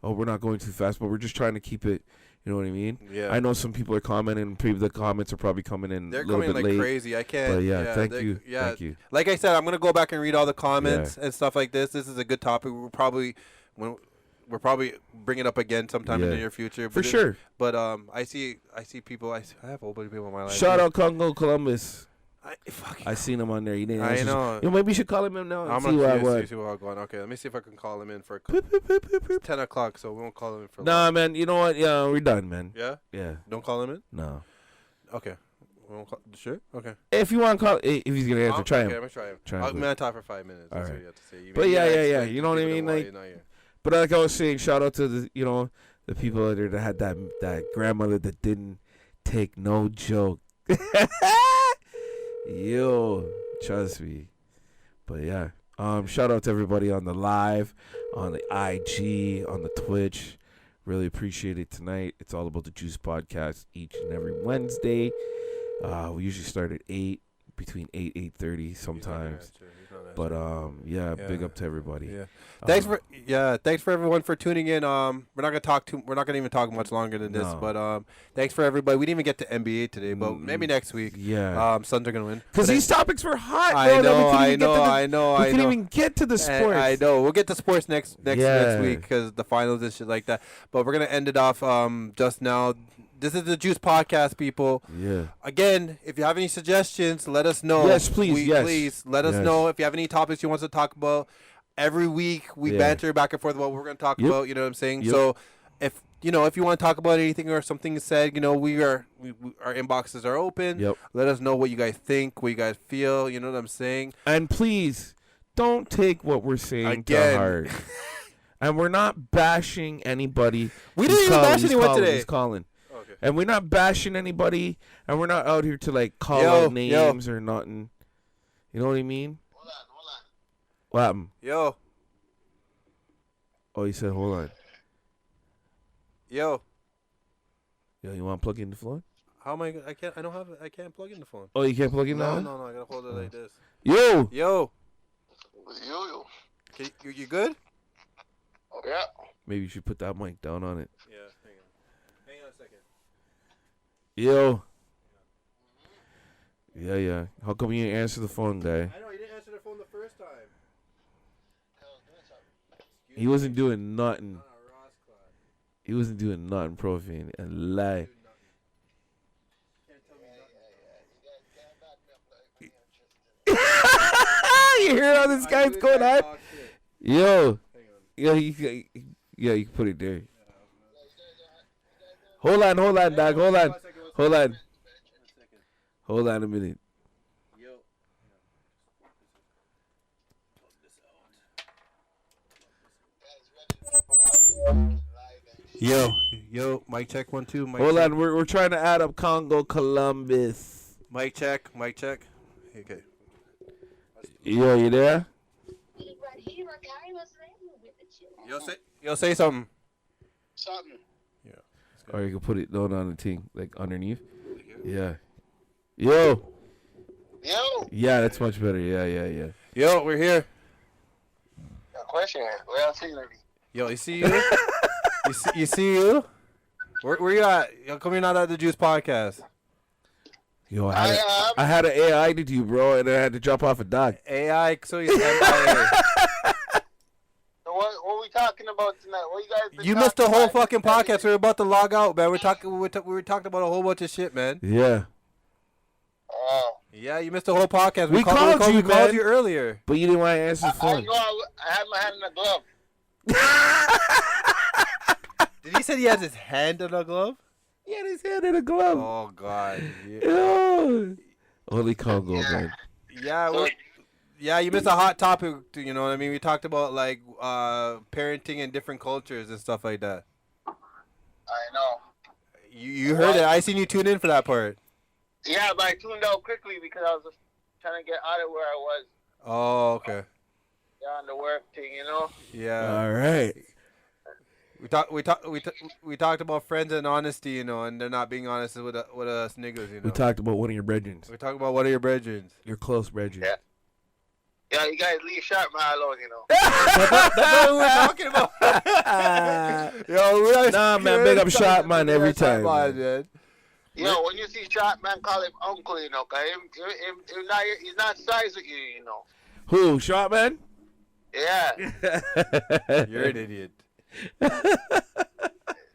[SPEAKER 1] But we're just trying to keep it. You know what I mean?
[SPEAKER 2] Yeah.
[SPEAKER 1] I know some people are commenting. The comments are probably coming in
[SPEAKER 2] They're
[SPEAKER 1] a little
[SPEAKER 2] coming
[SPEAKER 1] bit
[SPEAKER 2] like
[SPEAKER 1] late.
[SPEAKER 2] crazy. I can't.
[SPEAKER 1] But yeah, thank you.
[SPEAKER 2] Yeah.
[SPEAKER 1] Thank you.
[SPEAKER 2] Like I said, I'm gonna go back and read all the comments and stuff like this. This is a good topic. We'll probably bring it up again sometime in the
[SPEAKER 1] Yeah.
[SPEAKER 2] near future.
[SPEAKER 1] For sure.
[SPEAKER 2] But I see people. I have a whole bunch of people in my life.
[SPEAKER 1] Shout out Congo Columbus.
[SPEAKER 2] Fuck.
[SPEAKER 1] I seen him on there. He didn't
[SPEAKER 2] I
[SPEAKER 1] answer.
[SPEAKER 2] know.
[SPEAKER 1] You know, maybe you should call him in now and
[SPEAKER 2] I'm
[SPEAKER 1] see what I
[SPEAKER 2] gonna
[SPEAKER 1] want.
[SPEAKER 2] see what I'm going. Okay, let me see if I can call him in for
[SPEAKER 1] Boop, boop, boop, boop, boop.
[SPEAKER 2] 10 o'clock. So we won't call him in for.
[SPEAKER 1] Nah,
[SPEAKER 2] long.
[SPEAKER 1] man. You know what? Yeah, we're done, man.
[SPEAKER 2] Yeah.
[SPEAKER 1] Yeah.
[SPEAKER 2] Don't call him in.
[SPEAKER 1] No.
[SPEAKER 2] Okay. We won't call, sure. Okay.
[SPEAKER 1] If you want to call, if he's gonna answer, try
[SPEAKER 2] Okay,
[SPEAKER 1] him.
[SPEAKER 2] I'm gonna try him.
[SPEAKER 1] Try him,
[SPEAKER 2] I'm
[SPEAKER 1] please.
[SPEAKER 2] gonna talk for 5 minutes. That's
[SPEAKER 1] All
[SPEAKER 2] what
[SPEAKER 1] right.
[SPEAKER 2] you have to say.
[SPEAKER 1] But yeah.
[SPEAKER 2] explain
[SPEAKER 1] You know what I
[SPEAKER 2] to
[SPEAKER 1] mean?
[SPEAKER 2] why
[SPEAKER 1] Like,
[SPEAKER 2] you're not here.
[SPEAKER 1] but like I was saying, shout out to the people out there that had that grandmother that didn't take no joke. Yo, trust me. But yeah, shout out to everybody on the live, on the IG, on the Twitch. Really appreciate it tonight. It's all about the Juice Podcast each and every Wednesday. We usually start at 8, between 8:30 sometimes. But yeah, big up to everybody.
[SPEAKER 2] Yeah. Thanks for everyone for tuning in. We're not gonna even talk much longer than this.
[SPEAKER 1] No.
[SPEAKER 2] But thanks for everybody. We didn't even get to NBA today, but maybe next week.
[SPEAKER 1] Yeah.
[SPEAKER 2] Suns are gonna win.
[SPEAKER 1] Because
[SPEAKER 2] But
[SPEAKER 1] these topics were hot, bro.
[SPEAKER 2] I
[SPEAKER 1] that we
[SPEAKER 2] know,
[SPEAKER 1] couldn't
[SPEAKER 2] I
[SPEAKER 1] even get to
[SPEAKER 2] know,
[SPEAKER 1] the-
[SPEAKER 2] I know,
[SPEAKER 1] We
[SPEAKER 2] I
[SPEAKER 1] couldn't
[SPEAKER 2] know.
[SPEAKER 1] even get to the sports.
[SPEAKER 2] I know. We'll get to sports next
[SPEAKER 1] Yeah.
[SPEAKER 2] week because the finals and shit like that. But we're gonna end it off just now. This is the Juice Podcast, people.
[SPEAKER 1] Yeah.
[SPEAKER 2] Again, if you have any suggestions, let us know.
[SPEAKER 1] Yes, please, yes.
[SPEAKER 2] Please let us
[SPEAKER 1] Yes.
[SPEAKER 2] know if you have any topics you want us to talk about. Every week we
[SPEAKER 1] Yeah.
[SPEAKER 2] banter back and forth about what we're going to talk
[SPEAKER 1] Yep.
[SPEAKER 2] about. You know what I'm saying?
[SPEAKER 1] Yep.
[SPEAKER 2] So if you want to talk about anything or something said, our inboxes are open.
[SPEAKER 1] Yep.
[SPEAKER 2] Let us know what you guys think, what you guys feel. You know what I'm saying?
[SPEAKER 1] And please, don't take what we're saying
[SPEAKER 2] Again.
[SPEAKER 1] to heart. And we're not bashing anybody.
[SPEAKER 2] We
[SPEAKER 1] He's
[SPEAKER 2] didn't even
[SPEAKER 1] calling,
[SPEAKER 2] bash
[SPEAKER 1] he's
[SPEAKER 2] anyone
[SPEAKER 1] calling,
[SPEAKER 2] today.
[SPEAKER 1] He's calling.
[SPEAKER 2] Okay.
[SPEAKER 1] And we're not bashing anybody. And we're not out here to like call
[SPEAKER 2] Yo,
[SPEAKER 1] out names or nothing. You know what I mean?
[SPEAKER 3] Hold on.
[SPEAKER 1] What happened?
[SPEAKER 2] Yo.
[SPEAKER 1] Oh, you said hold on.
[SPEAKER 2] Yo.
[SPEAKER 1] Yo, you want to plug in the phone?
[SPEAKER 2] How am I? I can't plug in the phone.
[SPEAKER 1] Oh, you can't plug in now?
[SPEAKER 2] No. I gotta hold it like this.
[SPEAKER 1] Yo.
[SPEAKER 2] Yo.
[SPEAKER 3] You.
[SPEAKER 2] You good?
[SPEAKER 3] Yeah.
[SPEAKER 1] Maybe you should put that mic down on it.
[SPEAKER 2] Yeah. Hang on a second.
[SPEAKER 1] Yo. Yeah. How come you didn't answer the phone, guy?
[SPEAKER 2] I know you didn't answer the phone the first time.
[SPEAKER 1] He wasn't doing nothing. He wasn't doing nothing, Profane, and lie. You hear how this guy's going on? Yo. Yeah, you can put it there. Hold on, dog. Hold on a minute.
[SPEAKER 2] Yo, mic check 1 2.
[SPEAKER 1] Hold on, we're trying to add up Congo Columbus.
[SPEAKER 2] Mic check. Okay.
[SPEAKER 1] Yo, you there?
[SPEAKER 2] Yo, say something.
[SPEAKER 3] Something.
[SPEAKER 1] Or you can put it down on the thing, like underneath. Yeah. Yo. Yeah, that's much better. Yeah.
[SPEAKER 2] Yo, we're here.
[SPEAKER 3] A question. Where else you lady?
[SPEAKER 2] Yo, you see you? you see you? Where you at? Yo, come here not at the Juice Podcast.
[SPEAKER 1] Yo, I had an AI to you, bro, and I had to drop off a dog.
[SPEAKER 2] AI, so you stand by
[SPEAKER 3] So what we talking about tonight? What you guys been
[SPEAKER 2] You missed the
[SPEAKER 3] talking
[SPEAKER 2] whole
[SPEAKER 3] about?
[SPEAKER 2] fucking podcast. We were about to log out, man. We were talking about a whole bunch of shit, man.
[SPEAKER 1] Yeah.
[SPEAKER 3] Oh.
[SPEAKER 2] Yeah, you missed the whole podcast.
[SPEAKER 1] We called you,
[SPEAKER 2] we called
[SPEAKER 1] man.
[SPEAKER 2] you earlier.
[SPEAKER 1] But you didn't want to answer the
[SPEAKER 3] I
[SPEAKER 1] phone.
[SPEAKER 3] had my hand in a glove.
[SPEAKER 2] Did he say he has his hand in a glove?
[SPEAKER 1] He had his hand in a glove.
[SPEAKER 2] Oh God.
[SPEAKER 1] Yo. Only Congo, man.
[SPEAKER 2] Yeah, you missed a hot topic. You know what I mean? We talked about like parenting in different cultures and stuff like that.
[SPEAKER 3] I know.
[SPEAKER 2] You heard it. I seen you tune in for that part.
[SPEAKER 3] Yeah, but I tuned out quickly because I was just trying to get out of where I was.
[SPEAKER 2] Oh, okay.
[SPEAKER 3] Yeah, on the work thing, you know.
[SPEAKER 2] Yeah.
[SPEAKER 1] All right.
[SPEAKER 2] We talked about friends and honesty, you know, and they're not being honest with us niggas, you know.
[SPEAKER 1] We talked about one of your brethren.
[SPEAKER 2] We talked about one of your brethren.
[SPEAKER 1] Your close brethren.
[SPEAKER 3] Yeah. Yeah, you guys leave Sharpman alone, you know.
[SPEAKER 2] That's what we were talking about. Yo, we
[SPEAKER 1] Nah, man, big up Sharpman every time.
[SPEAKER 2] Man.
[SPEAKER 3] Yo, when you see Sharpman, call him uncle, you know, because he's not size with you, you know.
[SPEAKER 1] Who? Sharpman?
[SPEAKER 3] Yeah.
[SPEAKER 2] You're an idiot.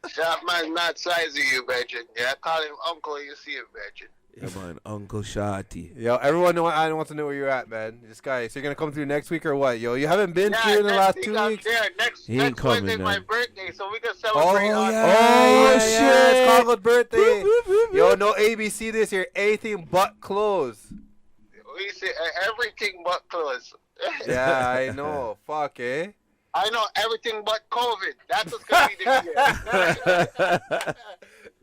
[SPEAKER 3] Sharpman's not size with you, Bridget. Yeah, call him uncle when you see him, Bridget.
[SPEAKER 1] Yeah, man, Uncle Shotty.
[SPEAKER 2] Yo, everyone wants to know where you're at, man. This guy, so you're gonna come through next week or what? Yo, you haven't been here in the last 2 weeks.
[SPEAKER 3] Next
[SPEAKER 1] He ain't coming,
[SPEAKER 3] Wednesday's my
[SPEAKER 1] man.
[SPEAKER 3] birthday, so we can celebrate.
[SPEAKER 2] Oh,
[SPEAKER 3] on
[SPEAKER 2] yeah,
[SPEAKER 1] shit.
[SPEAKER 2] it's Congo's birthday.
[SPEAKER 1] Whoop, whoop, whoop,
[SPEAKER 2] Yo,
[SPEAKER 1] whoop.
[SPEAKER 2] no ABC this year. Anything but clothes.
[SPEAKER 3] We say everything but clothes.
[SPEAKER 2] Yeah, I know. Fuck, eh?
[SPEAKER 3] I know everything but COVID. That's what's gonna be the year.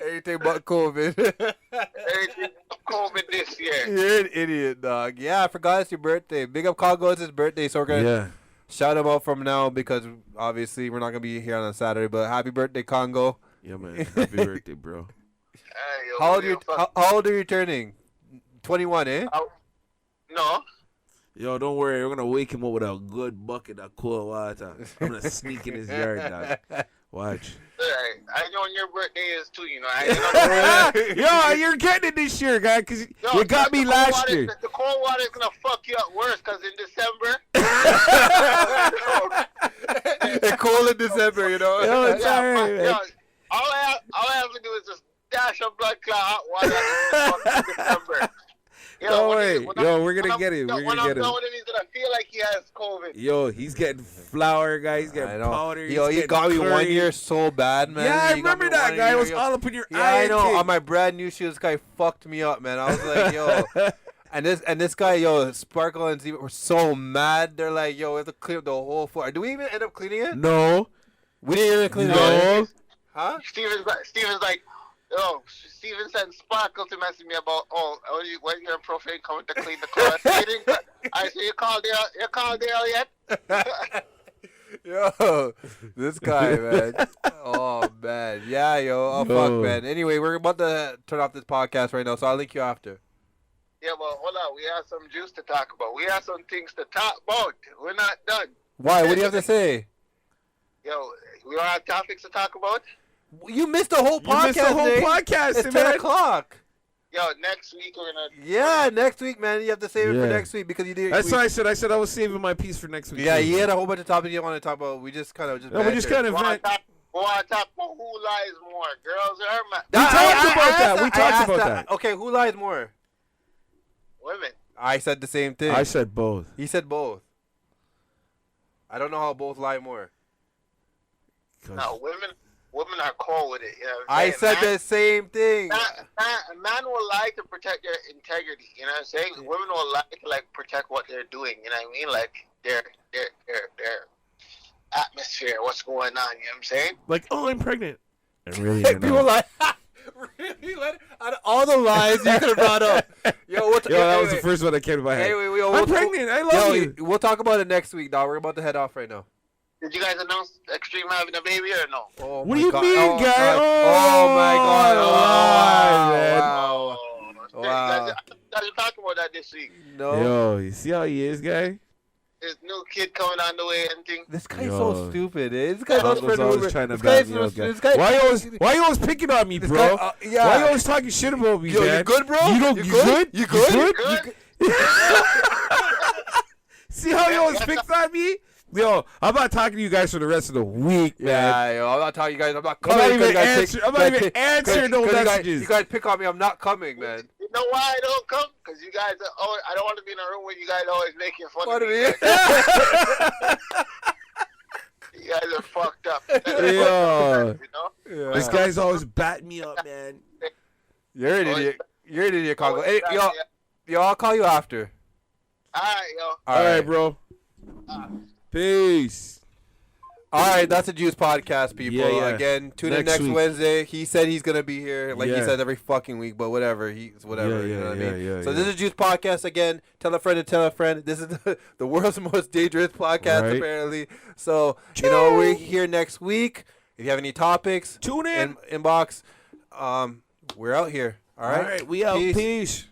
[SPEAKER 2] Anything but COVID.
[SPEAKER 3] Everything but COVID this year.
[SPEAKER 2] You're an idiot, dog. Yeah, I forgot it's your birthday. Big up Congo, it's his birthday, so we're gonna
[SPEAKER 1] Yeah.
[SPEAKER 2] shout him out from now because obviously we're not gonna be here on a Saturday. But happy birthday, Congo.
[SPEAKER 1] Yeah, man. Happy birthday, bro.
[SPEAKER 3] Hey, yo,
[SPEAKER 2] How old,
[SPEAKER 3] yo, fuck-
[SPEAKER 2] how old are you turning? 21, eh?
[SPEAKER 3] No.
[SPEAKER 1] Yo, don't worry. We're going to wake him up with a good bucket of cold water. I'm going to sneak in his yard, dog. Watch.
[SPEAKER 3] Hey, I know when your birthday is too, you know. I know
[SPEAKER 1] Yo, you're getting it this year, guy, because
[SPEAKER 3] Yo,
[SPEAKER 1] you got
[SPEAKER 3] the
[SPEAKER 1] me
[SPEAKER 3] cold
[SPEAKER 1] last
[SPEAKER 3] water-
[SPEAKER 1] year.
[SPEAKER 3] The cold water is gonna fuck you up worse, cause in December.
[SPEAKER 2] It's cold in December, you know.
[SPEAKER 1] Yo, it's
[SPEAKER 3] Yeah,
[SPEAKER 1] alright,
[SPEAKER 3] yo,
[SPEAKER 1] man.
[SPEAKER 3] all I have to do is just dash a blood clot hot water in December. Yo,
[SPEAKER 1] Don't
[SPEAKER 3] when
[SPEAKER 1] worry.
[SPEAKER 3] he- when
[SPEAKER 1] Yo,
[SPEAKER 3] I'm-
[SPEAKER 1] we're gonna
[SPEAKER 3] when I'm-
[SPEAKER 1] get him.
[SPEAKER 3] yo,
[SPEAKER 1] We're
[SPEAKER 3] when
[SPEAKER 1] gonna
[SPEAKER 3] I'm
[SPEAKER 1] get
[SPEAKER 3] done
[SPEAKER 1] him.
[SPEAKER 3] with him, he's gonna feel like he has COVID.
[SPEAKER 1] Yo, he's getting flour, guy. He's
[SPEAKER 2] I
[SPEAKER 1] getting
[SPEAKER 2] know.
[SPEAKER 1] powder.
[SPEAKER 2] Yo,
[SPEAKER 1] he's
[SPEAKER 2] you
[SPEAKER 1] getting
[SPEAKER 2] got me 1
[SPEAKER 1] curry.
[SPEAKER 2] year so bad, man.
[SPEAKER 1] Yeah, I
[SPEAKER 2] You got
[SPEAKER 1] remember
[SPEAKER 2] me
[SPEAKER 1] that
[SPEAKER 2] 1
[SPEAKER 1] guy. It
[SPEAKER 2] year,
[SPEAKER 1] was
[SPEAKER 2] yo.
[SPEAKER 1] all up in your
[SPEAKER 2] Yeah,
[SPEAKER 1] eye.
[SPEAKER 2] I know.
[SPEAKER 1] kid.
[SPEAKER 2] On my brand new shoes, this guy fucked me up, man. I was like, yo. And this guy, yo, Sparkle and Steve were so mad. They're like, yo, we have to clean up the whole floor. Do we even end up cleaning it?
[SPEAKER 1] No.
[SPEAKER 2] We didn't even clean it.
[SPEAKER 1] No.
[SPEAKER 2] Huh?
[SPEAKER 3] Steven's like, yo, Steven sent Sparkle to message me about, when you're in profane coming to clean the car. I said, you called Dale yet?
[SPEAKER 2] Yo, this guy, man. Oh, man. Yeah, yo. Oh,
[SPEAKER 1] Yo.
[SPEAKER 2] fuck, man. Anyway, we're about to turn off this podcast right now, so I'll link you after.
[SPEAKER 3] Yeah, but hold on. We have some juice to talk about. We have some things to talk about. We're not done.
[SPEAKER 2] Why? What do you have to say?
[SPEAKER 3] Yo, we don't have topics to talk about?
[SPEAKER 2] You missed the whole
[SPEAKER 1] You
[SPEAKER 2] podcast,
[SPEAKER 1] missed the whole
[SPEAKER 2] Nate.
[SPEAKER 1] podcast,
[SPEAKER 2] It's 10
[SPEAKER 1] man.
[SPEAKER 2] o'clock.
[SPEAKER 3] Yo, next week we're going to...
[SPEAKER 2] Yeah, next week, man. You have to save it for
[SPEAKER 1] Yeah.
[SPEAKER 2] next week because you did.
[SPEAKER 1] That's what I said. I said I was saving my piece for next week.
[SPEAKER 2] Yeah,
[SPEAKER 1] too.
[SPEAKER 2] he had a whole bunch of topics you want to talk about. We just kind of
[SPEAKER 1] No, we just kind of
[SPEAKER 3] Want
[SPEAKER 1] vent.
[SPEAKER 3] to talk about who lies more, girls or men?
[SPEAKER 1] We talked about that. We
[SPEAKER 2] I
[SPEAKER 1] talked
[SPEAKER 2] asked
[SPEAKER 1] about that.
[SPEAKER 2] Okay, who lies more?
[SPEAKER 3] Women.
[SPEAKER 2] I said the same thing.
[SPEAKER 1] I said both.
[SPEAKER 2] He said both. I don't know how both lie more.
[SPEAKER 1] 'Cause-
[SPEAKER 3] No, women are cool with it. You know what I'm
[SPEAKER 2] I
[SPEAKER 3] saying?
[SPEAKER 2] said the same thing.
[SPEAKER 3] A man will lie to protect their integrity. You know what I'm saying? Women will lie to like protect what they're doing. You know what I mean? Like their atmosphere, what's going on. You know what I'm saying?
[SPEAKER 1] Like, oh, I'm pregnant. I really don't
[SPEAKER 2] People
[SPEAKER 1] know.
[SPEAKER 2] lie. Really? What? Out of all the lies you could have brought up. Yo,
[SPEAKER 1] Yo, that was the first one that came to my head.
[SPEAKER 2] Anyway,
[SPEAKER 1] I'm pregnant. I love you.
[SPEAKER 2] We'll talk about it next week, dog. We're about to head off right now.
[SPEAKER 3] Did you guys announce Extreme having a baby or no?
[SPEAKER 2] Oh
[SPEAKER 1] What
[SPEAKER 2] my
[SPEAKER 1] do you
[SPEAKER 2] God.
[SPEAKER 1] mean,
[SPEAKER 2] Oh,
[SPEAKER 1] guy?
[SPEAKER 2] God.
[SPEAKER 1] Oh,
[SPEAKER 2] Oh my God.
[SPEAKER 1] wow, man.
[SPEAKER 2] Wow.
[SPEAKER 3] Oh,
[SPEAKER 2] Wow.
[SPEAKER 3] You guys are talking about that this week.
[SPEAKER 2] No.
[SPEAKER 1] Yo, you see how he is, guy?
[SPEAKER 3] This new kid coming on the way and thing.
[SPEAKER 2] This guy's
[SPEAKER 1] Yo.
[SPEAKER 2] so stupid. Eh? This guy's
[SPEAKER 1] Congo's always trying to
[SPEAKER 2] this
[SPEAKER 1] back
[SPEAKER 2] guy's
[SPEAKER 1] me up, guy.
[SPEAKER 2] this guy.
[SPEAKER 1] Why you always picking on me,
[SPEAKER 2] this
[SPEAKER 1] bro?
[SPEAKER 2] guy, yeah.
[SPEAKER 1] Why you always talking shit about me,
[SPEAKER 2] Yo,
[SPEAKER 1] man?
[SPEAKER 2] you good, bro?
[SPEAKER 1] You don't. You good?
[SPEAKER 2] You good?
[SPEAKER 3] Good?
[SPEAKER 1] See how you always picks on me? Yo, I'm not talking to you guys for the rest of the week, man.
[SPEAKER 2] Yeah, yo, I'm not talking you guys. I'm not
[SPEAKER 1] I'm
[SPEAKER 2] coming.
[SPEAKER 1] not
[SPEAKER 2] 'cause
[SPEAKER 1] even
[SPEAKER 2] you guys
[SPEAKER 1] answer-
[SPEAKER 2] pick-
[SPEAKER 1] I'm not
[SPEAKER 2] guys
[SPEAKER 1] even
[SPEAKER 2] pick-
[SPEAKER 1] answering no
[SPEAKER 2] 'cause you guys-
[SPEAKER 1] messages.
[SPEAKER 2] You guys pick on me. I'm not coming, man.
[SPEAKER 3] You know why I don't come? Because you guys are always, I don't want to be in a room where you guys always making fun
[SPEAKER 2] What
[SPEAKER 3] of
[SPEAKER 2] do
[SPEAKER 3] me.
[SPEAKER 2] you?
[SPEAKER 3] You guys are fucked up.
[SPEAKER 1] Yo.
[SPEAKER 3] You know?
[SPEAKER 2] Yeah.
[SPEAKER 1] This guy's always batting me up, man.
[SPEAKER 2] You're an idiot. You're an idiot, Congo.
[SPEAKER 3] Oh,
[SPEAKER 2] Hey,
[SPEAKER 3] yeah.
[SPEAKER 2] yo, I'll call you after.
[SPEAKER 3] All right, yo.
[SPEAKER 1] All right, bro. Peace.
[SPEAKER 2] All right, that's a Juice podcast, people.
[SPEAKER 1] Yeah, yeah.
[SPEAKER 2] Again, tune in
[SPEAKER 1] Next
[SPEAKER 2] next
[SPEAKER 1] week.
[SPEAKER 2] Wednesday. He said he's gonna be here, like he
[SPEAKER 1] Yeah.
[SPEAKER 2] says every fucking week, but whatever. He's whatever.
[SPEAKER 1] Yeah,
[SPEAKER 2] you know what
[SPEAKER 1] yeah,
[SPEAKER 2] I mean?
[SPEAKER 1] yeah,
[SPEAKER 2] so
[SPEAKER 1] yeah.
[SPEAKER 2] this is Juice podcast again. Tell a friend to tell a friend. This is the world's most dangerous podcast,
[SPEAKER 1] Right.
[SPEAKER 2] apparently. So you know we're here next week. If you have any topics,
[SPEAKER 1] Tune in.
[SPEAKER 2] inbox. We're out here. All right.
[SPEAKER 1] All right, we out. Peace.